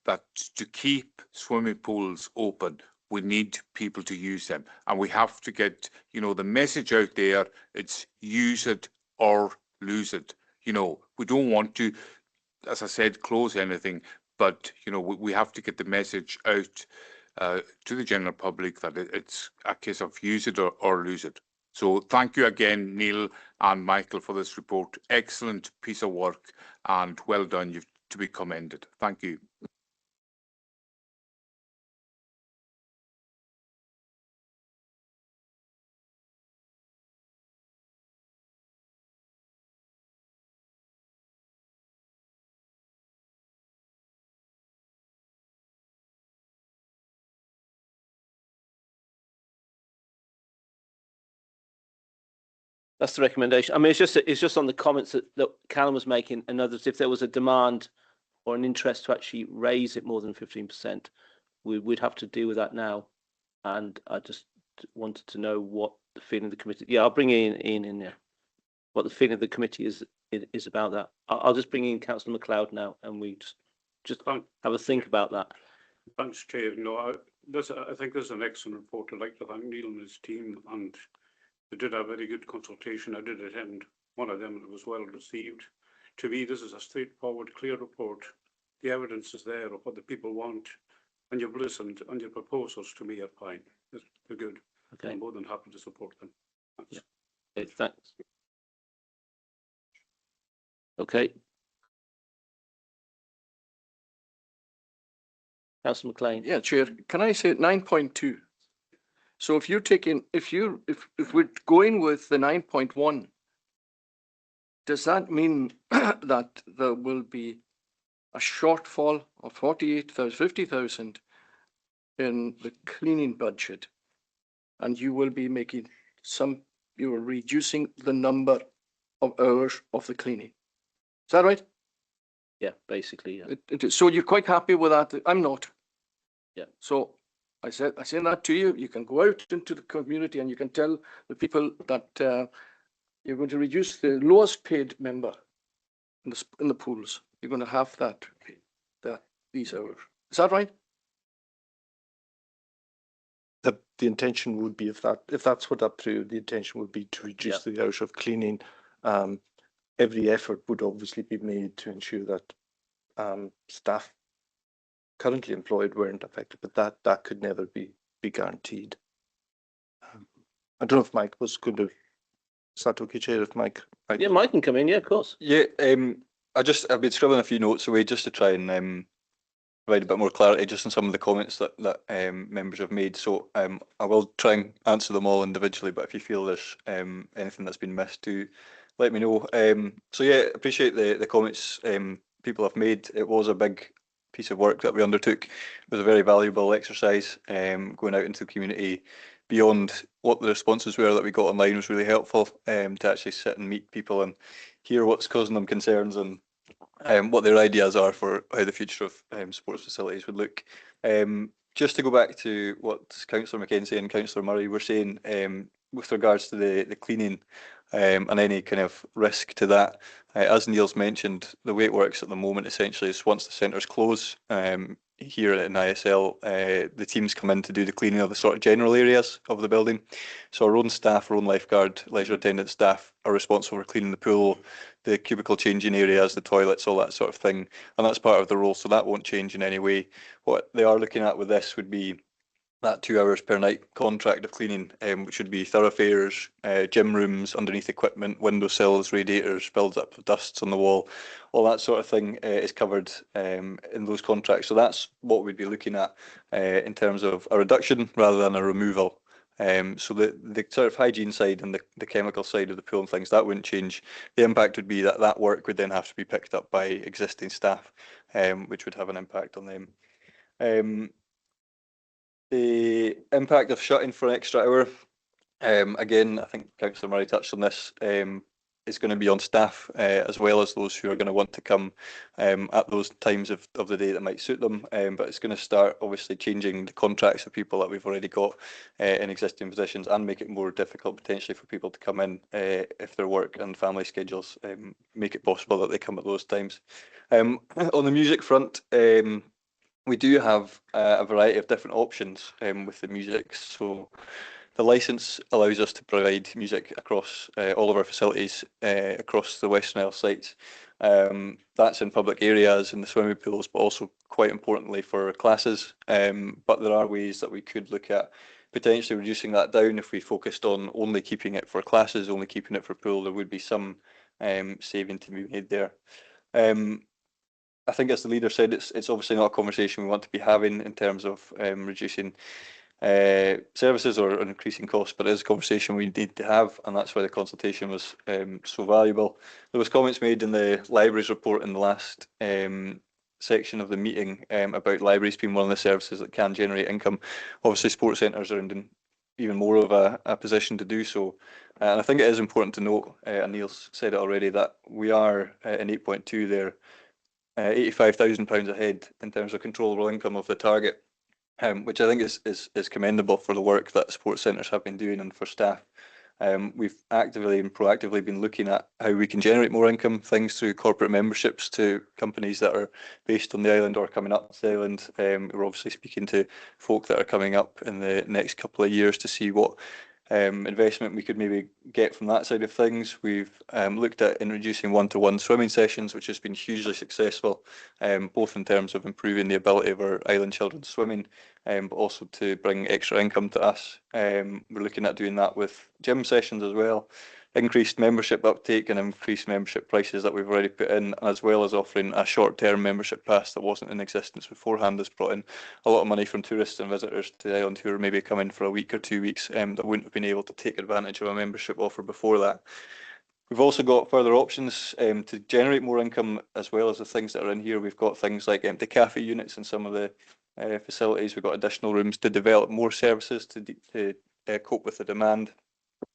that to keep swimming pools open, we need people to use them, and we have to get the message out there. It's use it or lose it. We don't want to, as I said, close anything, but we have to get the message out to the general public that it's a case of use it or lose it. So thank you again, Neil and Michael, for this report. Excellent piece of work and well done. You've to be commended. Thank you. That's the recommendation. I mean, it's just on the comments that Callum was making and others. If there was a demand or an interest to actually raise it more than 15%, we'd have to deal with that now. And I just wanted to know what the feeling of the committee. Yeah, I'll bring Ian in there. What the feeling of the committee is about that. I'll just bring in Councillor MacLeod now, and we just have a think about that. Thanks, Chair. I think this is an excellent report. I'd like to thank Neil and his team, and they did a very good consultation. I did attend one of them, and it was well received. To me, this is a straightforward, clear report. The evidence is there of what the people want, and you've listened, and your proposals to me are fine. They're good. Okay. I'm more than happy to support them. Thanks. Yeah. Okay, thanks. Okay. Councillor McLean. Yeah, Chair. Can I say 9.2? So if you're taking, if we're going with the 9.1, does that mean that there will be a shortfall of 50,000 in the cleaning budget, and you will be making you are reducing the number of hours of the cleaning? Is that right? Yeah, basically, yeah. So you're quite happy with that? I'm not. Yeah. So I said that to you. You can go out into the community and you can tell the people that you're going to reduce the lowest paid member in the pools. You're going to have these hours. Is that right? The intention would be, if that's what approved, the intention would be to reduce the hours of cleaning. Every effort would obviously be made to ensure that staff currently employed weren't affected, but that could never be guaranteed. I don't know if Mike was going to. Is that okay, Chair? If Mike. Yeah, Mike can come in. Yeah, of course. Yeah, I've been scribbling a few notes away just to try and provide a bit more clarity just on some of the comments that members have made. So I will try and answer them all individually, but if you feel there's anything that's been missed, do let me know. So yeah, appreciate the comments people have made. It was a big piece of work that we undertook. It was a very valuable exercise. Going out into the community beyond what the responses were that we got online was really helpful to actually sit and meet people and hear what's causing them concerns and what their ideas are for how the future of sports facilities would look. Just to go back to what Councillor McKenzie and Councillor Murray were saying with regards to the cleaning and any kind of risk to that, as Neil's mentioned, the way it works at the moment essentially is once the centres close here in ISL, the teams come in to do the cleaning of the sort of general areas of the building. So our own staff, our own lifeguard, leisure attendant staff are responsible for cleaning the pool, the cubicle changing areas, the toilets, all that sort of thing. And that's part of the role, so that won't change in any way. What they are looking at with this would be that 2 hours per night contract of cleaning, which would be thoroughfares, gym rooms, underneath equipment, windowsills, radiators, builds up of dusts on the wall, all that sort of thing is covered in those contracts. So that's what we'd be looking at in terms of a reduction rather than a removal. So the sort of hygiene side and the chemical side of the pool and things, that wouldn't change. The impact would be that that work would then have to be picked up by existing staff, which would have an impact on them. The impact of shutting for an extra hour, again, I think Councillor Murray touched on this, is going to be on staff as well as those who are going to want to come at those times of the day that might suit them. But it's going to start obviously changing the contracts of people that we've already got in existing positions and make it more difficult potentially for people to come in if their work and family schedules make it possible that they come at those times. On the music front, we do have a variety of different options with the music. So the licence allows us to provide music across all of our facilities across the Western Isles sites. That's in public areas, in the swimming pools, but also quite importantly for classes. But there are ways that we could look at potentially reducing that down. If we focused on only keeping it for classes, only keeping it for pool, there would be some saving to be made there. I think, as the leader said, it's obviously not a conversation we want to be having in terms of reducing services or increasing costs, but it is a conversation we need to have, and that's why the consultation was so valuable. There was comments made in the libraries report in the last section of the meeting about libraries being one of the services that can generate income. Obviously, sports centres are in even more of a position to do so. And I think it is important to note, and Neil's said it already, that we are in 8.2 there, £85,000 ahead in terms of controllable income of the target, which I think is commendable for the work that sports centres have been doing and for staff. We've actively and proactively been looking at how we can generate more income, things through corporate memberships to companies that are based on the island or coming up to the island. We're obviously speaking to folk that are coming up in the next couple of years to see what investment we could maybe get from that side of things. We've looked at introducing one-to-one swimming sessions, which has been hugely successful, both in terms of improving the ability of our island children swimming, but also to bring extra income to us. We're looking at doing that with gym sessions as well, increased membership uptake and increased membership prices that we've already put in, as well as offering a short-term membership pass that wasn't in existence beforehand. Has brought in a lot of money from tourists and visitors to the island who are maybe coming for a week or 2 weeks that wouldn't have been able to take advantage of a membership offer before that. We've also got further options to generate more income, as well as the things that are in here. We've got things like empty cafe units in some of the facilities. We've got additional rooms to develop more services to cope with the demand,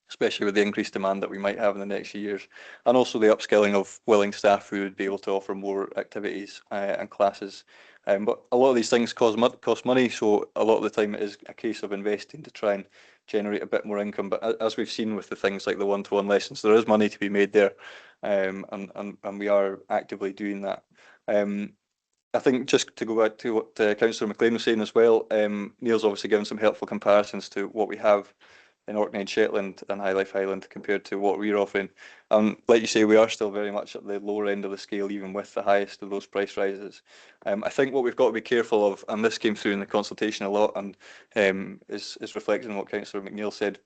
especially with the increased demand that we might have in the next few years, and also the upskilling of willing staff who would be able to offer more activities and classes. But a lot of these things cost money, so a lot of the time it is a case of investing to try and generate a bit more income. But as we've seen with the things like the one-to-one lessons, there is money to be made there, and we are actively doing that. I think just to go back to what Councillor McLean was saying as well, Neil's obviously given some helpful comparisons to what we have in Orkney and Shetland and High Life Island compared to what we're offering. Like you say, we are still very much at the lower end of the scale, even with the highest of those price rises. I think what we've got to be careful of, and this came through in the consultation a lot, and is reflected in what Councillor McNeill said,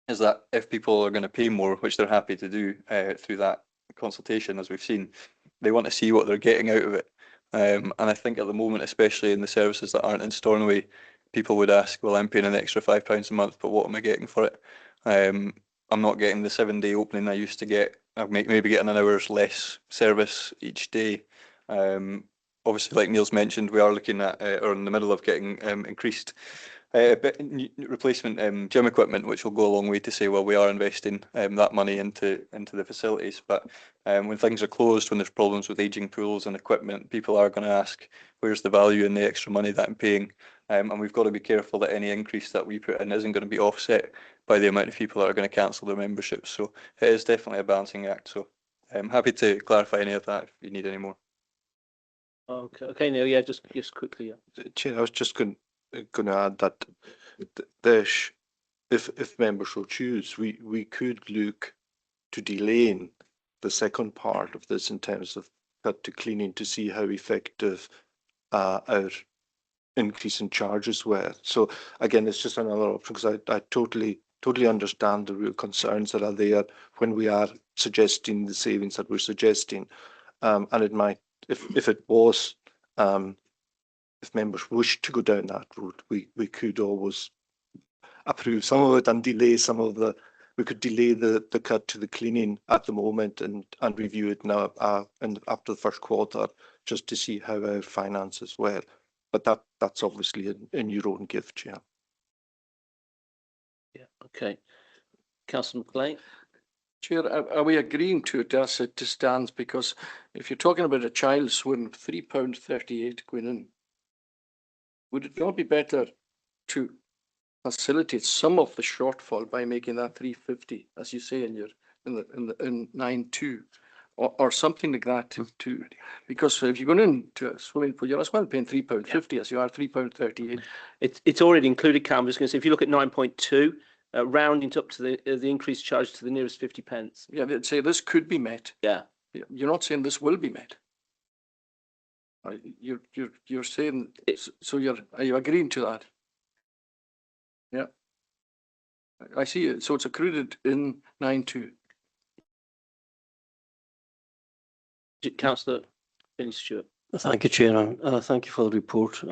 is that if people are going to pay more, which they're happy to do through that consultation, as we've seen, they want to see what they're getting out of it. And I think at the moment, especially in the services that aren't in Stornoway, people would ask, well, I'm paying an extra £5 a month, but what am I getting for it? I'm not getting the 7-day opening I used to get. I'm maybe getting an hour's less service each day. Obviously, like Neil's mentioned, we are looking at, or in the middle of getting increased Replacement gym equipment, which will go a long way to say, well, we are investing that money into the facilities. But when things are closed, when there's problems with aging pools and equipment, people are going to ask, where's the value in the extra money that I'm paying? And we've got to be careful that any increase that we put in isn't going to be offset by the amount of people that are going to cancel their memberships. So it is definitely a balancing act. So I'm happy to clarify any of that if you need any more. Okay, Neil, yeah, just quickly. Yeah. Chair, I was just going to add that this, if members so choose, we could look to delaying the second part of this in terms of cut to cleaning to see how effective our increase in charges were. So again, it's just another option, because I totally understand the real concerns that are there when we are suggesting the savings that we're suggesting, and it might, if it was, if members wish to go down that route, we could always approve some of it and delay some of the. We could delay the cut to the cleaning at the moment and review it now and after the first quarter, just to see how our finances were. But that's obviously in your own gift, Chair. Yeah. Okay. Councillor McLean. Chair, are we agreeing to it as it stands? Because if you're talking about a child swim, £3.38 going in, would it not be better to facilitate some of the shortfall by making that 350, as you say in your in 9.2, or something like that? To because if you're going into a swimming pool, you're as well paying £3.50 as you are £3.38. It's already included, Cam. I'm just going to say, if you look at 9.2. Rounding up to the increased charge to the nearest 50 pence. Yeah, they'd say this could be met. Yeah. You're not saying this will be met. You're saying, so are you agreeing to that? Yeah. I see it. So it's accrued in 9.2. Councillor Stewart. Thank you, Chair, and thank you for the report.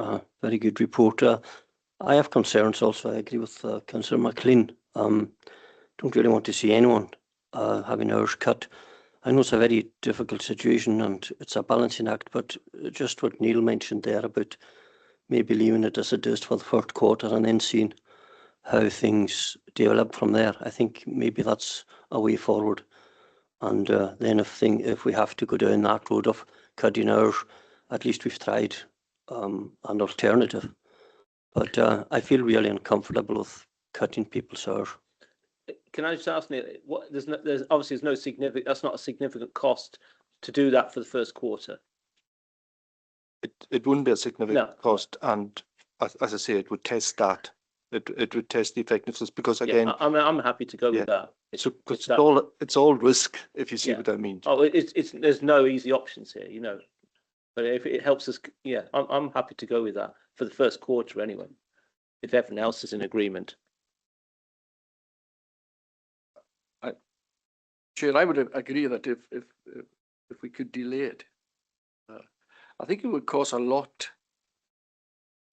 Very good report. I have concerns also. I agree with Councillor McLean. Don't really want to see anyone having hours cut. I know it's a very difficult situation and it's a balancing act, but just what Neil mentioned there about maybe leaving it as it is for the first quarter and then seeing how things develop from there. I think maybe that's a way forward. And then if we have to go down that road of cutting hours, at least we've tried an alternative. But I feel really uncomfortable with cutting people's hours. Can I just ask, Neil, what, there's obviously no significant, that's not a significant cost to do that for the first quarter. It wouldn't be a significant cost, and as I say, it would test that. It would test the effectiveness, because again, I'm happy to go with that. It's all risk, if you see what I mean. Oh, there's no easy options here, you know. But if it helps us, yeah, I'm happy to go with that for the first quarter anyway, if everyone else is in agreement. Chair, I would agree that if we could delay it, I think it would cause a lot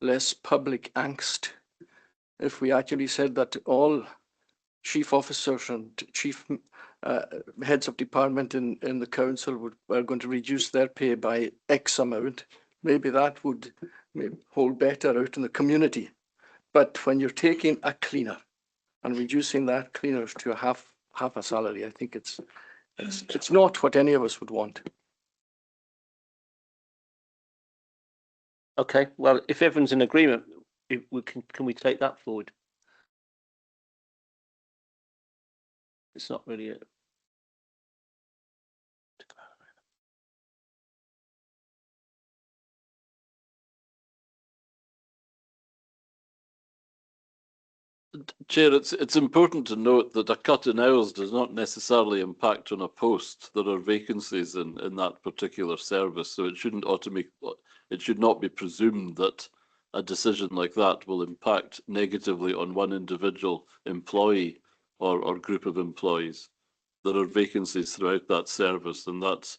less public angst if we actually said that all chief officers and chief heads of department in the council were going to reduce their pay by X amount. Maybe that would hold better out in the community. But when you're taking a cleaner and reducing that cleaner to a half a salary, I think it's not what any of us would want. Okay, well, if everyone's in agreement, can we take that forward? It's not really a... Chair, it's important to note that a cut in hours does not necessarily impact on a post. There are vacancies in that particular service, so it should not be presumed that a decision like that will impact negatively on one individual employee or group of employees. There are vacancies throughout that service, and that's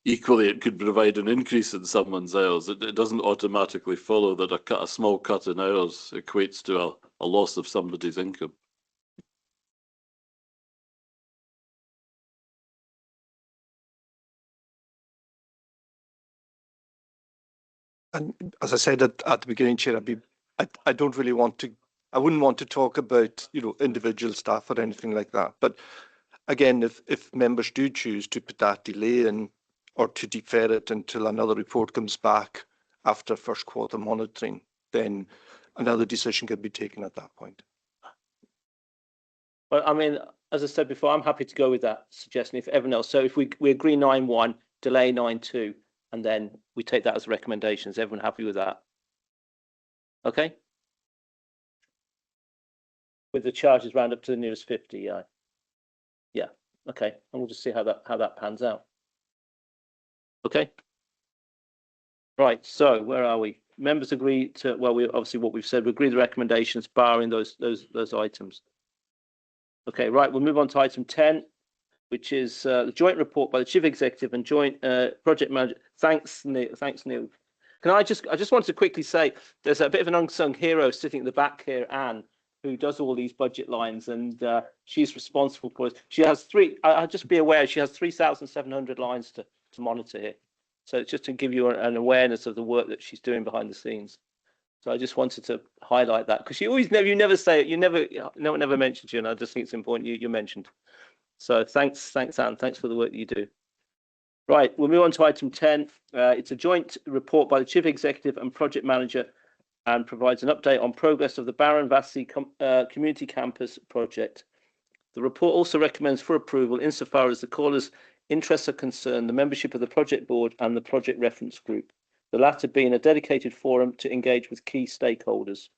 equally, it could provide an increase in someone's hours. It doesn't automatically follow that a small cut in hours equates to a loss of somebody's income. And as I said at the beginning, Chair, I don't really want to, I wouldn't want to talk about, individual staff or anything like that. But again, if members do choose to put that delay in or to defer it until another report comes back after first quarter monitoring, then another decision can be taken at that point. Well, I mean, as I said before, I'm happy to go with that suggestion if everyone else. So if we agree 9.1, delay 9.2, and then we take that as a recommendation. Is everyone happy with that? Okay. With the charges round up to the nearest 50, yeah. Yeah. Okay. And we'll just see how that pans out. Okay. Right. So where are we? Members agree to, well, we obviously what we've said, we agree the recommendations barring those items. Okay, right, we'll move on to item 10, which is the joint report by the Chief Executive and Joint Project Manager. Thanks, Neil. Thanks, Neil. I just want to quickly say there's a bit of an unsung hero sitting at the back here, Anne, who does all these budget lines, and she's responsible for it. She has I'll just be aware, she has 3,700 lines to monitor here. So it's just to give you an awareness of the work that she's doing behind the scenes. So I just wanted to highlight that because you never say it, no one ever mentions you, and I just think it's important you mentioned. So thanks, Anne. Thanks for the work that you do. Right, we'll move on to item 10. It's a joint report by the Chief Executive and Project Manager, and provides an update on progress of the Baron Vassy Community Campus project. The report also recommends for approval, insofar as the caller's interests are concerned, the membership of the project board and the project reference group, the latter being a dedicated forum to engage with key stakeholders.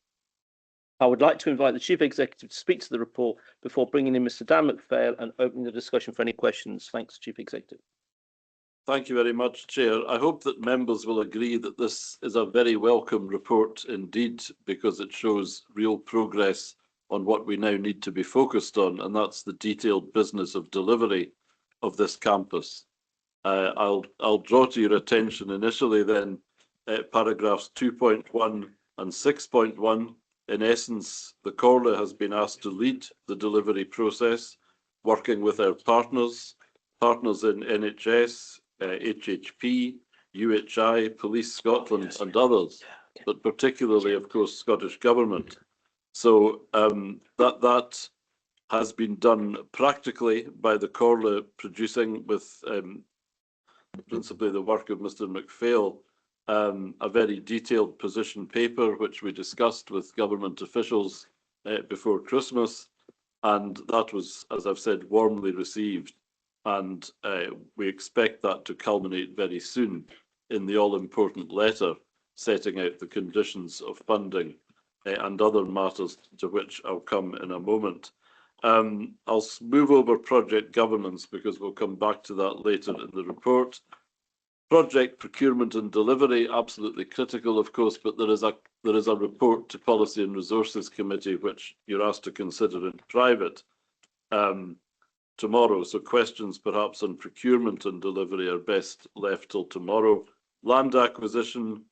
I would like to invite the Chief Executive to speak to the report before bringing in Mr. Dan McPhail and opening the discussion for any questions. Thanks, Chief Executive. Thank you very much, Chair. I hope that members will agree that this is a very welcome report indeed, because it shows real progress on what we now need to be focused on, and that's the detailed business of delivery of this campus. I'll draw to your attention initially then paragraphs 2.1 and 6.1. In essence, the Comhairle has been asked to lead the delivery process, working with our partners in NHS, HHP, UHI, Police Scotland and others, but particularly, of course, Scottish Government. So that has been done practically by the Comhairle, producing with principally the work of Mr. McPhail, a very detailed position paper which we discussed with government officials before Christmas, and that was, as I've said, warmly received, and we expect that to culminate very soon in the all-important letter setting out the conditions of funding and other matters to which I'll come in a moment. I'll move over project governance because we'll come back to that later in the report. Project procurement and delivery, absolutely critical, of course, but there is a report to Policy and Resources Committee which you're asked to consider in private tomorrow. So questions perhaps on procurement and delivery are best left till tomorrow. Land acquisition,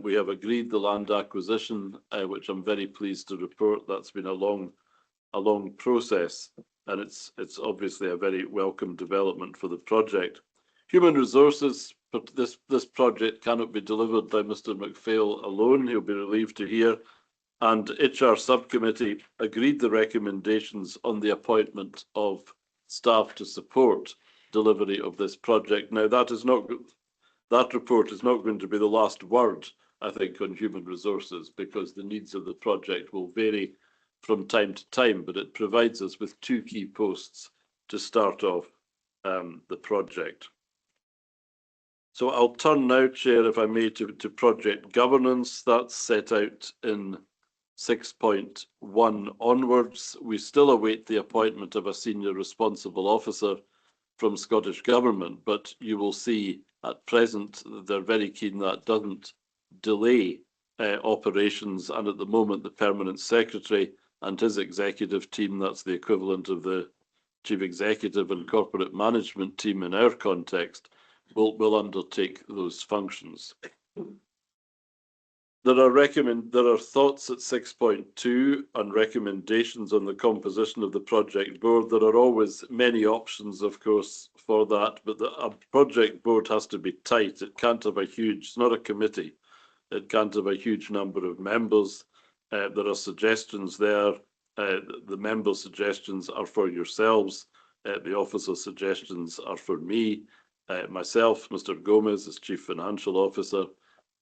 we have agreed the land acquisition, which I'm very pleased to report. That's been a long process, and it's obviously a very welcome development for the project. Human resources, but this project cannot be delivered by Mr. McPhail alone. He'll be relieved to hear. And HR subcommittee agreed the recommendations on the appointment of staff to support delivery of this project. Now, that report is not going to be the last word, I think, on human resources, because the needs of the project will vary from time to time, but it provides us with two key posts to start off the project. So I'll turn now, Chair, if I may, to project governance. That's set out in 6.1 onwards. We still await the appointment of a senior responsible officer from Scottish Government, but you will see at present they're very keen that doesn't delay operations, and at the moment the Permanent Secretary and his executive team, that's the equivalent of the Chief Executive and Corporate Management team in our context, will undertake those functions. There are thoughts at 6.2 and recommendations on the composition of the project board. There are always many options, of course, for that, but a project board has to be tight. It can't have it's not a committee. It can't have a huge number of members. There are suggestions there. The member suggestions are for yourselves. The officer suggestions are for me, myself, Mr. Gomez as Chief Financial Officer,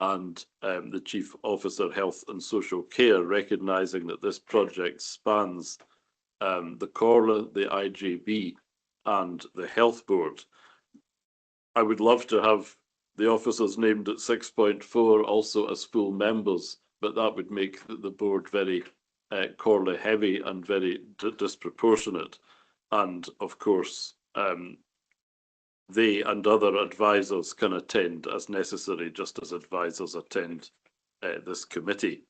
and the Chief Officer Health and Social Care, recognising that this project spans the Comhairle, the IJB and the Health Board. I would love to have the officers named at 6.4 also as full members, but that would make the board very Comhairle heavy and very disproportionate. And of course, they and other advisors can attend as necessary, just as advisors attend this committee.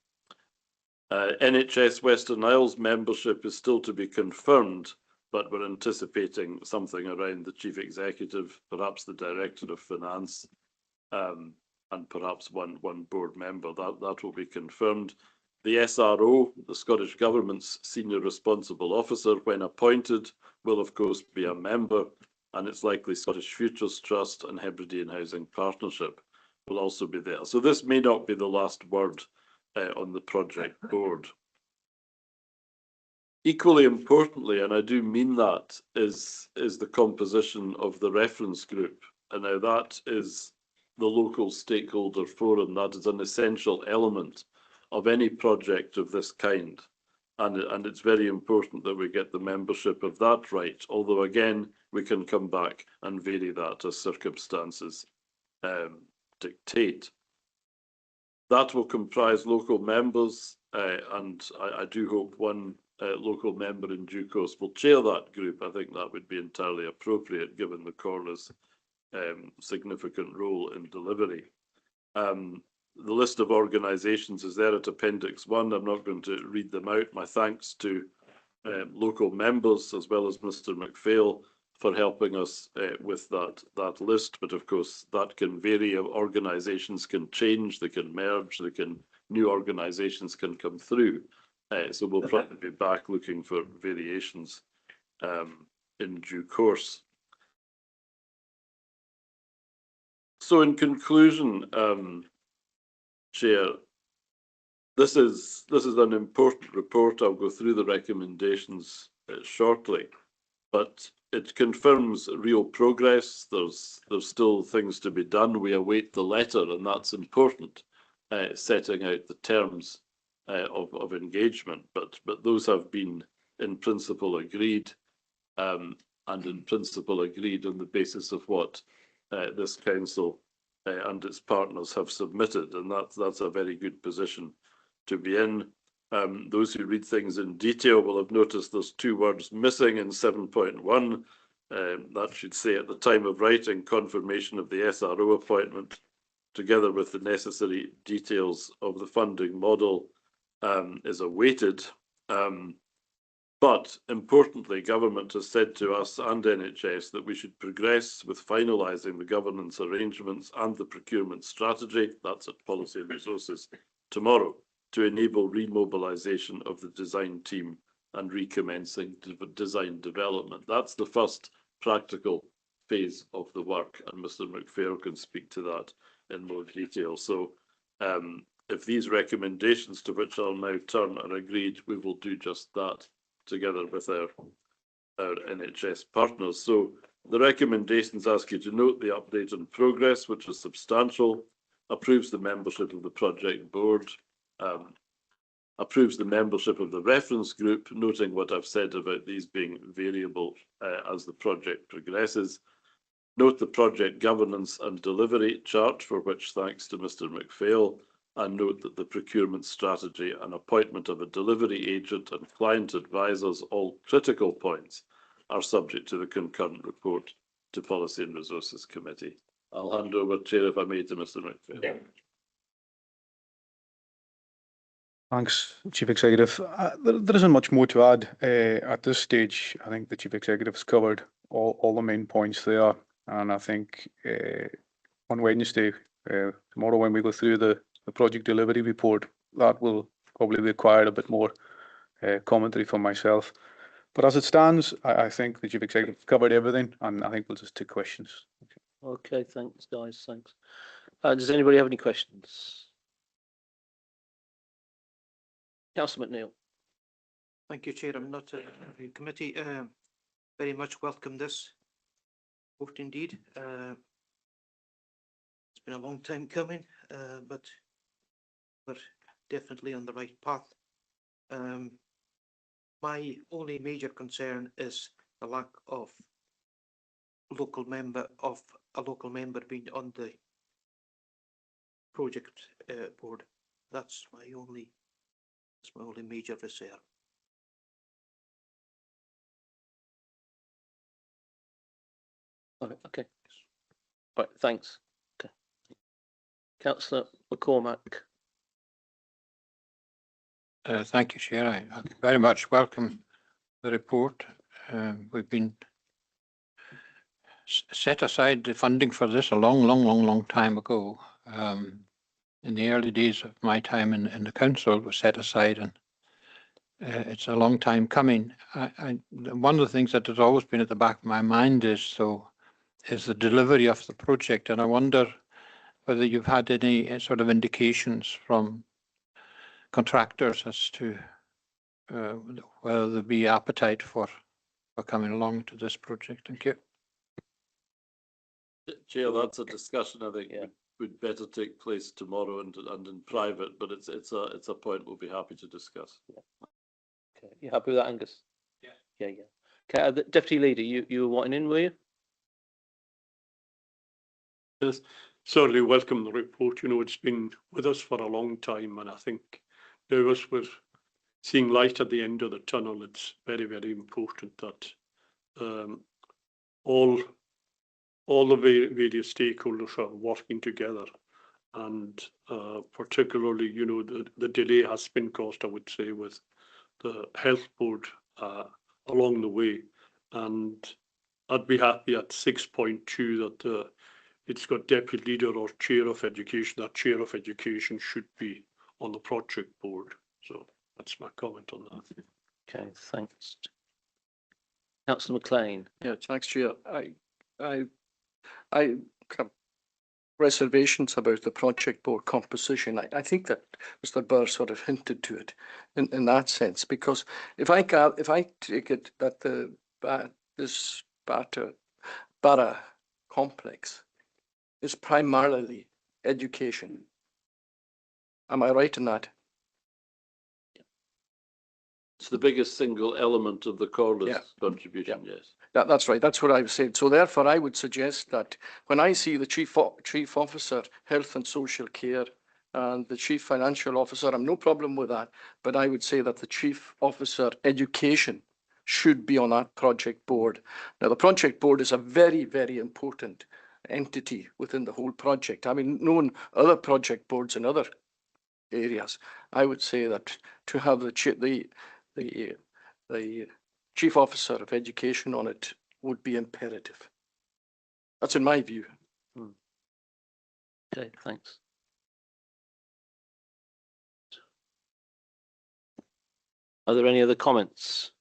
NHS Western Isles membership is still to be confirmed, but we're anticipating something around the Chief Executive, perhaps the Director of Finance, and perhaps one board member. That will be confirmed. The SRO, the Scottish Government's Senior Responsible Officer, when appointed, will of course be a member, and it's likely Scottish Futures Trust and Hebridean Housing Partnership will also be there. So this may not be the last word on the project board. Equally importantly, and I do mean that, is the composition of the reference group. And now that is the local stakeholder forum. That is an essential element of any project of this kind. And it's very important that we get the membership of that right, although again, we can come back and vary that as circumstances dictate. That will comprise local members, and I do hope one local member in due course will chair that group. I think that would be entirely appropriate given the Comhairle's significant role in delivery. The list of organisations is there at Appendix 1. I'm not going to read them out. My thanks to local members as well as Mr. McPhail for helping us with that list. But of course, that can vary. Organisations can change, they can merge, new organisations can come through. So we'll probably be back looking for variations in due course. So in conclusion, Chair, this is an important report. I'll go through the recommendations shortly, but it confirms real progress. There's still things to be done. We await the letter, and that's important, setting out the terms of engagement. But those have been in principle agreed, and in principle agreed on the basis of what this council and its partners have submitted, and that's a very good position to be in. Those who read things in detail will have noticed there's 2 words missing in 7.1. That should say at the time of writing, confirmation of the SRO appointment, together with the necessary details of the funding model, is awaited. But importantly, government has said to us and NHS that we should progress with finalising the governance arrangements and the procurement strategy, that's at Policy and Resources tomorrow, to enable remobilisation of the design team and recommencing design development. That's the first practical phase of the work, and Mr. McPhail can speak to that in more detail. So if these recommendations, to which I'll now turn, are agreed, we will do just that, together with our NHS partners. So the recommendations ask you to note the update on progress, which is substantial, approves the membership of the project board, approves the membership of the reference group, noting what I've said about these being variable as the project progresses. Note the project governance and delivery chart, for which thanks to Mr. McPhail, and note that the procurement strategy and appointment of a delivery agent and client advisors, all critical points, are subject to the concurrent report to Policy and Resources Committee. I'll hand over, Chair, if I may, to Mr. McPhail. Thanks, Chief Executive. There isn't much more to add at this stage. I think the Chief Executive has covered all the main points there, and I think on Wednesday, tomorrow, when we go through the project delivery report, that will probably require a bit more commentary from myself. But as it stands, I think the Chief Executive covered everything, and I think we'll just take questions. Okay, thanks, guys. Thanks. Does anybody have any questions? Councillor McNeill. Thank you, Chair. I'm not in committee. Very much welcome this vote indeed. It's been a long time coming, but we're definitely on the right path. My only major concern is the lack of a local member being on the project board. That's my only major reserve. Okay. Right, thanks. Okay. Councillor McCormack. Thank you, Chair. I very much welcome the report. We've been set aside the funding for this a long time ago. In the early days of my time in the council, it was set aside, and it's a long time coming. One of the things that has always been at the back of my mind is the delivery of the project, and I wonder whether you've had any sort of indications from contractors as to whether there be appetite for coming along to this project. Thank you. Chair, that's a discussion I think would better take place tomorrow and in private, but it's a point we'll be happy to discuss. Okay, you happy with that, Angus? Yeah. Okay, the Deputy Leader, you were wanting in, were you? Yes, certainly welcome the report. You know, it's been with us for a long time, and I think now as we're seeing light at the end of the tunnel, it's very, very important that all the various stakeholders are working together, and particularly, you know, the delay has been caused, I would say, with the health board along the way, and I'd be happy at 6.2 that it's got deputy leader or chair of education. That chair of education should be on the project board. So that's my comment on that. Okay, thanks. Councillor McLean. Yeah, thanks, Chair. I have reservations about the project board composition. I think that Mr. Burr sort of hinted to it in that sense, because if I take it that this Barra complex is primarily education. Am I right in that? It's the biggest single element of the Corliss contribution, yes. That's right. That's what I've said. So therefore, I would suggest that when I see the chief officer, health and social care, and the chief financial officer, I'm no problem with that. But I would say that the chief officer, education, should be on that project board. Now, the project board is a very, very important entity within the whole project. I mean, knowing other project boards in other areas, I would say that to have the chief officer of education on it would be imperative. That's in my view. Okay, thanks. Are there any other comments?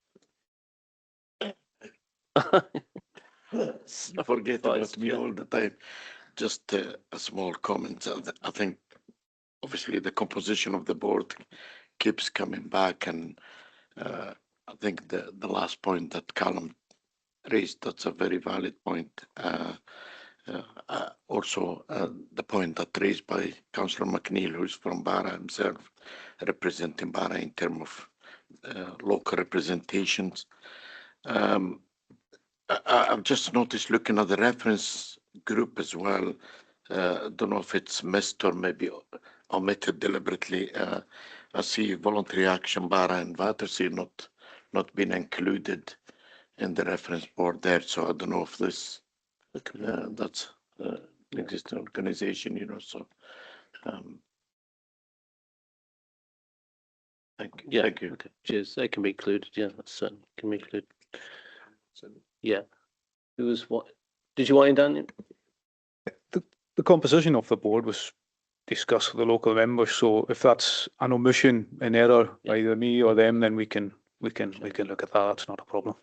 I forget about me all the time. Just a small comment. I think obviously the composition of the board keeps coming back, and I think the last point that Callum raised, that's a very valid point. Also, the point that raised by Councillor McNeill, who's from Barra himself, representing Barra in terms of local representations. I've just noticed looking at the reference group as well. I don't know if it's missed or maybe omitted deliberately. I see voluntary action Barra and Battersea not being included in the reference board there. So I don't know if this that's an existing organization, you know. So thank you. Yeah, Thank you. okay. Cheers. They can be included. Yeah, that's certain. Can be included. Yeah. Who was what? Did you want in, Daniel? The composition of the board was discussed with the local members. So if that's an omission, an error, either me or them, then we can look at that. That's not a problem.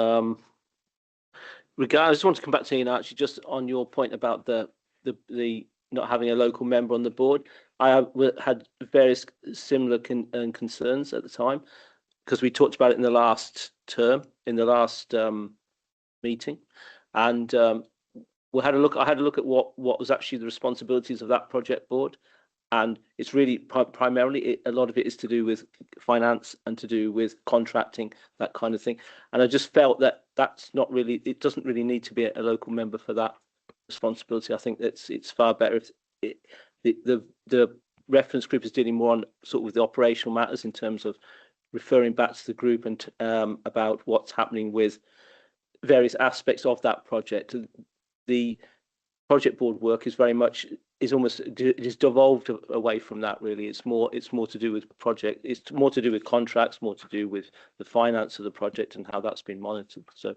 I just want to come back to you now, actually, just on your point about the not having a local member on the board. I had various similar concerns at the time because we talked about it in the last term, in the last meeting, and we had a look. I had a look at what was actually the responsibilities of that project board, and it's really primarily a lot of it is to do with finance and to do with contracting, that kind of thing. And I just felt that that's not really. It doesn't really need to be a local member for that responsibility. I think it's far better if the reference group is dealing more on sort of with the operational matters in terms of referring back to the group and about what's happening with various aspects of that project. The project board work is very much it is devolved away from that. Really, it's more to do with project. It's more to do with contracts, more to do with the finance of the project and how that's been monitored. So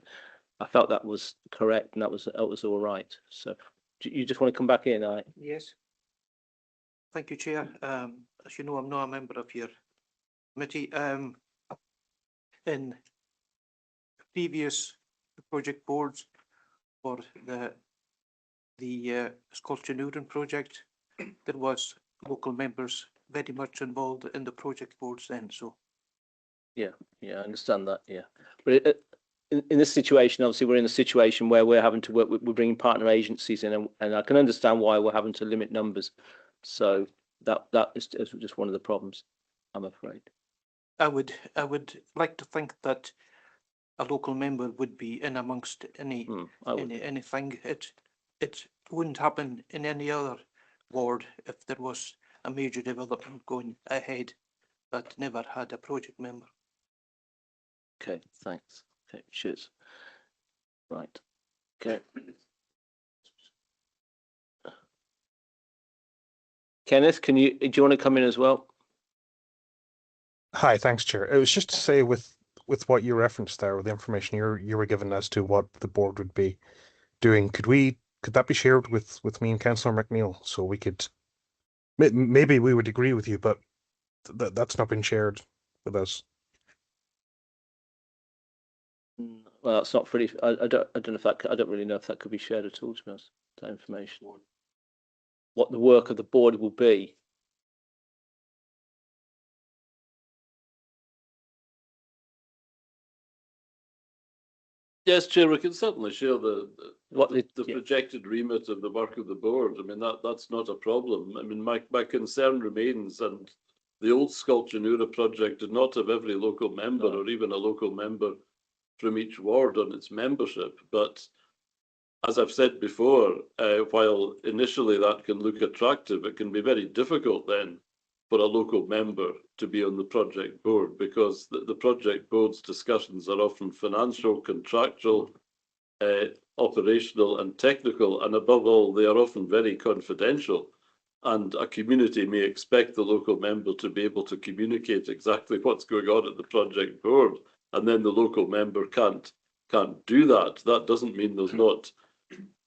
I felt that was correct and that was all right. So you just want to come back in, Yes. Thank you, Chair. As you know, I'm not a member of your committee. In previous project boards for the Sculpture project, there was local members very much involved in the project boards then. So yeah, I understand that. Yeah, but in this situation, obviously, we're in a situation where we're having to work. We're bringing partner agencies in, and I can understand why we're having to limit numbers. So that is just one of the problems, I'm afraid. I would like to think that a local member would be in amongst anything. It wouldn't happen in any other ward if there was a major development going ahead that never had a project member. Okay, thanks. Okay, cheers. Right. Okay. Kenneth, do you want to come in as well? Hi, thanks, Chair. It was just to say with what you referenced there, with the information you were given as to what the board would be doing, could that be shared with me and Councillor McNeill so we could maybe we would agree with you, but that's not been shared with us. Well, that's not really. I don't know if that. I don't really know if that could be shared at all. To be honest, that information. What the work of the board will be. Yes, Chair, we can certainly share the projected remit of the work of the board. I mean, that's not a problem. I mean, my concern remains, and the old Sculpture project did not have every local member or even a local member from each ward on its membership. But as I've said before, while initially that can look attractive, it can be very difficult then for a local member to be on the project board, because the project board's discussions are often financial, contractual, operational and technical, and above all, they are often very confidential. And a community may expect the local member to be able to communicate exactly what's going on at the project board, and then the local member can't do that. That doesn't mean there's not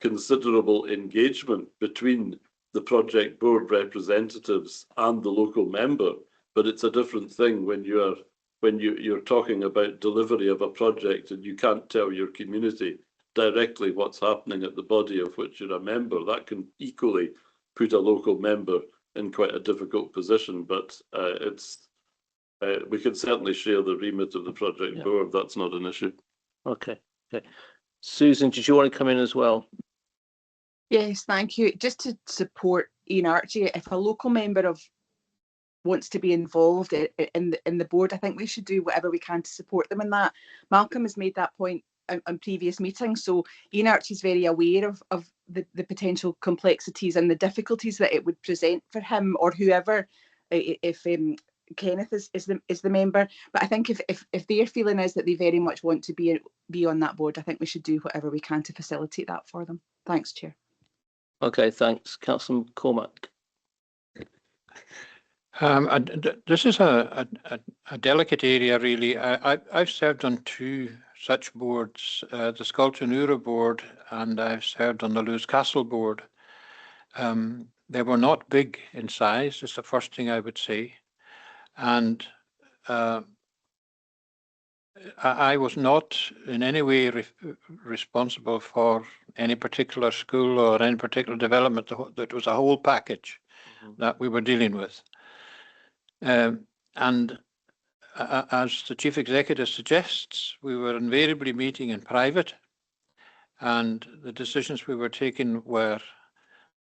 considerable engagement between the project board representatives and the local member, but it's a different thing when you're talking about delivery of a project and you can't tell your community directly what's happening at the body of which you're a member. That can equally put a local member in quite a difficult position, but we can certainly share the remit of the project board. That's not an issue. Okay. Susan, did you want to come in as well? Yes, thank you. Just to support Ian Archie, if a local member wants to be involved in the board, I think we should do whatever we can to support them in that. Malcolm has made that point on previous meetings, so Ian Archie is very aware of the potential complexities and the difficulties that it would present for him or whoever, if Kenneth is the member. But I think if their feeling is that they very much want to be on that board, I think we should do whatever we can to facilitate that for them. Thanks, Chair. Okay, thanks. Councillor Cormack. This is a delicate area, really. I've served on two such boards, the Sculpture board, and I've served on the Lewis Castle board. They were not big in size, is the first thing I would say. And I was not in any way responsible for any particular school or any particular development. That was a whole package that we were dealing with. And as the Chief Executive suggests, we were invariably meeting in private, and the decisions we were taking were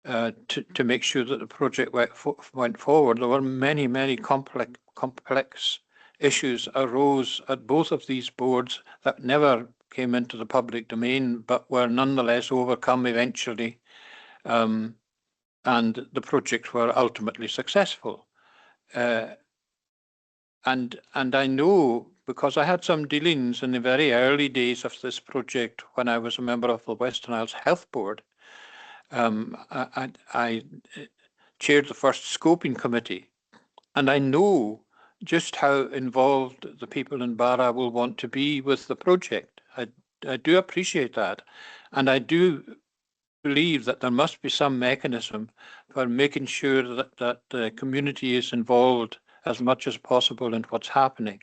to make sure that the project went forward. There were many complex issues arose at both of these boards that never came into the public domain, but were nonetheless overcome eventually, and the projects were ultimately successful. And I know, because I had some dealings in the very early days of this project when I was a member of the Western Isles Health Board. I chaired the first scoping committee, and I know just how involved the people in Barra will want to be with the project. I do appreciate that, and I do believe that there must be some mechanism for making sure that the community is involved as much as possible in what's happening.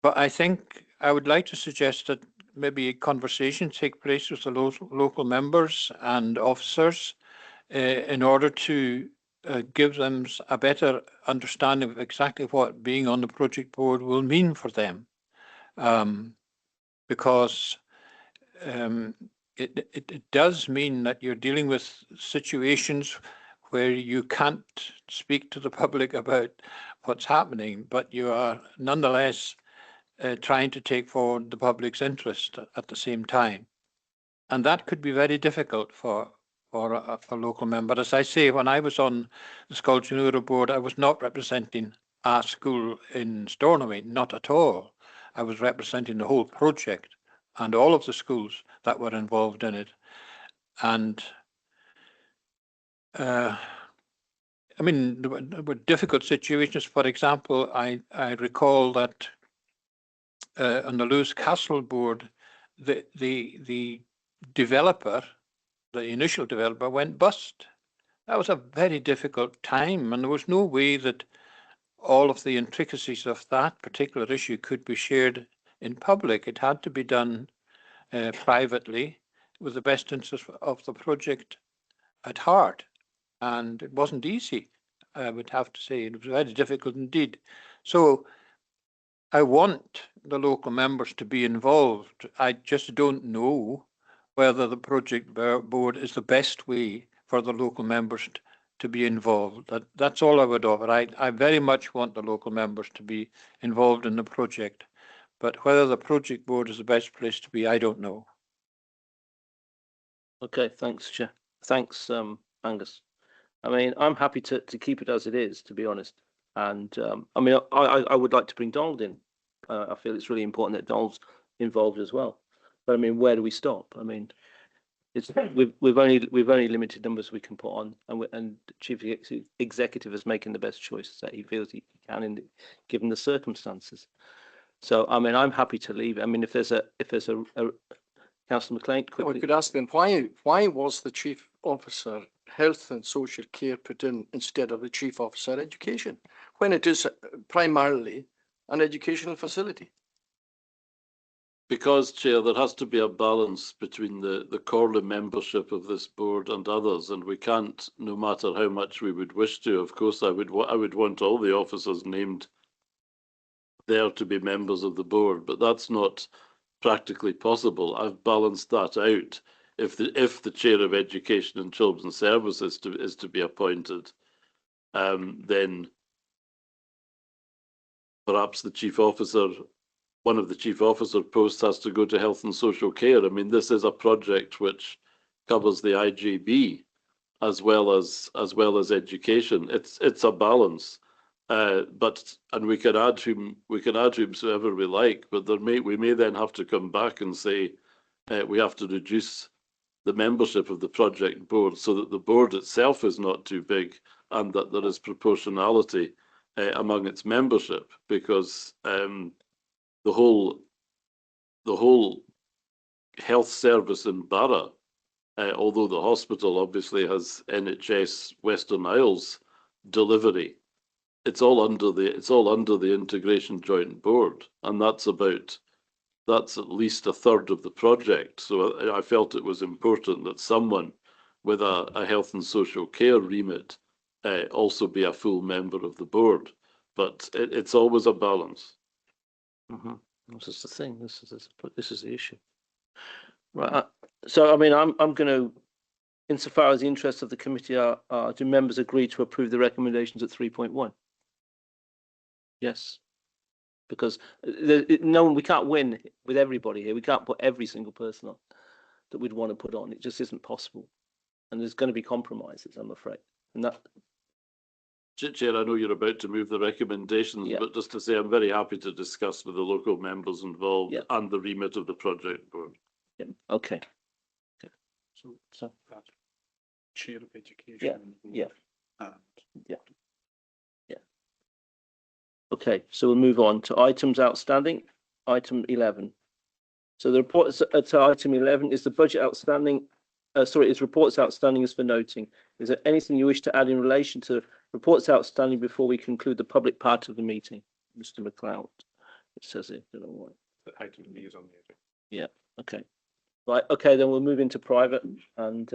But I think I would like to suggest that maybe a conversation take place with the local members and officers in order to give them a better understanding of exactly what being on the project board will mean for them. Because it does mean that you're dealing with situations where you can't speak to the public about what's happening, but you are nonetheless trying to take forward the public's interest at the same time. And that could be very difficult for a local member. As I say, when I was on the Scoil Genuara board, I was not representing a school in Stornoway, not at all. I was representing the whole project and all of the schools that were involved in it. And I mean, there were difficult situations. For example, I recall that on the Lewis Castle board, the developer, the initial developer, went bust. That was a very difficult time, and there was no way that all of the intricacies of that particular issue could be shared in public. It had to be done privately with the best interest of the project at heart. And it wasn't easy, I would have to say. It was very difficult indeed. So I want the local members to be involved. I just don't know whether the project board is the best way for the local members to be involved. That's all I would offer. I very much want the local members to be involved in the project, but whether the project board is the best place to be, I don't know. Okay, thanks, Chair. Thanks, Angus. I mean, I'm happy to keep it as it is, to be honest. And I mean, I would like to bring Donald in. I feel it's really important that Donald's involved as well. But I mean, where do we stop? I mean, it's we've only limited numbers we can put on, and the Chief Executive is making the best choices that he feels he can, given the circumstances. So I mean, I'm happy to leave. I mean, if there's a Councillor McLean, quickly. I could ask then why was the Chief Officer Health and Social Care put in instead of the Chief Officer Education, when it is primarily an educational facility? Because, Chair, there has to be a balance between the Comhairle membership of this board and others, and we can't, no matter how much we would wish to. Of course, I would want all the officers named there to be members of the board, but that's not practically possible. I've balanced that out. If the Chair of Education and Children's Services is to be appointed, then perhaps the Chief Officer, one of the Chief Officer posts has to go to Health and Social Care. I mean, this is a project which covers the IGB as well as education. It's a balance, and we can add whomsoever we like, but we may then have to come back and say we have to reduce the membership of the project board so that the board itself is not too big and that there is proportionality among its membership, because the whole health service in Barra, although the hospital obviously has NHS Western Isles delivery, it's all under the integration joint board, and that's at least a third of the project. So I felt it was important that someone with a health and social care remit also be a full member of the board. But it's always a balance. This is the thing. This is the issue. Right. So I mean, I'm going to, insofar as the interests of the committee are, do members agree to approve the recommendations at 3.1? Yes. Because we can't win with everybody here. We can't put every single person on that we'd want to put on. It just isn't possible. And there's going to be compromises, I'm afraid. And that. Chair, I know you're about to move the recommendations, but just to say, I'm very happy to discuss with the local members involved and the remit of the project board. Yeah. Okay. So that chair of education. Yeah. Okay, so we'll move on to items outstanding. Item 11. So the report to item 11 is the budget outstanding. Is reports outstanding is for noting. Is there anything you wish to add in relation to reports outstanding before we conclude the public part of the meeting, Mr. McLeod? It says it. Don't know why. The item B is on the agenda. Yeah. Okay. Right. Okay. Then we'll move into private and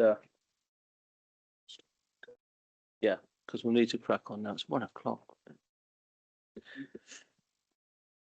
yeah, because we'll need to crack on now. It's 1 o'clock.